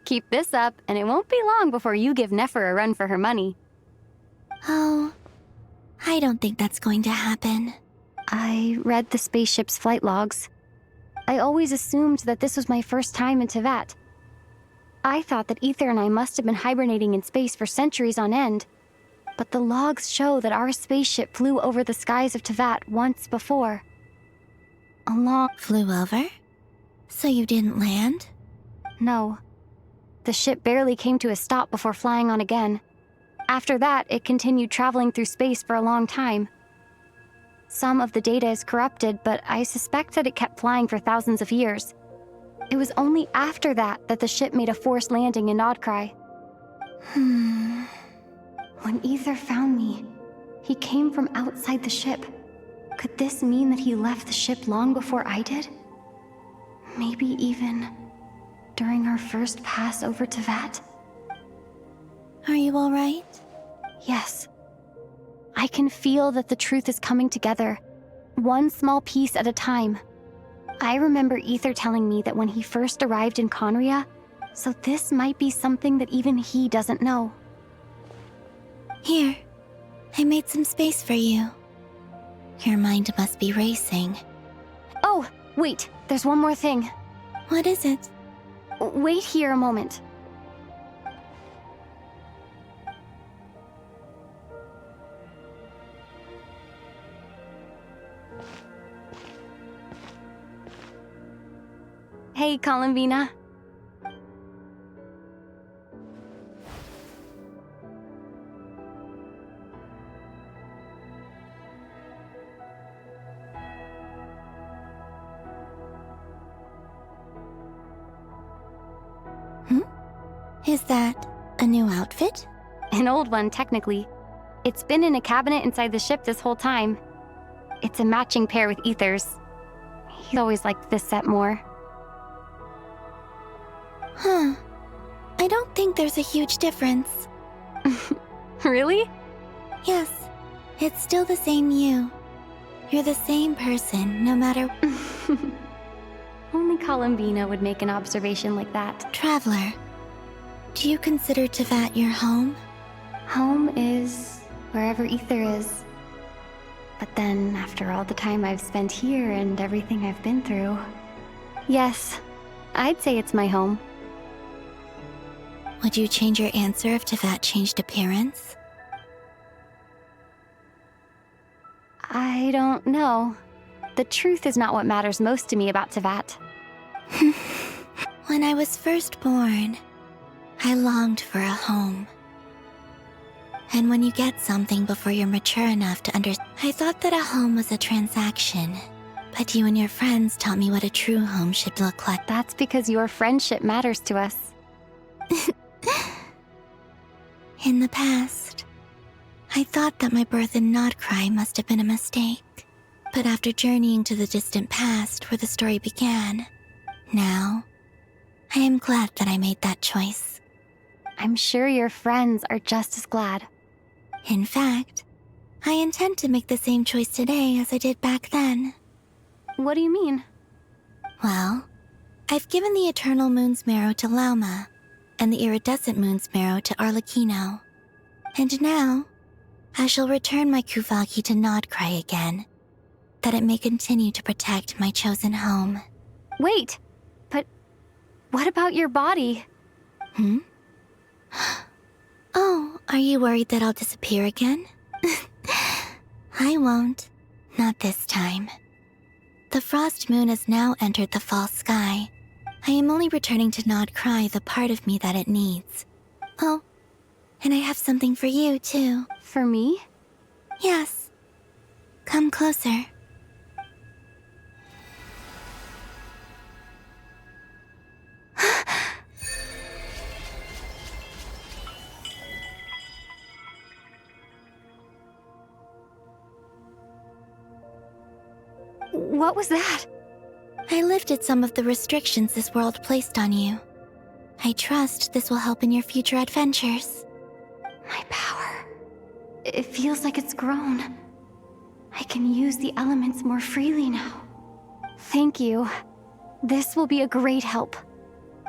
Keep this up, and it won't be long before you give Nefer a run for her money. Oh, I don't think that's going to happen. I read the spaceship's flight logs. I always assumed that this was my first time in Tevat. I thought that Ether and I must have been hibernating in space for centuries on end. But the logs show that our spaceship flew over the skies of Tevat once before. Flew over? So you didn't land? No. The ship barely came to a stop before flying on again. After that, it continued traveling through space for a long time. Some of the data is corrupted, but I suspect that it kept flying for thousands of years. It was only after that that the ship made a forced landing in Nodcry. When Ether found me, he came from outside the ship. Could this mean that he left the ship long before I did? Maybe even during our first pass over Tevat? Are you all right? Yes. I can feel that the truth is coming together, one small piece at a time. I remember Ether telling me that when he first arrived in Conria, so this might be something that even he doesn't know. Here, I made some space for you. Your mind must be racing. Oh, wait, there's one more thing. What is it? Wait here a moment. Hey, Columbina. Is that a new outfit? An old one, technically. It's been in a cabinet inside the ship this whole time. It's a matching pair with Ether's. He's always liked this set more. Huh. I don't think there's a huge difference. Really? Yes. It's still the same you. You're the same person, no matter... Only Columbina would make an observation like that. Traveler, do you consider Tevat your home? Home is wherever Ether is. But then, after all the time I've spent here and everything I've been through... Yes, I'd say it's my home. Would you change your answer if Tevat changed appearance? I don't know. The truth is not what matters most to me about Tevat. When I was first born, I longed for a home. And when you get something before you're mature enough to understand, I thought that a home was a transaction. But you and your friends taught me what a true home should look like. That's because your friendship matters to us. In the past, I thought that my birth in Nodcry must have been a mistake. But after journeying to the distant past where the story began, now, I am glad that I made that choice. I'm sure your friends are just as glad. In fact, I intend to make the same choice today as I did back then. What do you mean? Well, I've given the Eternal Moon's Marrow to Lauma, and the Iridescent Moon's Marrow to Arlecchino. And now, I shall return my Kuvagi to Nodcry again, that it may continue to protect my chosen home. Wait! But what about your body? Oh, are you worried that I'll disappear again? I won't. Not this time. The frost moon has now entered the fall sky. I am only returning to not cry the part of me that it needs. Oh, and I have something for you, too. For me? Yes. Come closer. What was that? I lifted some of the restrictions this world placed on you. I trust this will help in your future adventures. My power. It feels like it's grown. I can use the elements more freely now. Thank you. This will be a great help.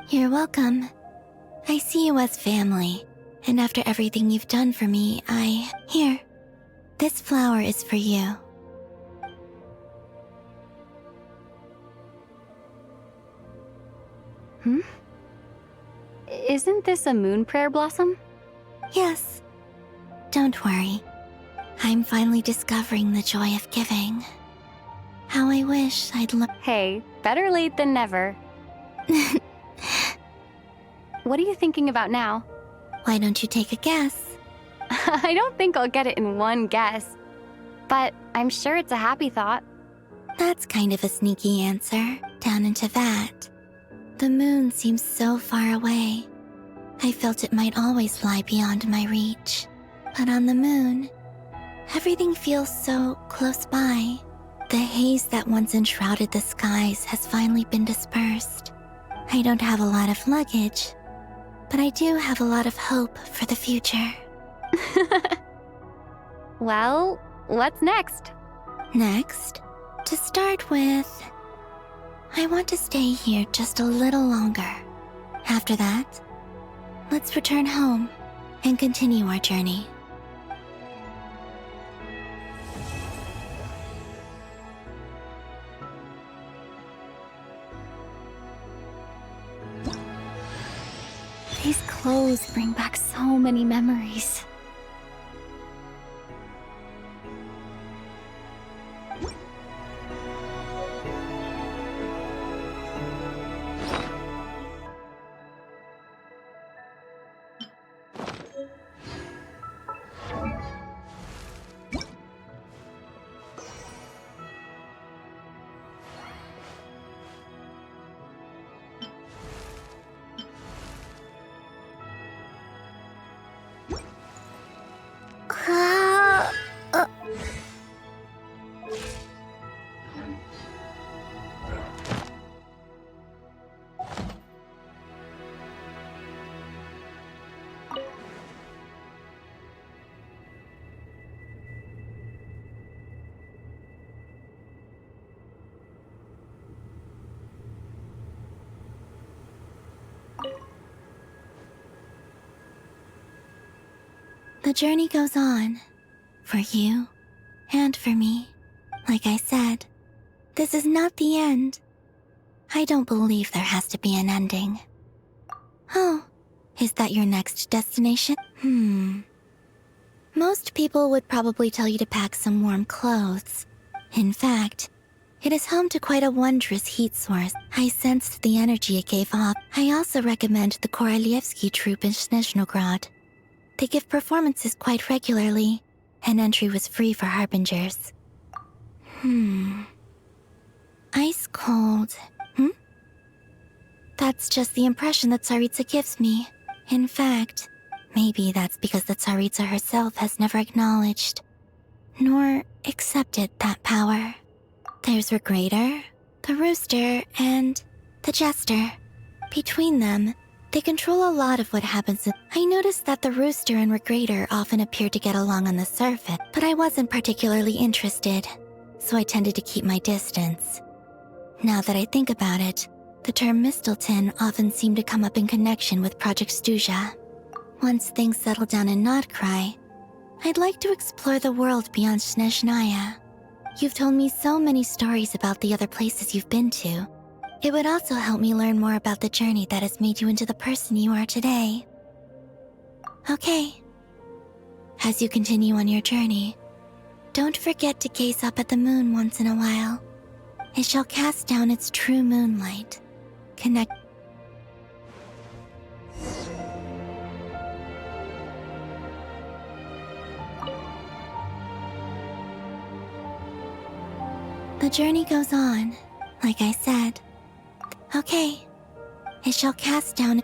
You're welcome. I see you as family, and after everything you've done for me, Here. This flower is for you. Isn't this a moon prayer blossom? Yes. Don't worry. I'm finally discovering the joy of giving. How I wish I'd Hey, better late than never. What are you thinking about now? Why don't you take a guess? I don't think I'll get it in one guess. But I'm sure it's a happy thought. That's kind of a sneaky answer, down into that. The moon seems so far away. I felt it might always lie beyond my reach. But on the moon, everything feels so close by. The haze that once enshrouded the skies has finally been dispersed. I don't have a lot of luggage, but I do have a lot of hope for the future. Well, what's next? Next, to start with, I want to stay here just a little longer. After that, let's return home and continue our journey. These clothes bring back so many memories. The journey goes on, for you and for me. Like I said, this is not the end. I don't believe there has to be an ending. Oh, is that your next destination? Most people would probably tell you to pack some warm clothes. In fact, it is home to quite a wondrous heat source. I sensed the energy it gave off. I also recommend the Korolievsky troupe in Snezhnogrod. They give performances quite regularly, and entry was free for harbingers. Ice cold. That's just the impression that Tsaritsa gives me. In fact, maybe that's because the Tsaritsa herself has never acknowledged, nor accepted that power. There's Regrator, the Rooster, and the Jester. Between them, they control a lot of what happens. I noticed that the Rooster and Regrator often appeared to get along on the surface, but I wasn't particularly interested, so I tended to keep my distance. Now that I think about it, the term Mistelton often seemed to come up in connection with Project Stuja. Once things settle down in Notcry, I'd like to explore the world beyond Snezhnaya. You've told me so many stories about the other places you've been to. It would also help me learn more about the journey that has made you into the person you are today. Okay. As you continue on your journey, don't forget to gaze up at the moon once in a while. it shall cast down its true moonlight, connect. The journey goes on, like I said. Okay, it shall cast down.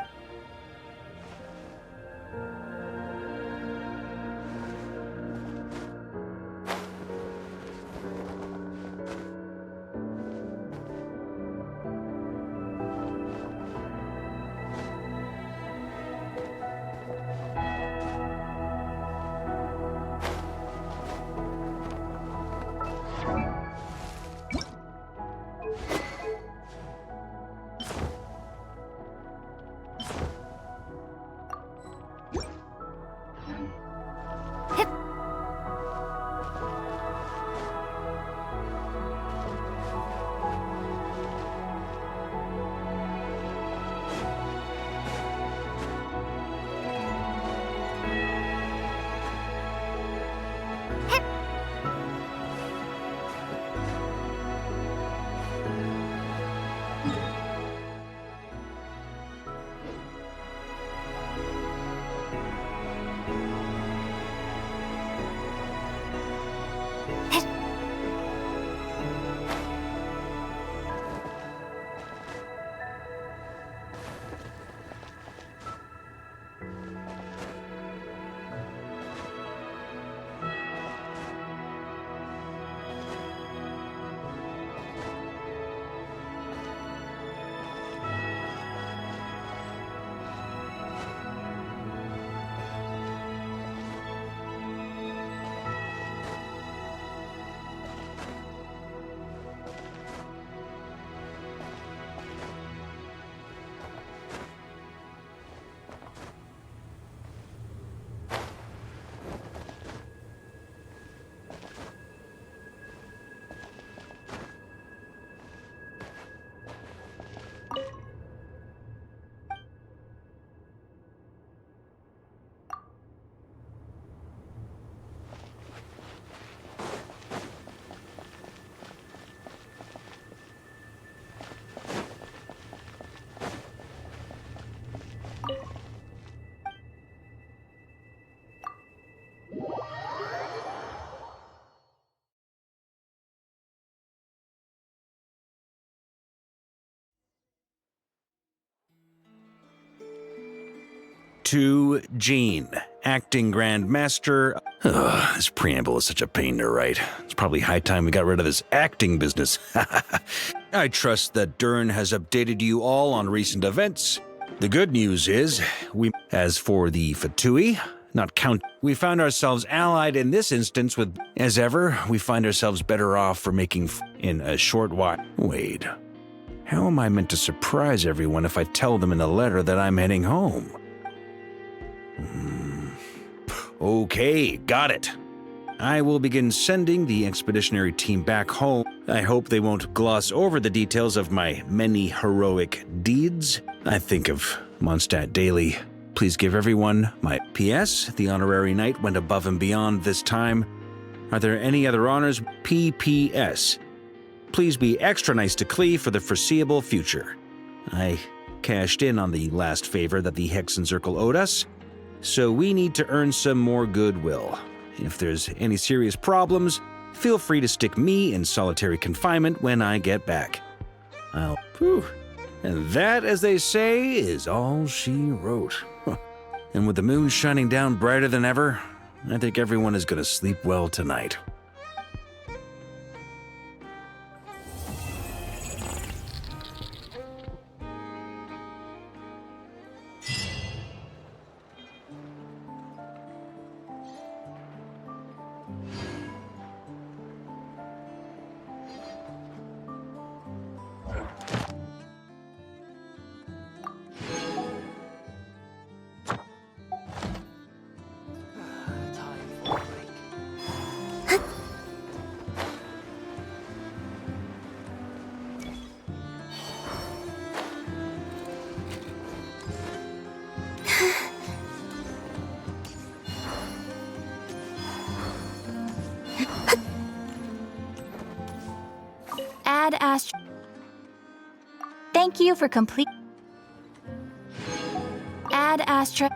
To Jean, acting Grand Master. Ugh, this preamble is such a pain to write. It's probably high time we got rid of this acting business. I trust that Dern has updated you all on recent events. The good news is, as for the Fatui, we found ourselves allied in this instance with, as ever, we find ourselves better off for making in a short while. Wait, how am I meant to surprise everyone if I tell them in a letter that I'm heading home? Okay, got it. I will begin sending the expeditionary team back home. I hope they won't gloss over the details of my many heroic deeds. I think of Mondstadt daily. Please give everyone my P.S. The honorary knight went above and beyond this time. Are there any other honors? P.P.S. Please be extra nice to Klee for the foreseeable future. I cashed in on the last favor that the Hexen Circle owed us, so we need to earn some more goodwill. If there's any serious problems, feel free to stick me in solitary confinement when I get back. And that, as they say, is all she wrote. And with the moon shining down brighter than ever, I think everyone is going to sleep well tonight. Thank you for complete. Add astra.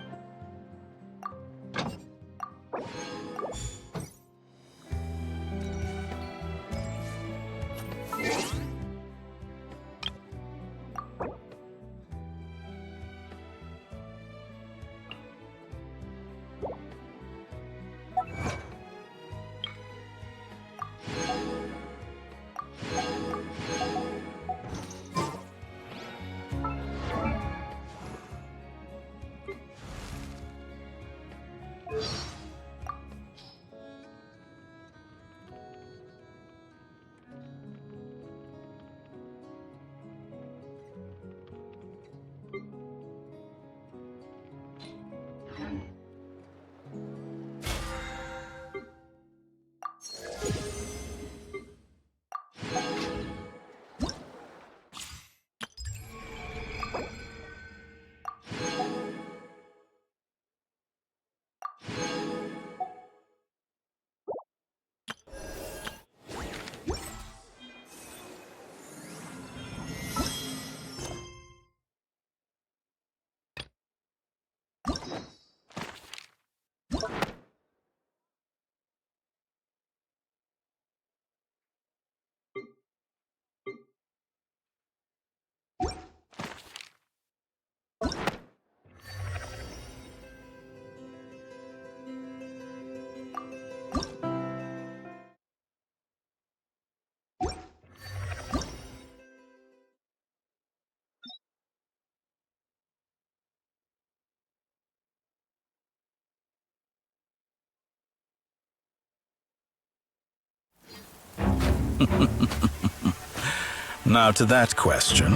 Now to that question,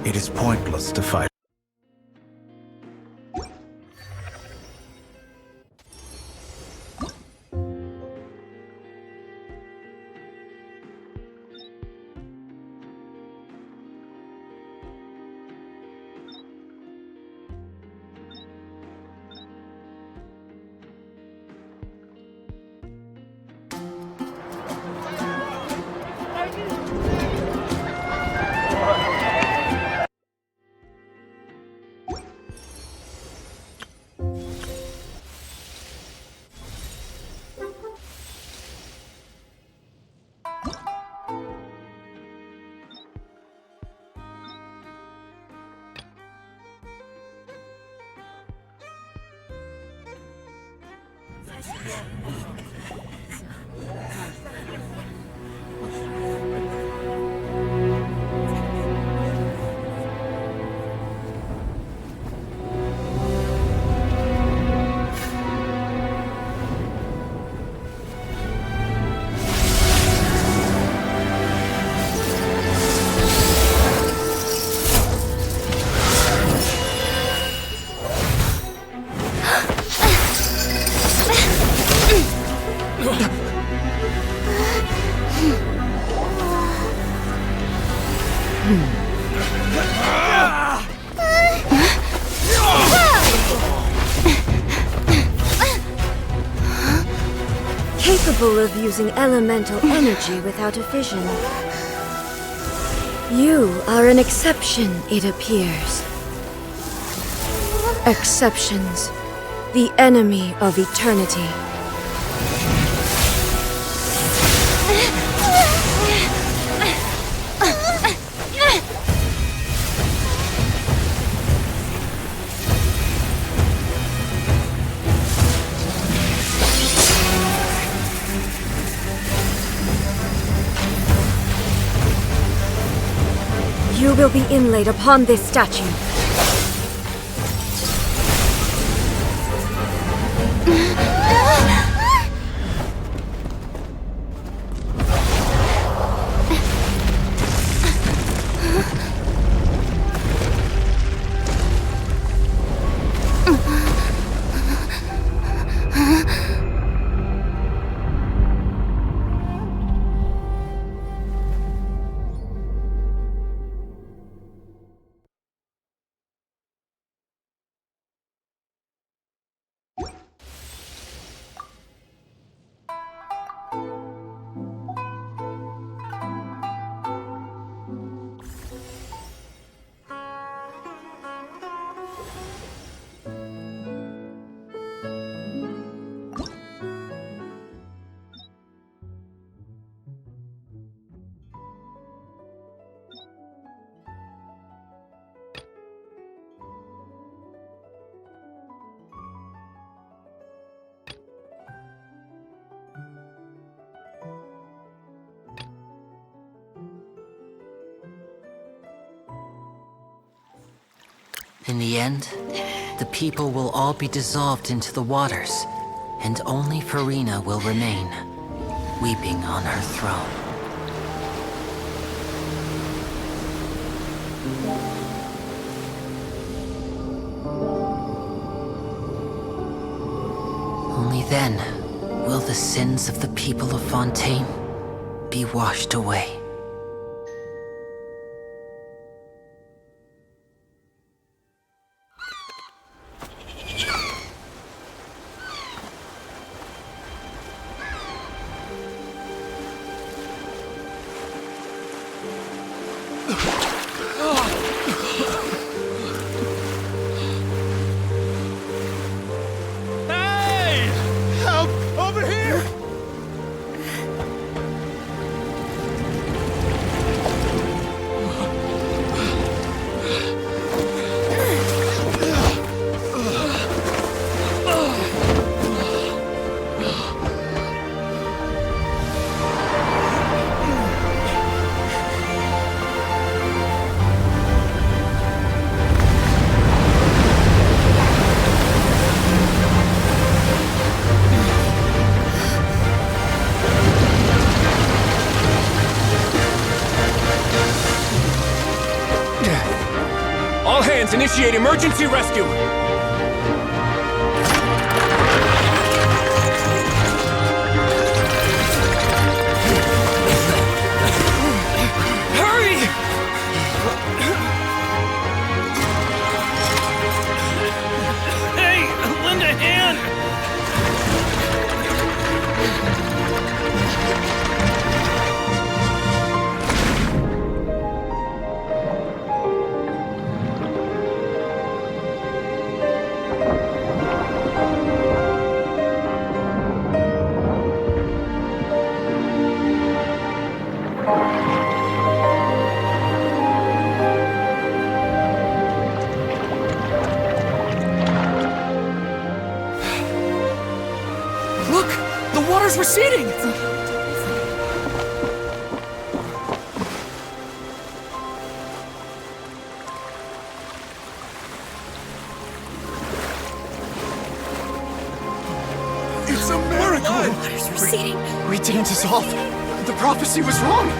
it is pointless to fight. Capable of using elemental energy without a fission. You are an exception, it appears. Exceptions, the enemy of eternity. You will be inlaid upon this statue. In the end, the people will all be dissolved into the waters, and only v.Luna will remain, weeping on her throne. Only then will the sins of the people of Fontaine be washed away. Hey! Help! Over here! All hands, initiate emergency rescue! Hurry! Hey, lend a hand! Look! The water's receding! It's a miracle! Water's receding. We didn't dissolve. The prophecy was wrong! The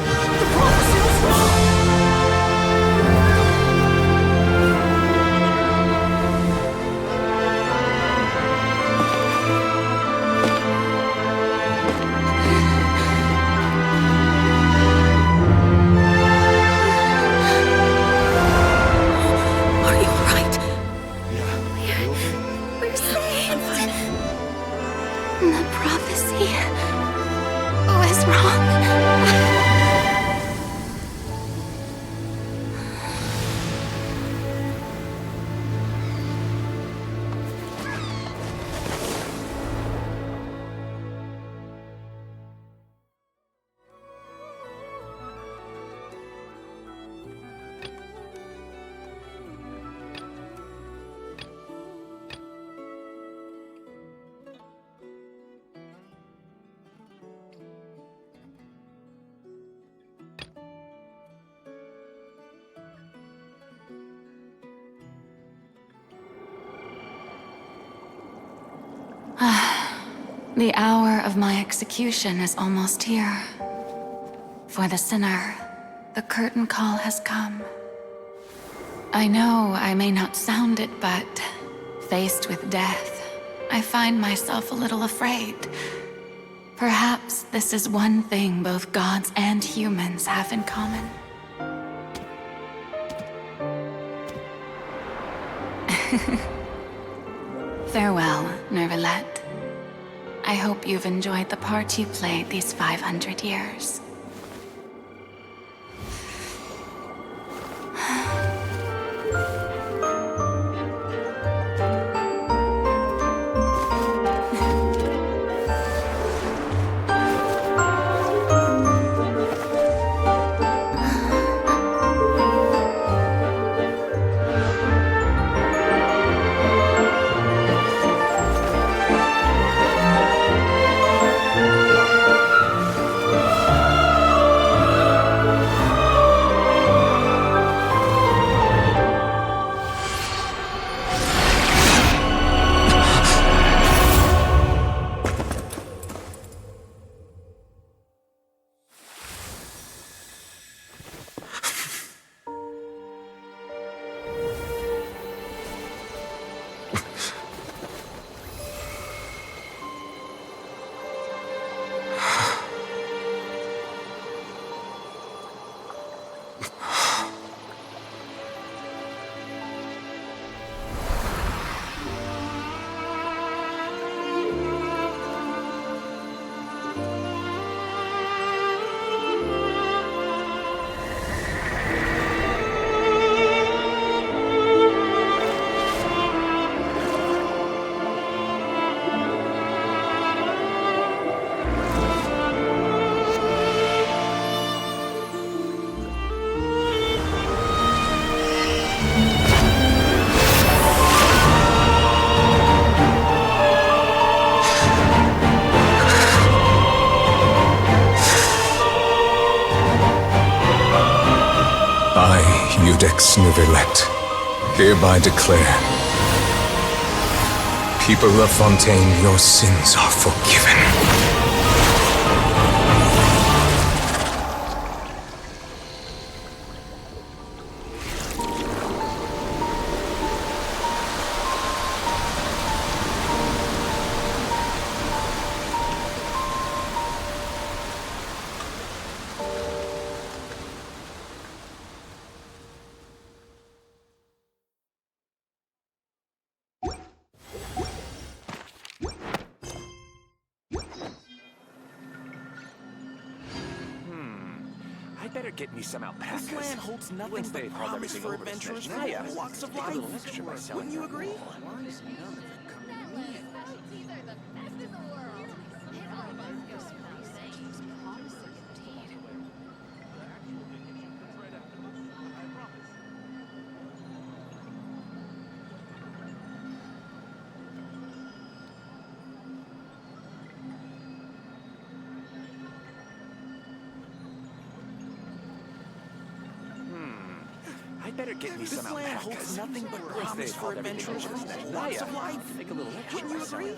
prophecy was wrong! Are you alright? We're saved. The prophecy was wrong. The hour of my execution is almost here. For the sinner, the curtain call has come. I know I may not sound it, but faced with death, I find myself a little afraid. Perhaps this is one thing both gods and humans have in common. Farewell, Nervalette. I hope you've enjoyed the part you played these 500 years. Judex Nuvelet, hereby declare, people of Fontaine, your sins are forgiven. I better get me some alpacas. This land holds nothing but promise for adventurers from all walks of life. Wouldn't you agree? I better get me some alpacas. This land holds nothing but promise for adventurers from all walks of life. Make a little extra. Wouldn't you agree?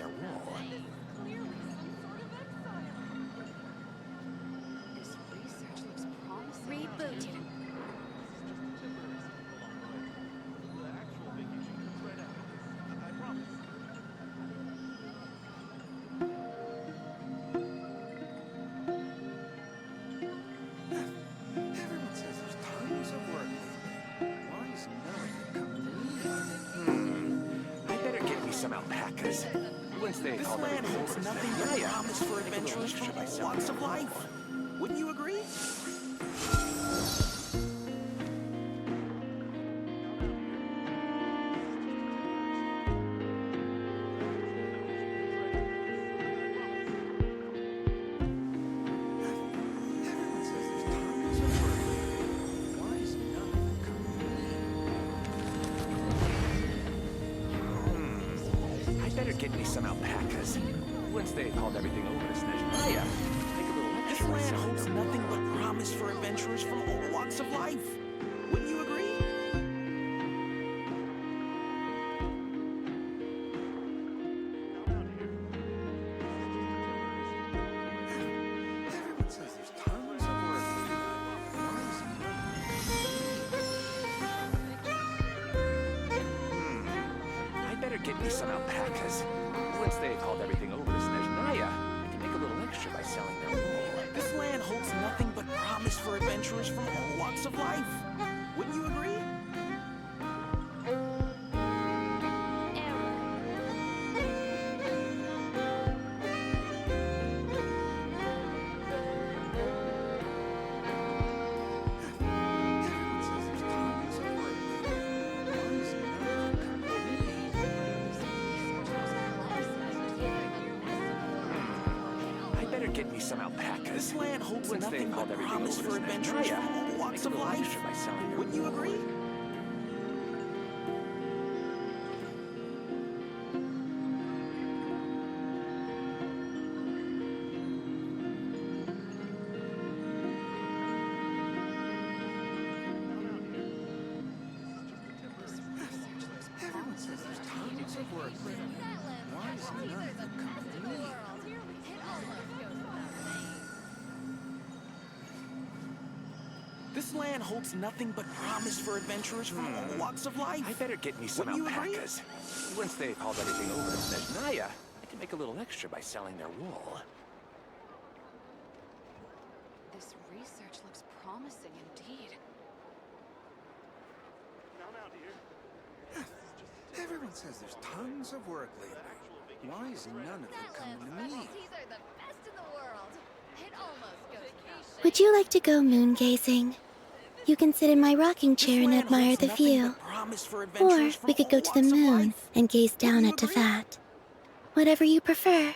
Reboot. Some alpacas. This land holds nothing but promise for adventurers from all walks of life. Wouldn't you agree? Get me some alpacas. Once they hauled everything over to Snezhnaya, make a little extra. This land holds nothing but promise for adventurers from all walks of life. Wouldn't you agree? Everyone says there's tons of work. I better get me some alpacas. Once they hauled everything over to Snezhnaya, I can make a little extra by selling their wool. This land holds nothing but promise for adventurers from all walks of life. Wouldn't you agree? Get me some alpacas. This land holds nothing but promise for adventurers from all walks of life. Wouldn't you agree? Everyone says there's tons of work. Why is none of them coming to me? This land holds nothing but promise for adventurers from all walks of life. I better get me some alpacas. Once they've hauled everything over to Snezhnaya, I can make a little extra by selling their wool. This research looks promising indeed. Now, dear. Everyone says there's tons of work lately. Why is none of it coming to me? These are the best in the world. It almost goes. Would you like to go moon gazing? You can sit in my rocking chair and admire the view. Or we could go to the moon and gaze down at Tefat. Whatever you prefer.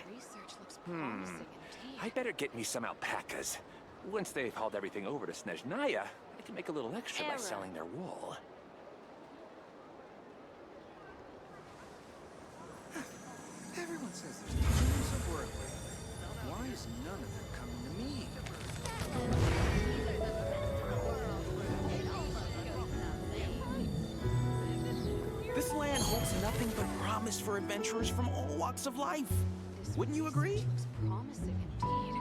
I better get me some alpacas. Once they've hauled everything over to Snezhnaya, I can make a little extra by selling their wool. Everyone says there's tons of work lately. Why is none of it coming to me? promise for adventurers from all walks of life. Wouldn't you agree? Promising indeed.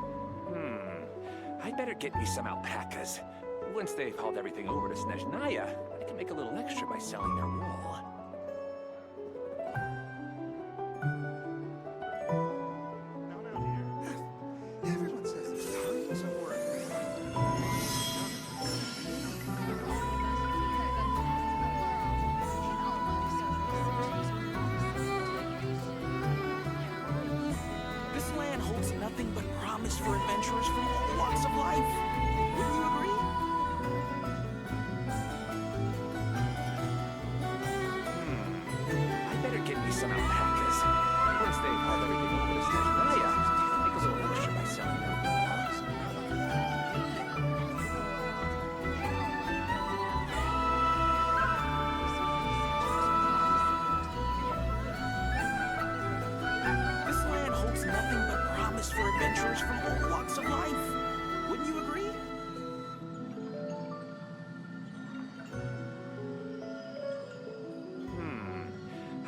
I'd better get me some alpacas. Once they've hauled everything over to Snezhnaya, I can make a little extra by selling their wool. Everyone says there's tons of work. This land holds nothing but promise for adventurers from all walks of life. Wouldn't you agree? I better get me some alpacas. Once they've hauled everything over to Snezhnaya, I'll make a little extra by selling their wool. This land holds nothing but promise for adventurers from all walks of life. Wouldn't you agree?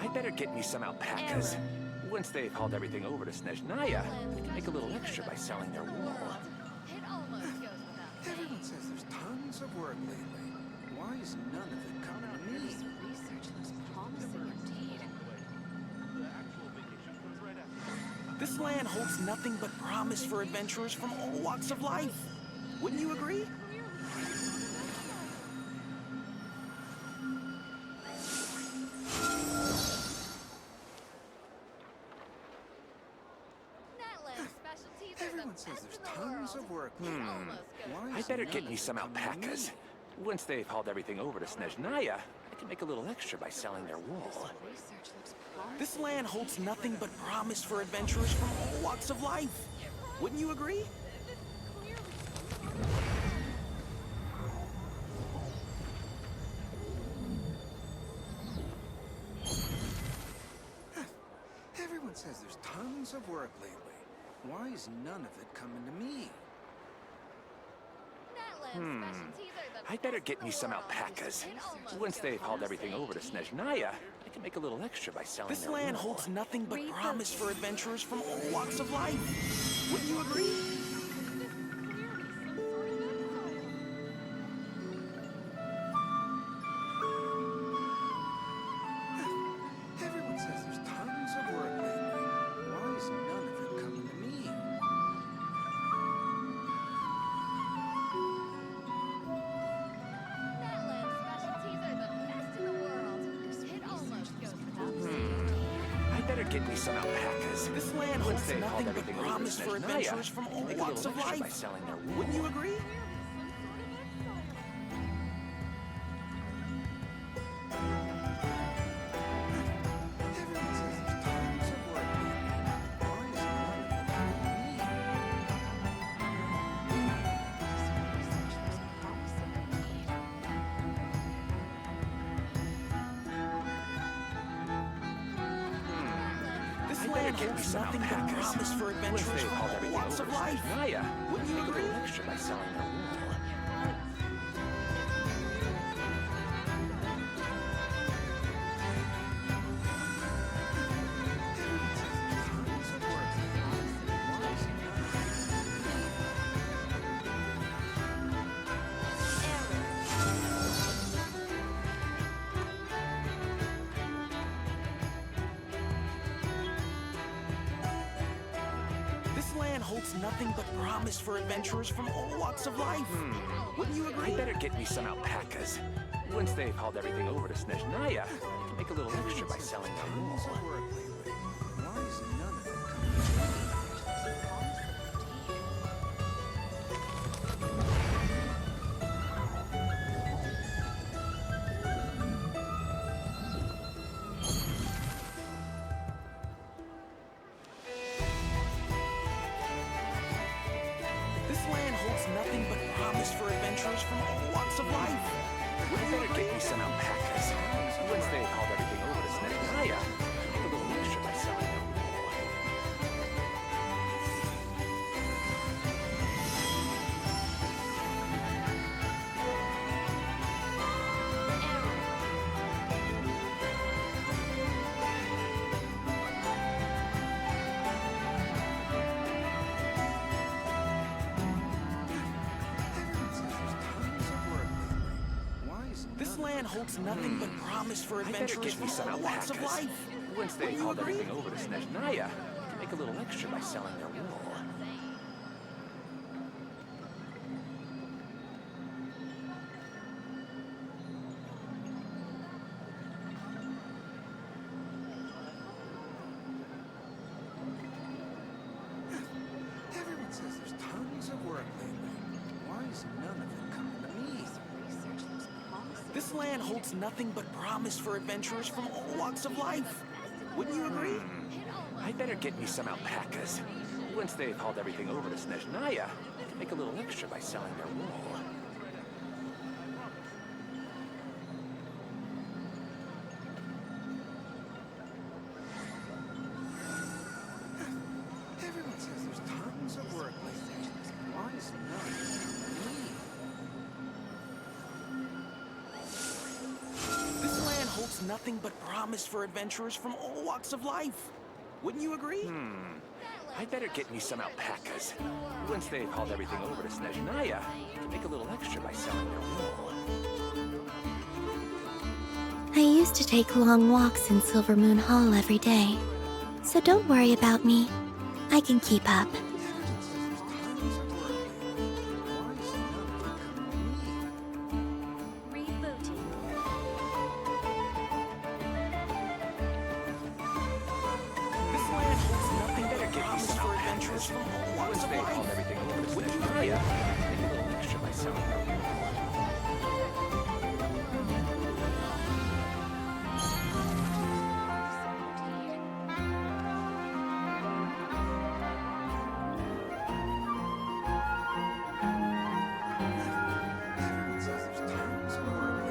I better get me some alpacas. Once they've hauled everything over to Snezhnaya, I can make a little extra by selling their wool. Everyone says there's tons of work lately. Why is none of it coming to me? Research looks promising indeed. This land holds nothing but promise for adventurers from all walks of life. Wouldn't you agree? Everyone says there's tons of work. Why I is better none get of me it some coming to alpacas. me? Once they've hauled everything over to Snezhnaya, I can make a little extra by selling their wool. Research looks promising. This land holds nothing but promise for adventurers from all walks of life. Wouldn't you agree? Everyone says there's tons of work lately. Why is none of it coming to me? I better get me some alpacas. Once they've hauled everything over to Snezhnaya, I can make a little extra by selling their wool. This land holds nothing but promise for adventurers from all walks of life. Wouldn't you agree? Everyone says there's tons of work lately. Why is none of it coming to me? I better get me some alpacas. This land holds nothing but promise for adventurers from all walks of life. By selling their wool. Wouldn't you agree? Everyone says there's tons of work lately. Why is none of it coming to me? This land holds nothing but promise for adventurers from all walks of life. Wouldn't you agree? Extra by selling their wool. This land holds nothing but promise for adventurers from all walks of life. Wouldn't you agree? I better get me some alpacas. Once they've hauled everything over to Snezhnaya, I can make a little extra by selling their wool. Tons of work lately. Why is none of it coming to me? This land holds nothing but promise for adventurers from all walks of life. We better get me some alpacas. Once they've hauled everything over to Snezhnaya, make a little extra by selling their wool. land holds nothing but promise for adventurers from all walks of life. Once they've hauled everything over to Snezhnaya, they can make a little extra by selling their wool. Everyone says there's tons of work lately. Why is none of it coming to me? Research looks promising. This land holds nothing but promise for adventurers from all walks of life. Wouldn't you agree? I'd better get me some alpacas. Once they've hauled everything over to Snezhnaya, they can make a little extra by selling their wool. Everyone says there's tons of work lately. Why is none of it coming to me? This land holds nothing but promise for adventurers from all walks of life. Wouldn't you agree? I'd better get me some alpacas. Once they've hauled everything over to Snezhnaya, they can make a little extra by selling their wool. I used to take long walks in Silver Moon Hall every day, so don't worry about me. I can keep up. This land holds nothing but promise for adventurers from all walks of life. Once they've hauled everything over to Snezhnaya, they can make a little extra by selling their wool. Everyone says there's tons of work lately.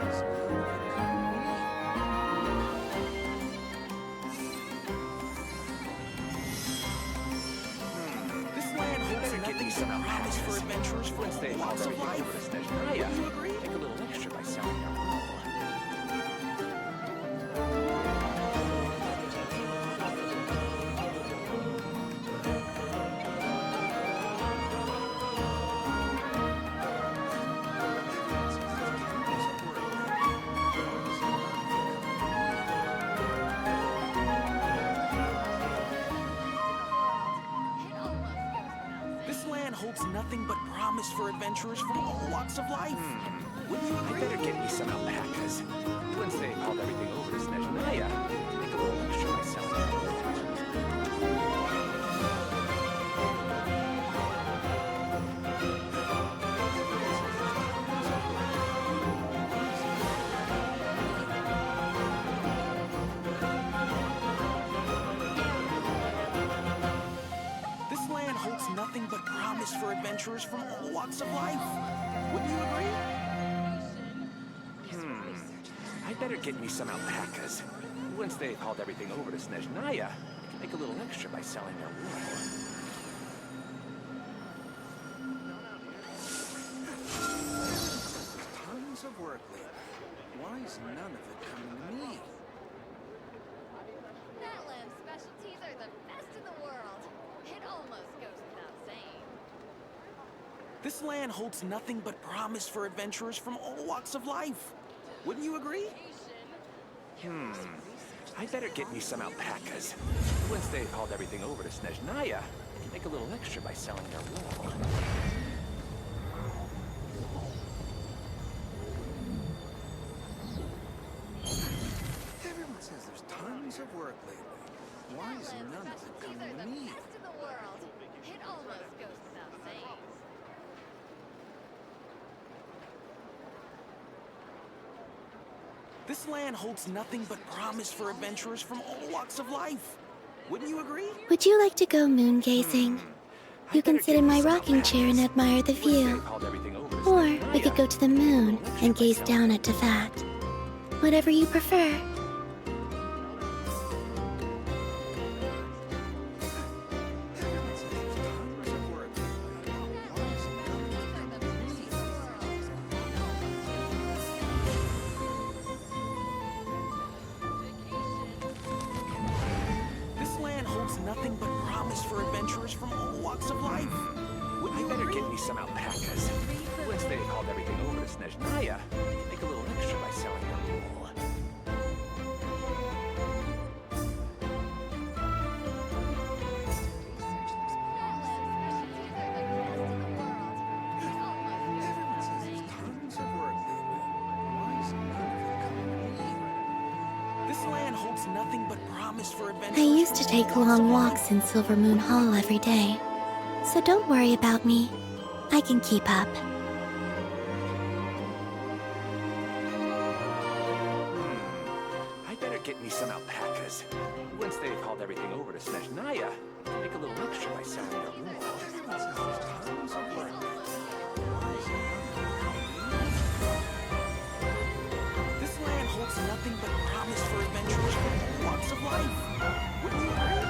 Why is none of it coming to me? This land holds nothing but promise for adventurers from all walks of life. Would you agree? Make a little extra by selling their wool. This land holds nothing but promise for adventurers from all walks of life. Wouldn't you agree? I'd better get me some alpacas. Once they've hauled everything over to Snezhnaya, they can make a little extra by selling their wool. This land holds nothing but promise for adventurers from all walks of life. Wouldn't you agree? I'd better get me some alpacas. Once they've hauled everything over to Snezhnaya, they can make a little extra by selling their wool. There's tons of work lately. Why is none of it coming to me? That land specialties are the best in the world. It almost goes without saying. This land holds nothing but promise for adventurers from all walks of life. Wouldn't you agree? I'd better get me some alpacas. Once they've hauled everything over to Snezhnaya, they can make a little extra by selling their wool. Everyone says there's tons of work lately. Why is none of it coming to me? Best in the world. It almost goes without saying. This land holds nothing but promise for adventurers from all walks of life. Wouldn't you agree? Would you like to go moon gazing? You can sit in my rocking chair and admire the view. Or we could go to the moon and gaze down at Tefat. Whatever you prefer. This land holds nothing but promise for adventurers from all walks of life. I better get me some alpacas. Once they've hauled everything over to Snezhnaya, I can make a little extra by selling their wool. Everyone says there's tons of work lately. Why is none of it coming to me? This land holds nothing but promise for adventure. I used to take long walks in Silver Moon Hall every day, so don't worry about me. I can keep up. I better get me some alpacas. Once they've hauled everything over to Snezhnaya, I can make a little extra by selling their wool. Everyone says there's tons of work lately. Why is none of it coming to me? This land holds nothing but promise for adventurers from all walks of life. Wouldn't you agree?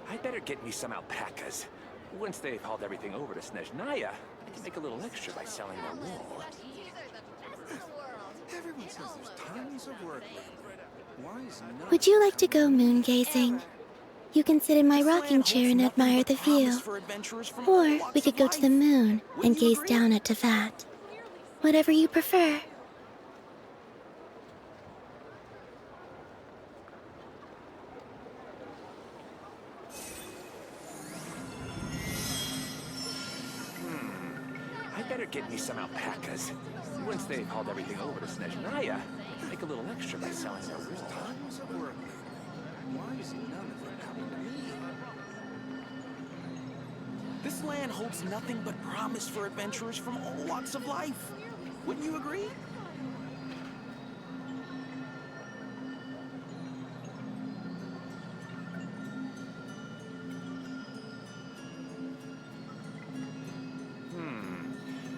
I better get me some alpacas. Once they've hauled everything over to Snezhnaya, I can make a little extra by selling their wool. Everyone says there's tons of work lately. Why is none Would you like to go moon gazing? You can sit in my rocking chair and admire the view. Or we could go to the moon and gaze down at Tevat. Whatever you prefer. I better get me some alpacas. Once they've hauled everything over to Snezhnaya, I can make a little extra by selling their wool. tons of work lately? Why is none of it coming to me? This land holds nothing but promise for adventurers from all walks of life. Wouldn't you agree?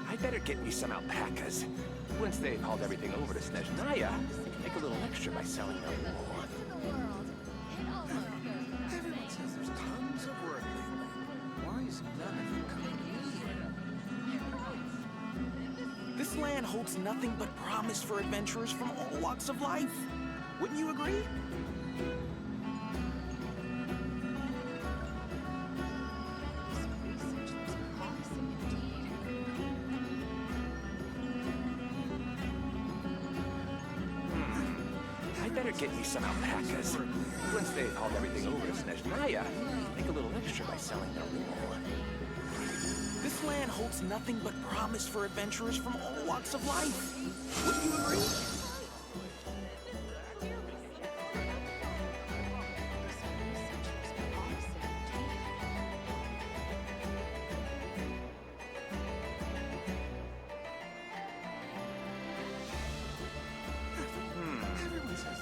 I better get me some alpacas. Once they've hauled everything over to Snezhnaya, I can make a little extra by selling their wool. Everyone says there's tons of work lately. Why is none of it coming to me? This land holds nothing but promise for adventurers from all walks of life. Wouldn't you agree? I better get me some alpacas. Once they've hauled everything over to Snezhnaya, I can make a little extra by selling their wool. This land holds nothing but promise for adventurers from all walks of life. Wouldn't you agree?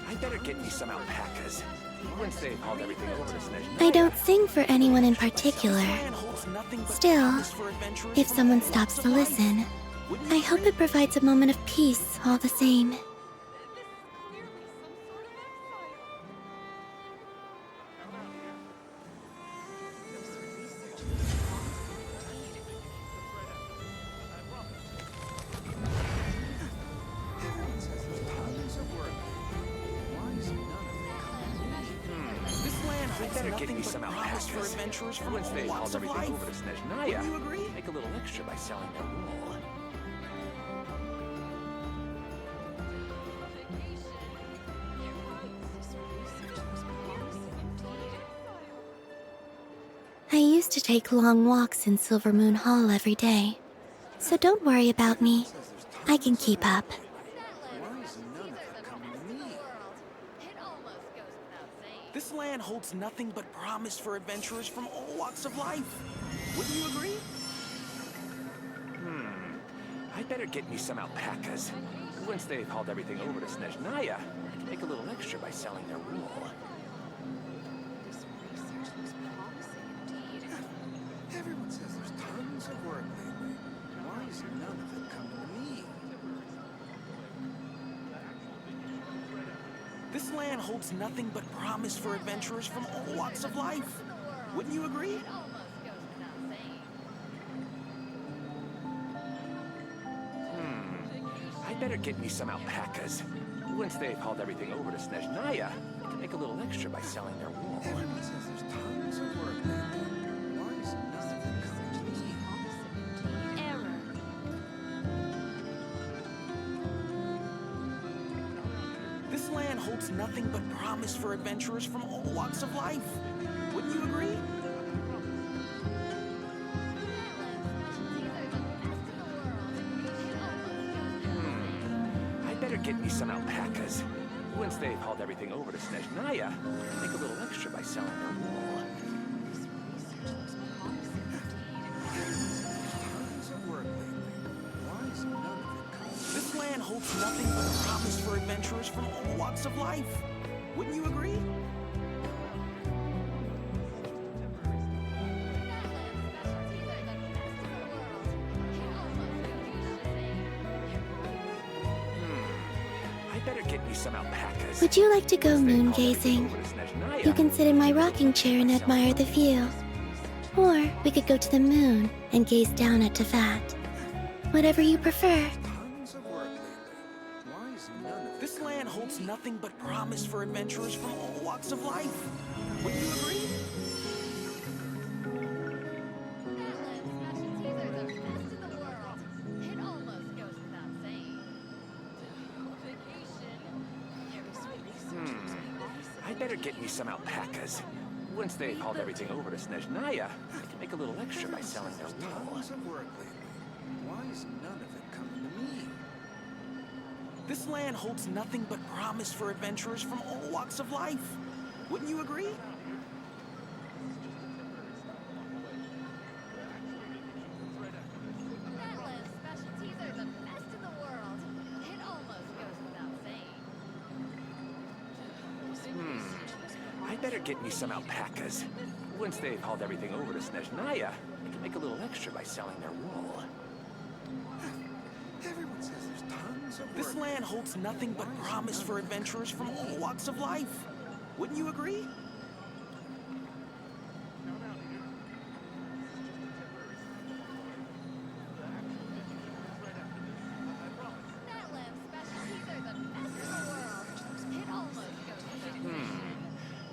I better get me some alpacas. Once they've hauled everything over to Snezhnaya, I don't sing for anyone in particular. Still, if someone stops to listen, I hope it provides a moment of peace all the same. Everyone says there's tons of work lately. Why is none of it coming to me? This land I holds better get nothing me but some promise alpacas. for adventurers from Once all they've walks hauled of everything life. over to Snezhnaya, Wouldn't you agree? make a little extra by selling their wool. I used to take long walks in Silver Moon Hall every day, so don't worry about me. I can keep up. Why is none of it coming to me? This land holds nothing but promise for adventurers from all walks of life. Wouldn't you agree? I better get me some alpacas. Once they've hauled everything over to Snezhnaya, I can make a little extra by selling their wool. Everyone says there's tons of work lately. Why is none of it coming to me? This land holds nothing but promise for adventurers from all walks of life. Wouldn't you agree? better get me some alpacas. Once they've hauled everything over to Snezhnaya, I can make a little extra by selling their wool. Everyone says there's tons of work lately. Why is none of it coming to me? This land holds nothing but promise for adventurers from all walks of life. Wouldn't you agree? I better get me some alpacas. Once they've hauled everything over to Snezhnaya, I can make a little extra by selling their wool. Tons of work lately. Why is none of it coming? This land holds nothing but promise for adventurers from all walks of life. Wouldn't you agree? I better get me some alpacas. Would you like to go moon gazing? You can sit in my rocking chair and admire the view. Or we could go to the moon and gaze down at Tefat. Whatever you prefer. Tons of work lately. Why is none of it This land holds nothing but promise for adventurers from all walks of life. Would you agree? I better get me some alpacas. Once they've hauled everything over to Snezhnaya, I can make a little extra by selling their wool. tons of work lately? Why is none of it coming to me? This land holds nothing but promise for adventurers from all walks of life. Wouldn't you agree? I better get me some alpacas. Once they've hauled everything over to Snezhnaya, I can make a little extra by selling their wool. Everyone says there's tons of work. This land holds nothing but promise for adventurers from all walks of life. Wouldn't you agree?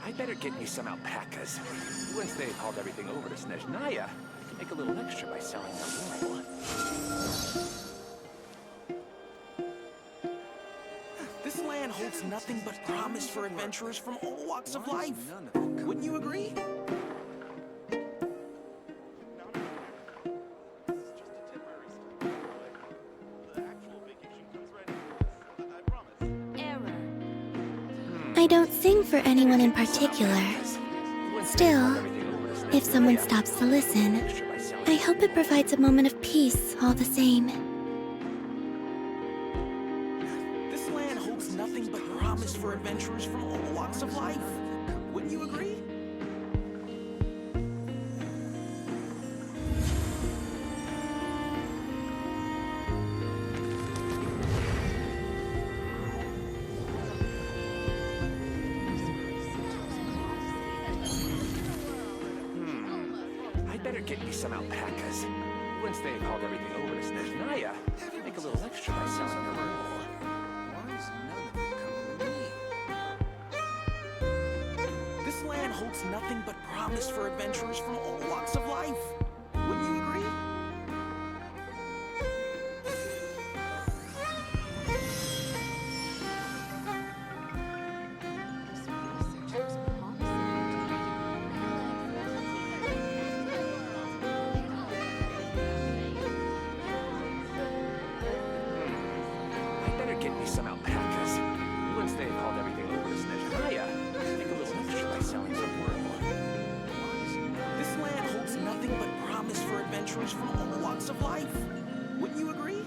I better get me some alpacas. Once they've hauled everything over to Snezhnaya, I can make a little extra by selling their wool. This land holds nothing but promise for adventurers from all walks of life. Wouldn't you agree? I don't sing for anyone in particular. Still, if someone stops to listen, I hope it provides a moment of peace all the same. This land holds nothing but promise for adventurers from all walks of life. Wouldn't you agree? I better get me some alpacas. Once they've hauled everything over to Snezhnaya, I can make a little extra by selling their wool. Why is none of it coming to me? This land holds nothing but promise for adventurers from all walks of life. Wouldn't you agree? I better get me some alpacas. Once they've hauled everything over to Snezhnaya, I can make a little extra by selling their wool. This land holds nothing but promise for adventurers from all walks of life. Wouldn't you agree?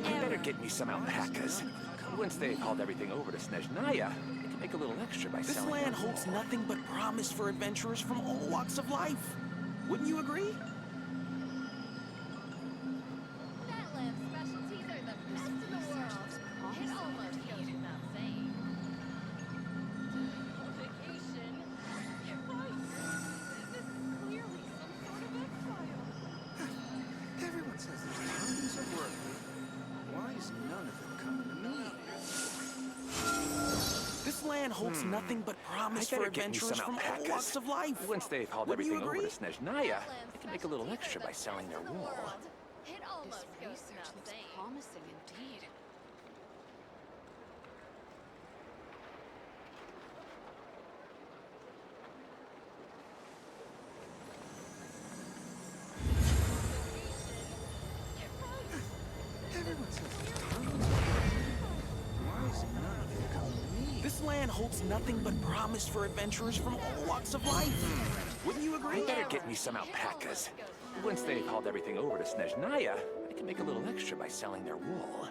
I better get me some alpacas. Once they've hauled everything over to Snezhnaya, I can make a little extra by selling. This land holds nothing but promise for adventurers from all walks of life. Wouldn't you agree? holds nothing but promise for adventurers from all walks of life. Once they've hauled Wouldn't everything you over agree? to Snezhnaya, they can make a little extra by selling their wool. It almost goes without saying. Promising indeed. Everyone says there's tons of work. Why is none of it coming to me? This land holds nothing but promise for adventurers from all walks of life. Wouldn't you agree? I better get me some alpacas. Once they've hauled everything over to Snezhnaya, I can make a little extra by selling their wool.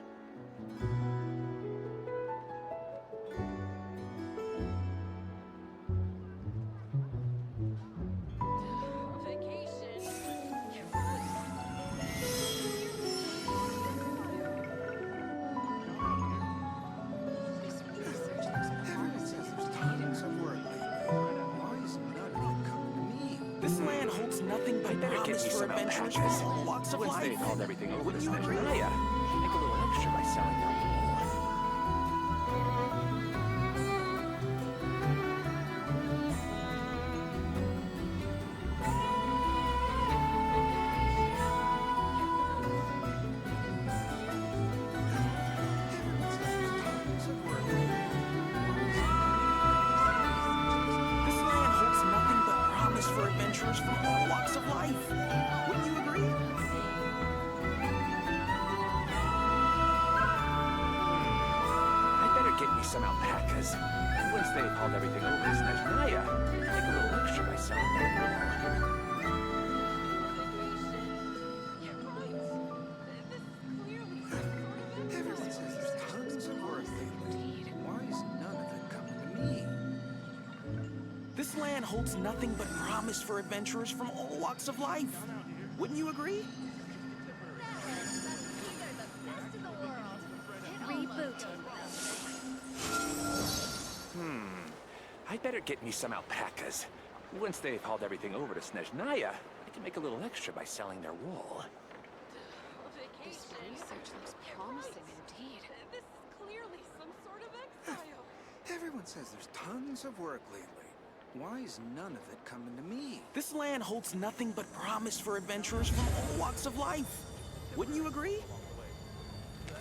Everyone says there's tons of work lately. Why is none of it coming to me? This land holds nothing but Better get promise me for some adventurers alpacas. from all walks of Once life. they've hauled everything over to Wouldn't you agree? Snezhnaya, I can make a little extra by selling their wool. Everyone says there's tons of work lately. This land holds nothing but promise for adventurers from all walks of life. Wouldn't you agree? I better get me some alpacas. Once they've hauled everything over to Snezhnaya, I can make a little extra by selling their wool. Everyone says there's tons of work lately. Why is none of it coming to me? This land holds nothing but promise for adventurers from all walks of life. Wouldn't you agree? I better get me some alpacas. Once they've hauled everything over to Snezhnaya, I can make a little extra by selling their wool. This research looks promising indeed. This is clearly some sort of exile. Everyone says there's tons of work lately. Why is none of it coming to me? This land holds nothing but promise for adventurers from all walks of life. Wouldn't you agree? That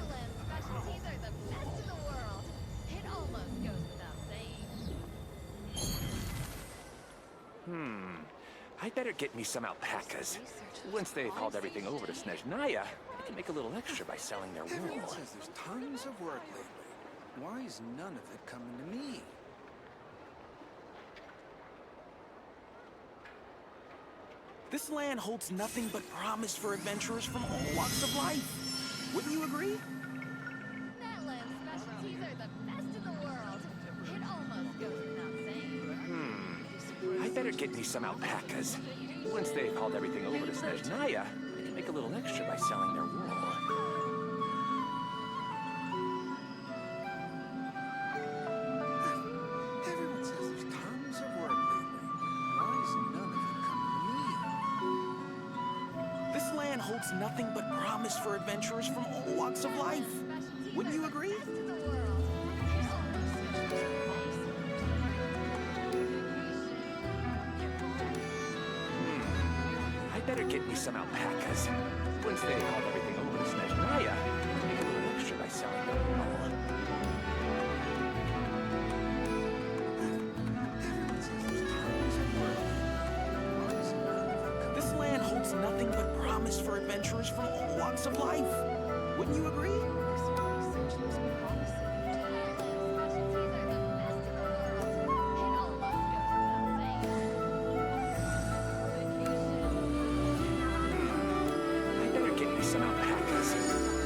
land's specialties are the best in the world. It almost goes without saying. I better get me some alpacas. Once they've hauled everything over to Snezhnaya, I can make a little extra by selling their wool. Everyone says there's tons of work lately. Why is none of it coming to me? This land holds nothing but promise for adventurers from all walks of life. Wouldn't you agree? That land's specialties are the best in the world. It almost goes without saying. I better get me some alpacas. Once they've hauled everything over to Snezhnaya, I can make a little extra by selling their wool. Everyone says there's tons of work lately. Why is none of it coming to me? This land holds nothing but promise for adventurers from all walks of life. Wouldn't you agree? I better get me some alpacas. Once they've hauled everything over to Snezhnaya, I can make a little extra by selling their wool. Everyone says there's tons of work lately. Why is none of it coming? This land holds nothing but promise for adventurers from all walks of life. Wouldn't you agree? I better get me some alpacas.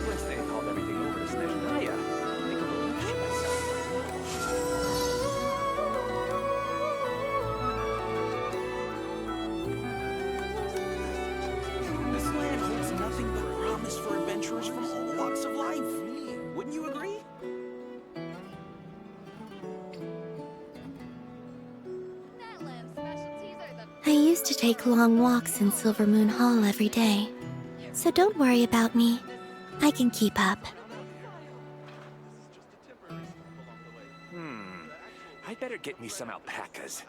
Once they've hauled everything over to Snezhnaya, I can make a little extra by selling their wool. This land holds nothing but promise for adventurers from all walks of life. Wouldn't you agree? That land's specialties are the I used to take long walks in Silver Moon Hall every day, so don't worry about me. I can keep up. get me some alpacas.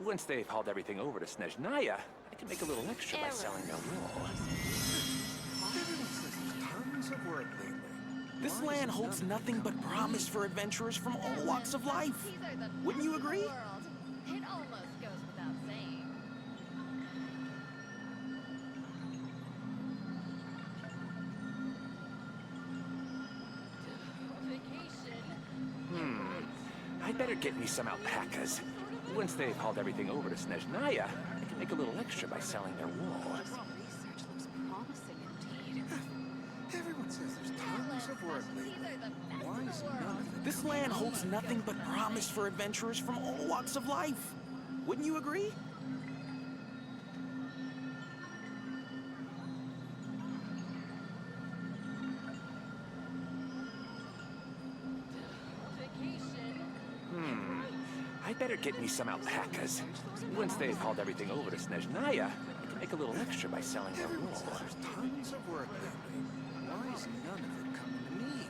Once they've hauled everything over to Snezhnaya, I can make a little extra by selling their wool. Tons of work lately. This land holds nothing but promise for adventurers from all walks of life. Wouldn't you agree? It almost goes without saying. I'd better get me some alpacas. Once they've hauled everything over to Snezhnaya, I can make a little extra by selling their wool. Research looks promising indeed. Everyone says there's tons of work lately. Why is none of it? This land holds nothing but promise for adventurers from all walks of life. Wouldn't you agree? I'd better get me some alpacas. Once they've hauled everything over to Snezhnaya, I can make a little extra by selling their wool. There's tons of work lately. Why is none of it coming to me?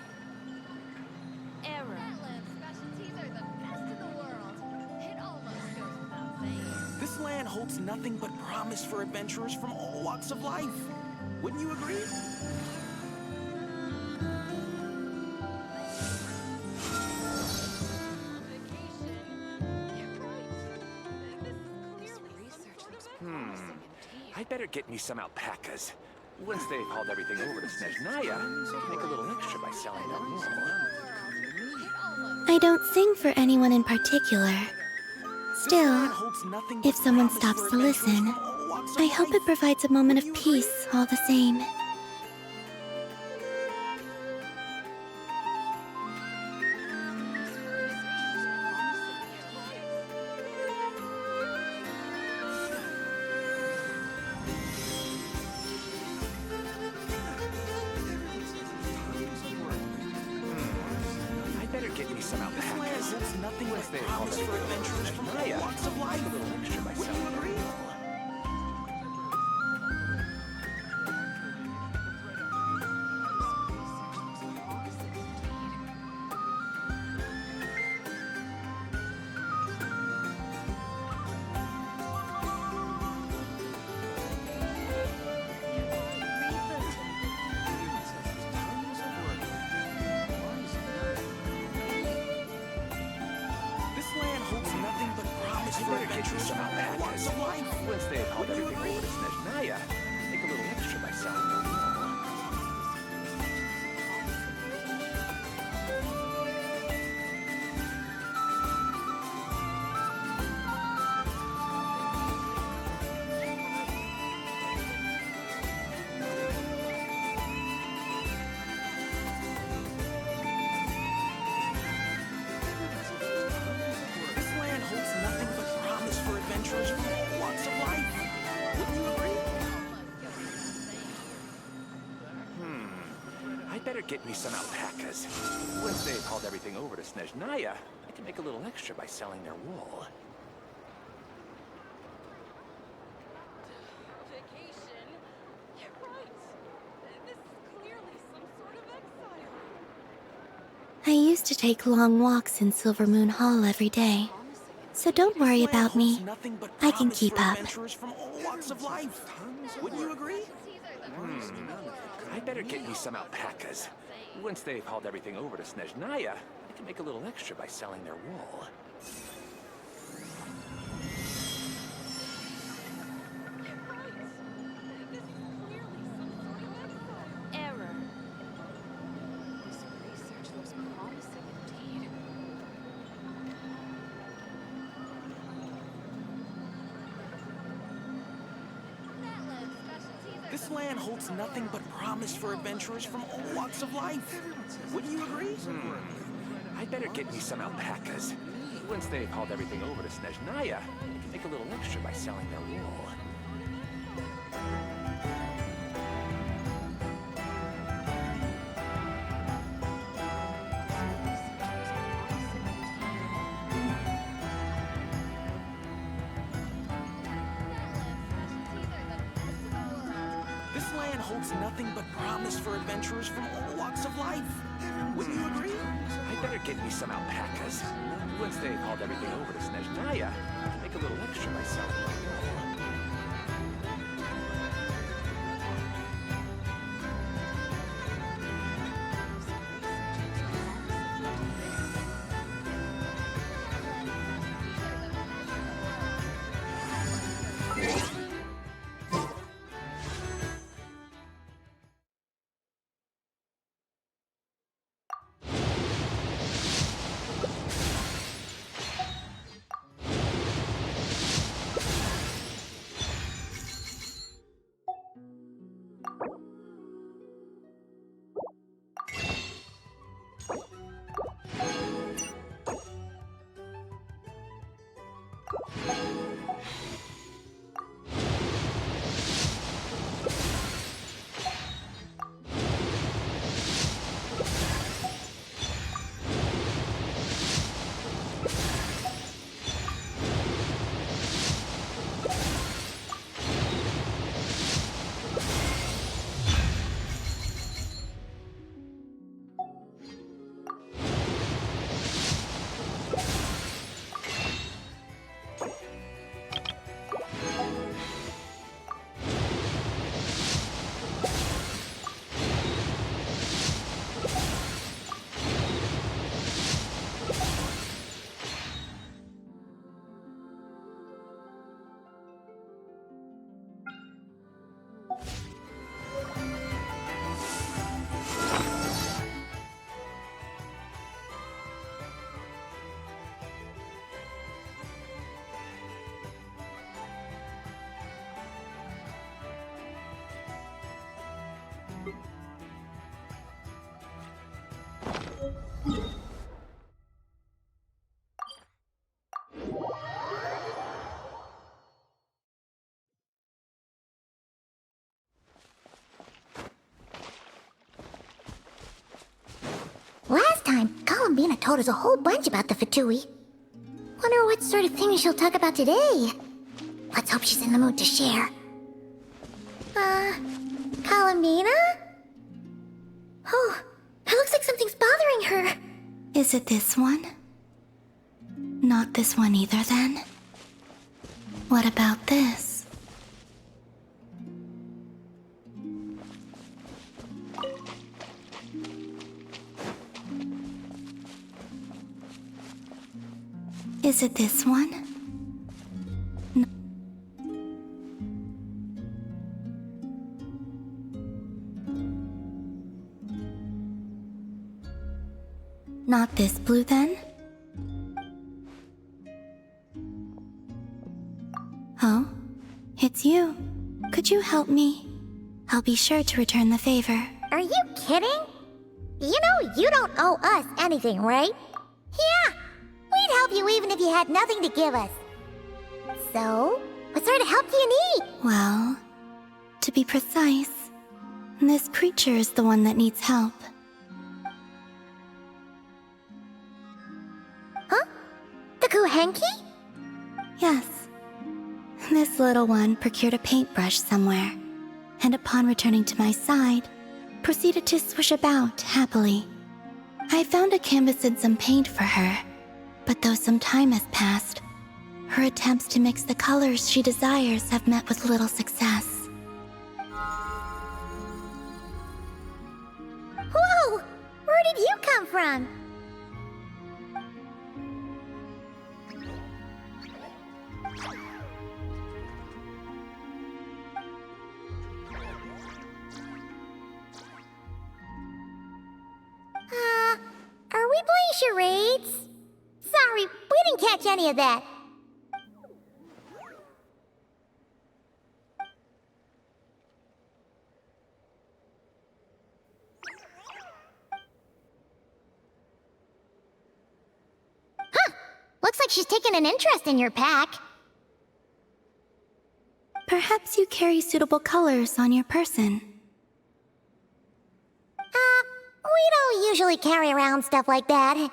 Error. That specialties are the best in the world. It almost goes without saying. This land holds nothing but promise for adventurers from all walks of life. Wouldn't you agree? I'd better get me some alpacas. Once they've hauled everything over to Snezhnaya, I can make a little extra by selling their wool. I don't sing for anyone in particular. Still, if someone stops to listen, I hope it provides a moment of peace all the same. I'd better get me some alpacas. Nothing but promise for adventurers from all walks of life. A little extra by selling their wool. Once they've hauled everything over to Snezhnaya, make a little extra by selling their wool. This land holds nothing but promise for adventurers from all walks of life. Wouldn't you agree? I'd better get me some alpacas. Once they've hauled everything over to Snezhnaya, I can make a little extra by selling their wool. Vacation? You're right. This is clearly some sort of exile. I used to take long walks in Silver Moon Hall every day, so don't worry about me. I can keep up. Adventurers from all walks of life. Wouldn't you agree? I'd better get me some alpacas. Once they've hauled everything over to Snezhnaya, I can make a little extra by selling their wool. Error. This research looks promising indeed. This land holds nothing but promise for adventurers from all walks of life. Wouldn't you agree? I'd better get me some alpacas. Once they've hauled everything over to Snezhnaya, I can make a little extra by selling their wool. This land holds nothing but promise for adventurers from all walks of life. Wouldn't you agree? I better get me some alpacas. Once they've hauled everything over to Snezhnaya, I can make a little extra myself. Last time, Columbina told us a whole bunch about the Fatui. Wonder what sort of things she'll talk about today. Let's hope she's in the mood to share. Columbina? Oh, it looks like something's bothering her. Is it this one? Not this one either, then? What about this? Is it this one? Not this blue, then? Oh, it's you. Could you help me? I'll be sure to return the favor. Are you kidding? You know you don't owe us anything, right? Yeah, we'd help you even if you had nothing to give us. So, what sort of help do you need? Well, to be precise, this creature is the one that needs help. Huh? The Kuhenki? Yes. This little one procured a paintbrush somewhere, and upon returning to my side, proceeded to swish about happily. I found a canvas and some paint for her, but though some time has passed, her attempts to mix the colors she desires have met with little success. Whoa! Where did you come from? Are we playing charades? Sorry, we didn't catch any of that. Huh! Looks like she's taken an interest in your pack. Perhaps you carry suitable colors on your person. We don't usually carry around stuff like that.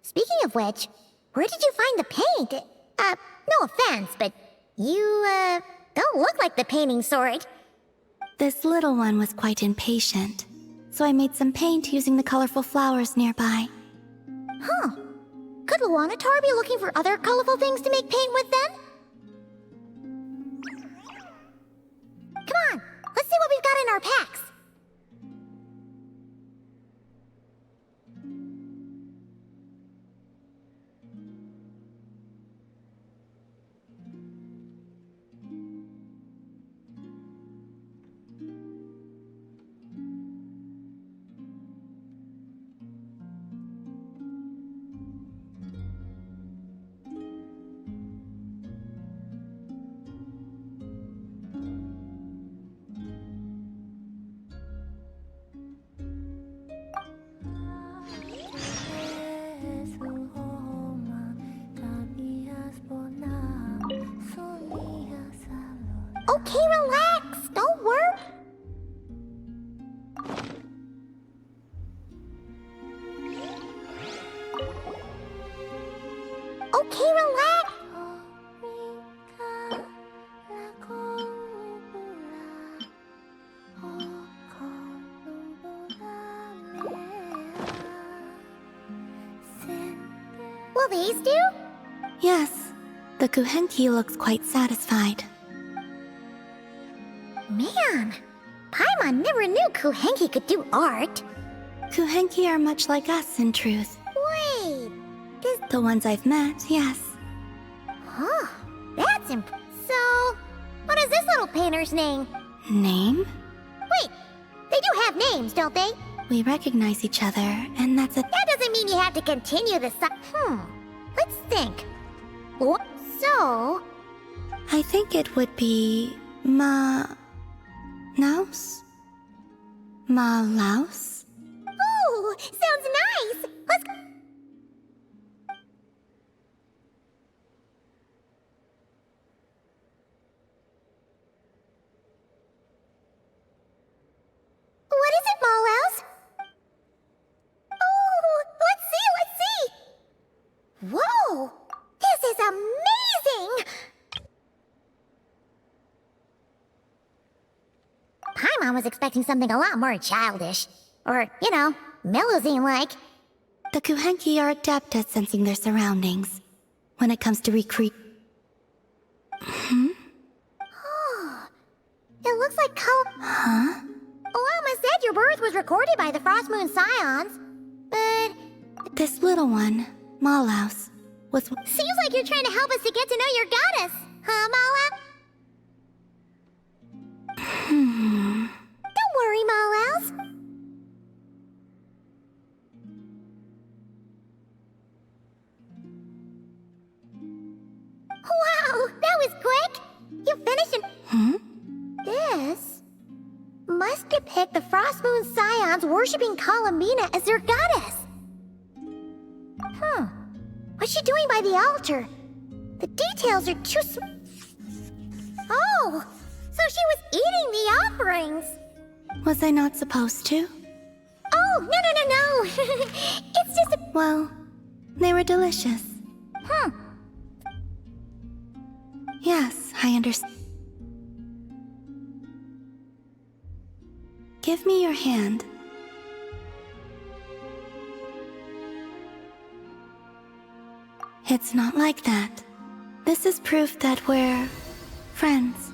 Speaking of which, where did you find the paint? No offense, but you, don't look like the painting sort. This little one was quite impatient, so I made some paint using the colorful flowers nearby. Huh. Could Luanatar be looking for other colorful things to make paint with then? Come on, let's see what we've got in our packs. Okay, relax. Don't worry. Okay, relax. Will these do? Yes, the Kuhenki looks quite satisfied. Man, Paimon never knew Kuhenki could do art. Kuhenki are much like us in truth. Wait, The ones I've met, yes. Huh, that's So, what is this little painter's name? Name? Wait, they do have names, don't they? We recognize each other, and that's a... That doesn't mean you have to continue the let's think. What? So... I think it would be... Naus? Laus? Ooh, sounds nice! Let's go. What is it, Malaus? Oh, let's see! Whoa! This is amazing! Paimon was expecting something a lot more childish. Or, you know, Melusine-like. The Kuhenki are adept at sensing their surroundings. When it comes to Oh, it looks like Huh? Olama said your birth was recorded by the Frost Moon Scions, but... This little one, Malaus, was... Seems like you're trying to help us to get to know your goddess, huh, Malaus? Don't worry, Malaus. Wow, that was quick! You finished in... This must depict the Frost Moon Scions worshipping Columbina as their goddess. What's she doing by the altar? The details are too Oh, so she was eating the offerings. Was I not supposed to? Oh, no. It's just a... Well, they were delicious. Yes, I understand. Give me your hand. It's not like that. This is proof that we're friends.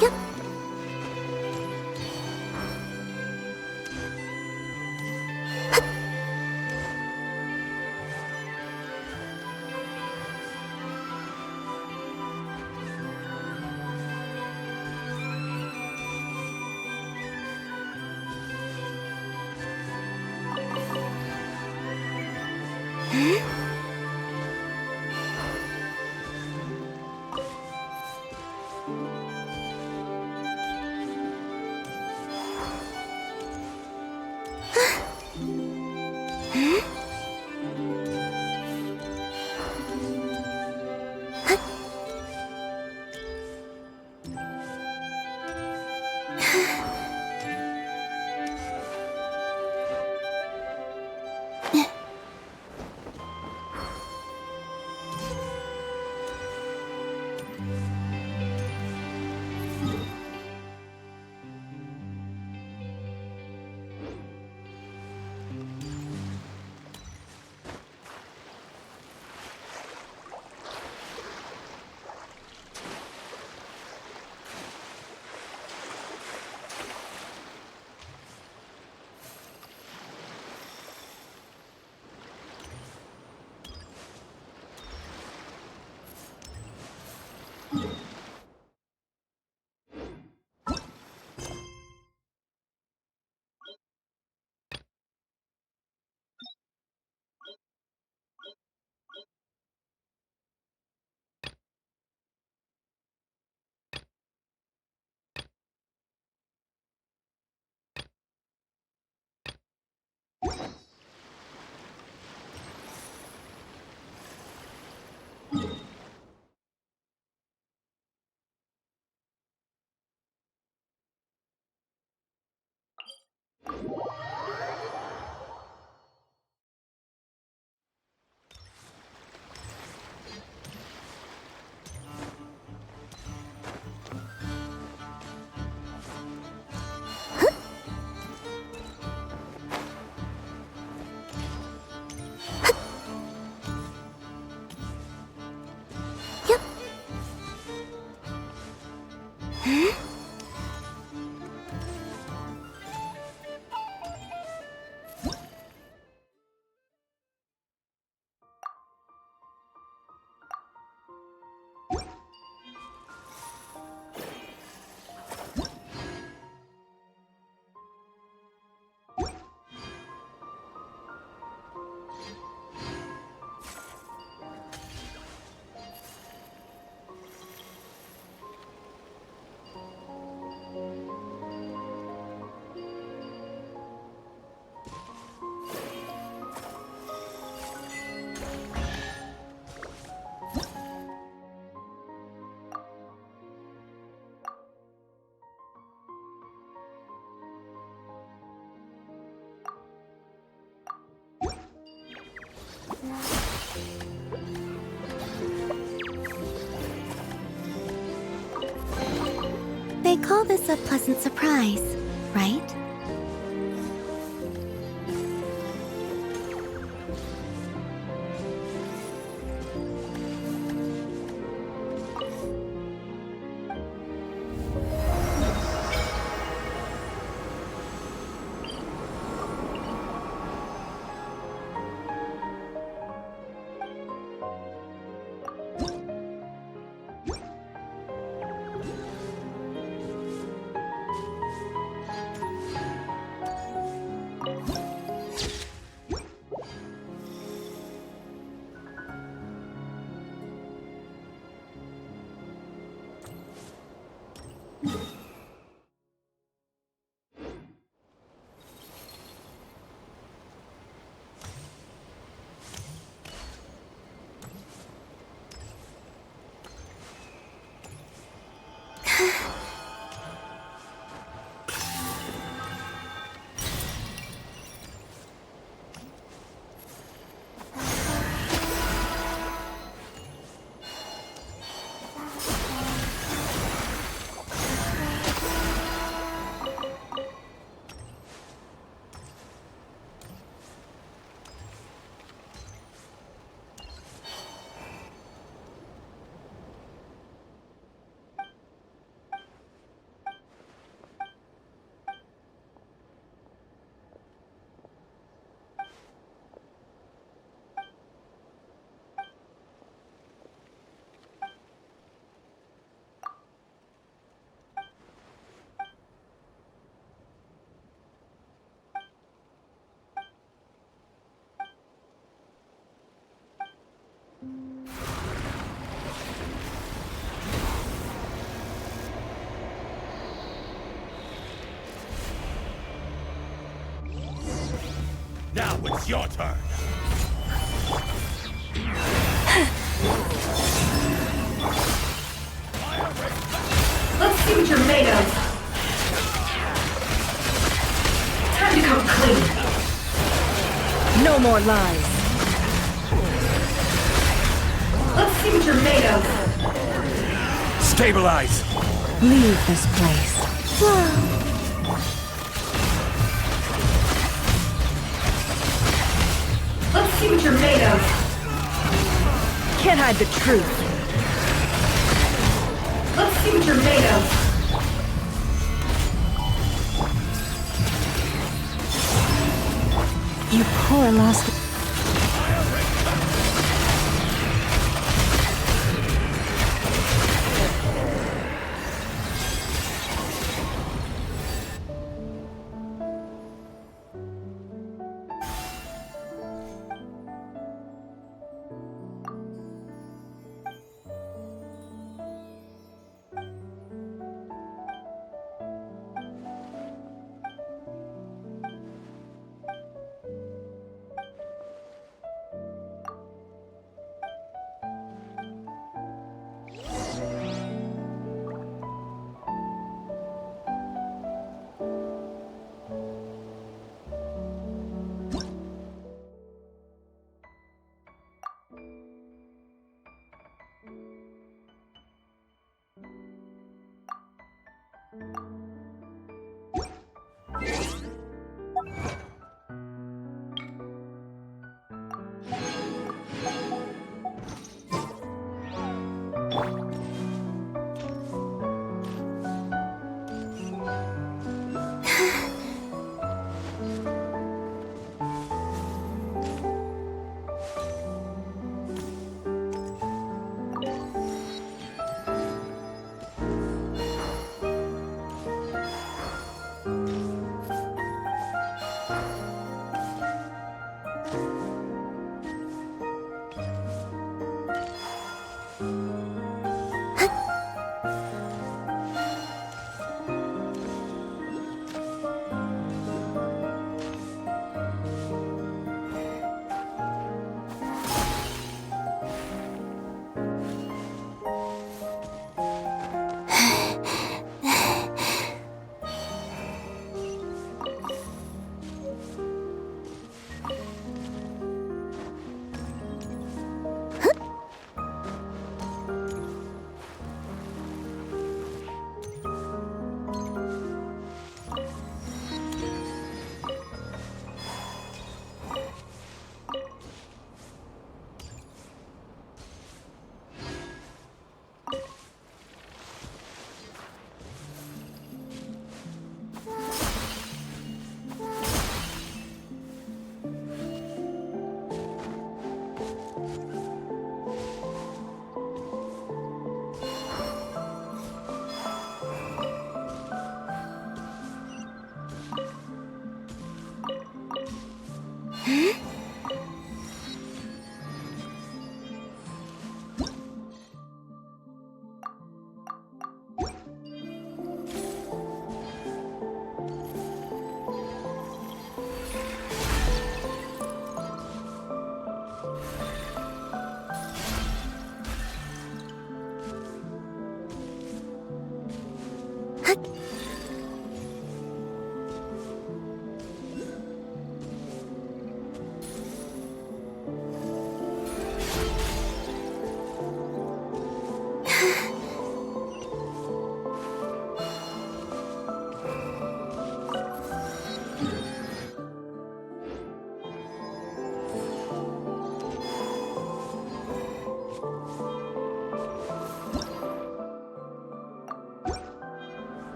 Yep. They call this a pleasant surprise, right? Now it's your turn. Let's see what you're made of. Time to come clean. No more lies. Let's see what you're made of. Stabilize. Leave this place. Let's see what you're made of. Can't hide the truth. Let's see what you're made of. You poor lost...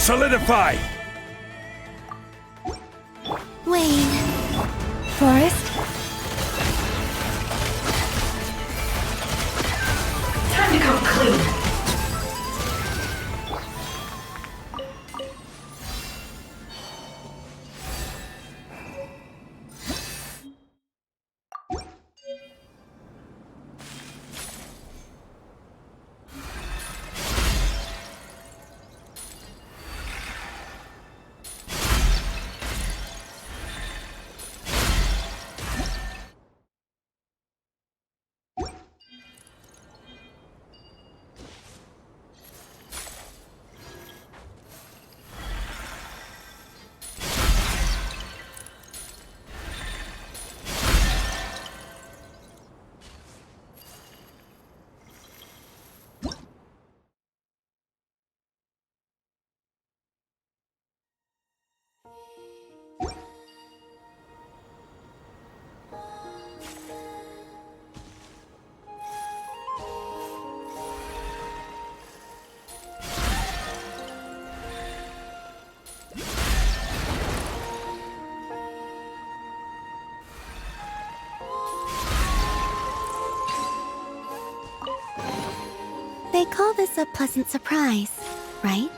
Solidify! Wayne. Forest? Time to come clean. They call this a pleasant surprise, right?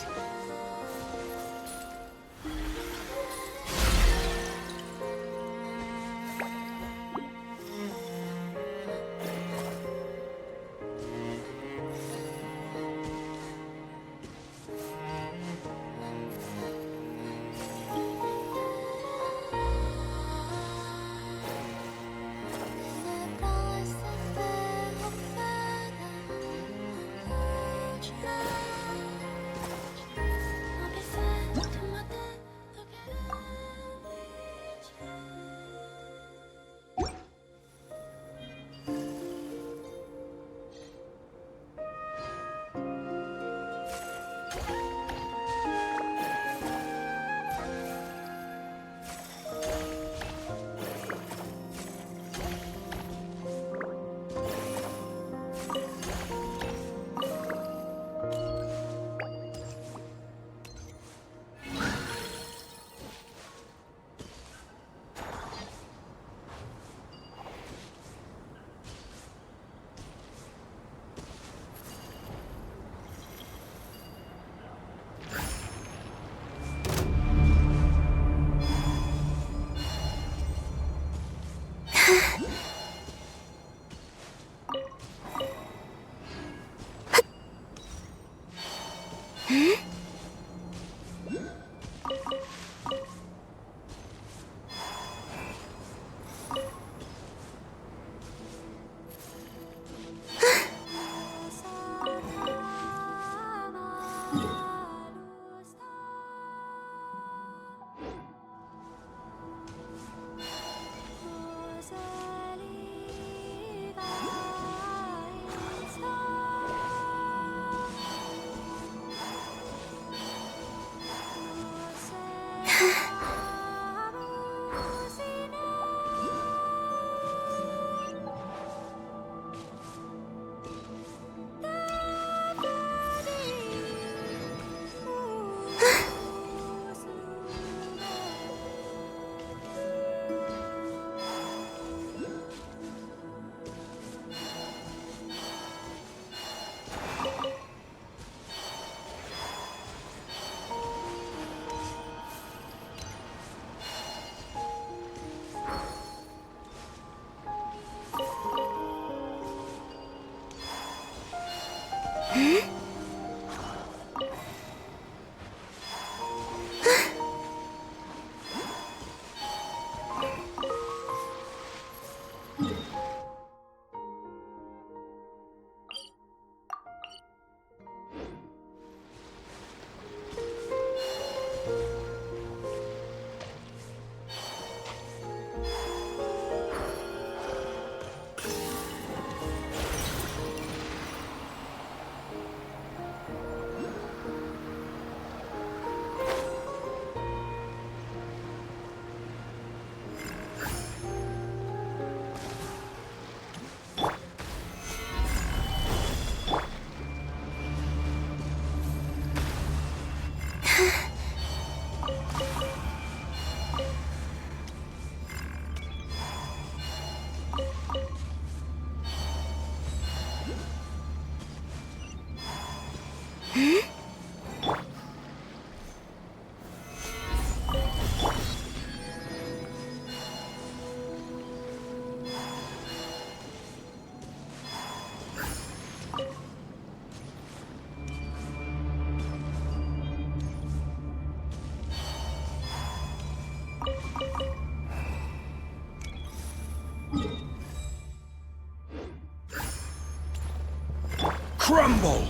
Crumble!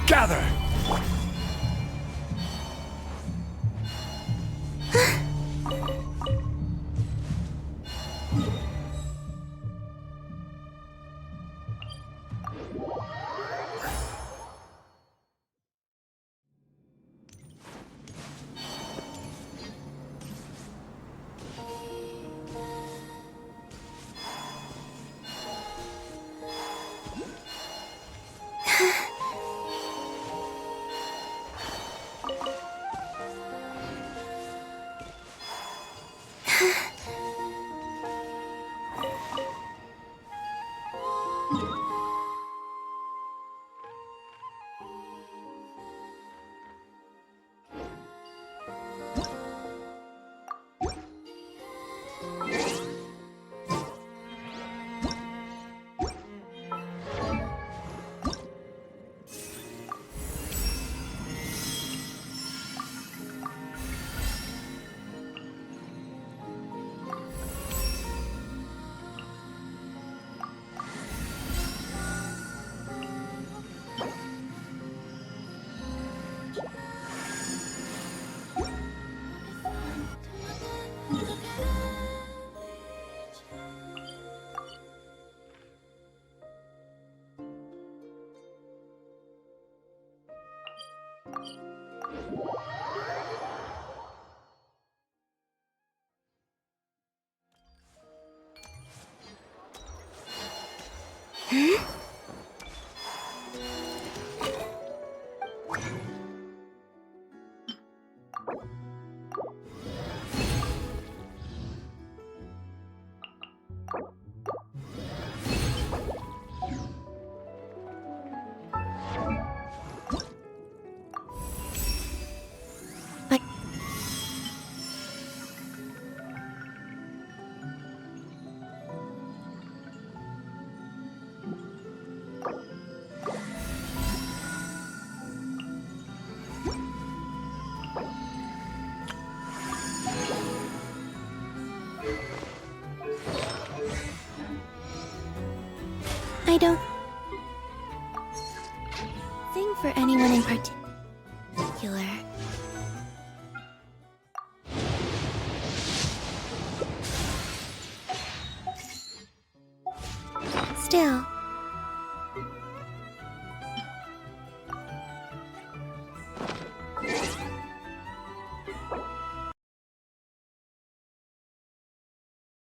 Gather! I don't think for anyone in particular. Still,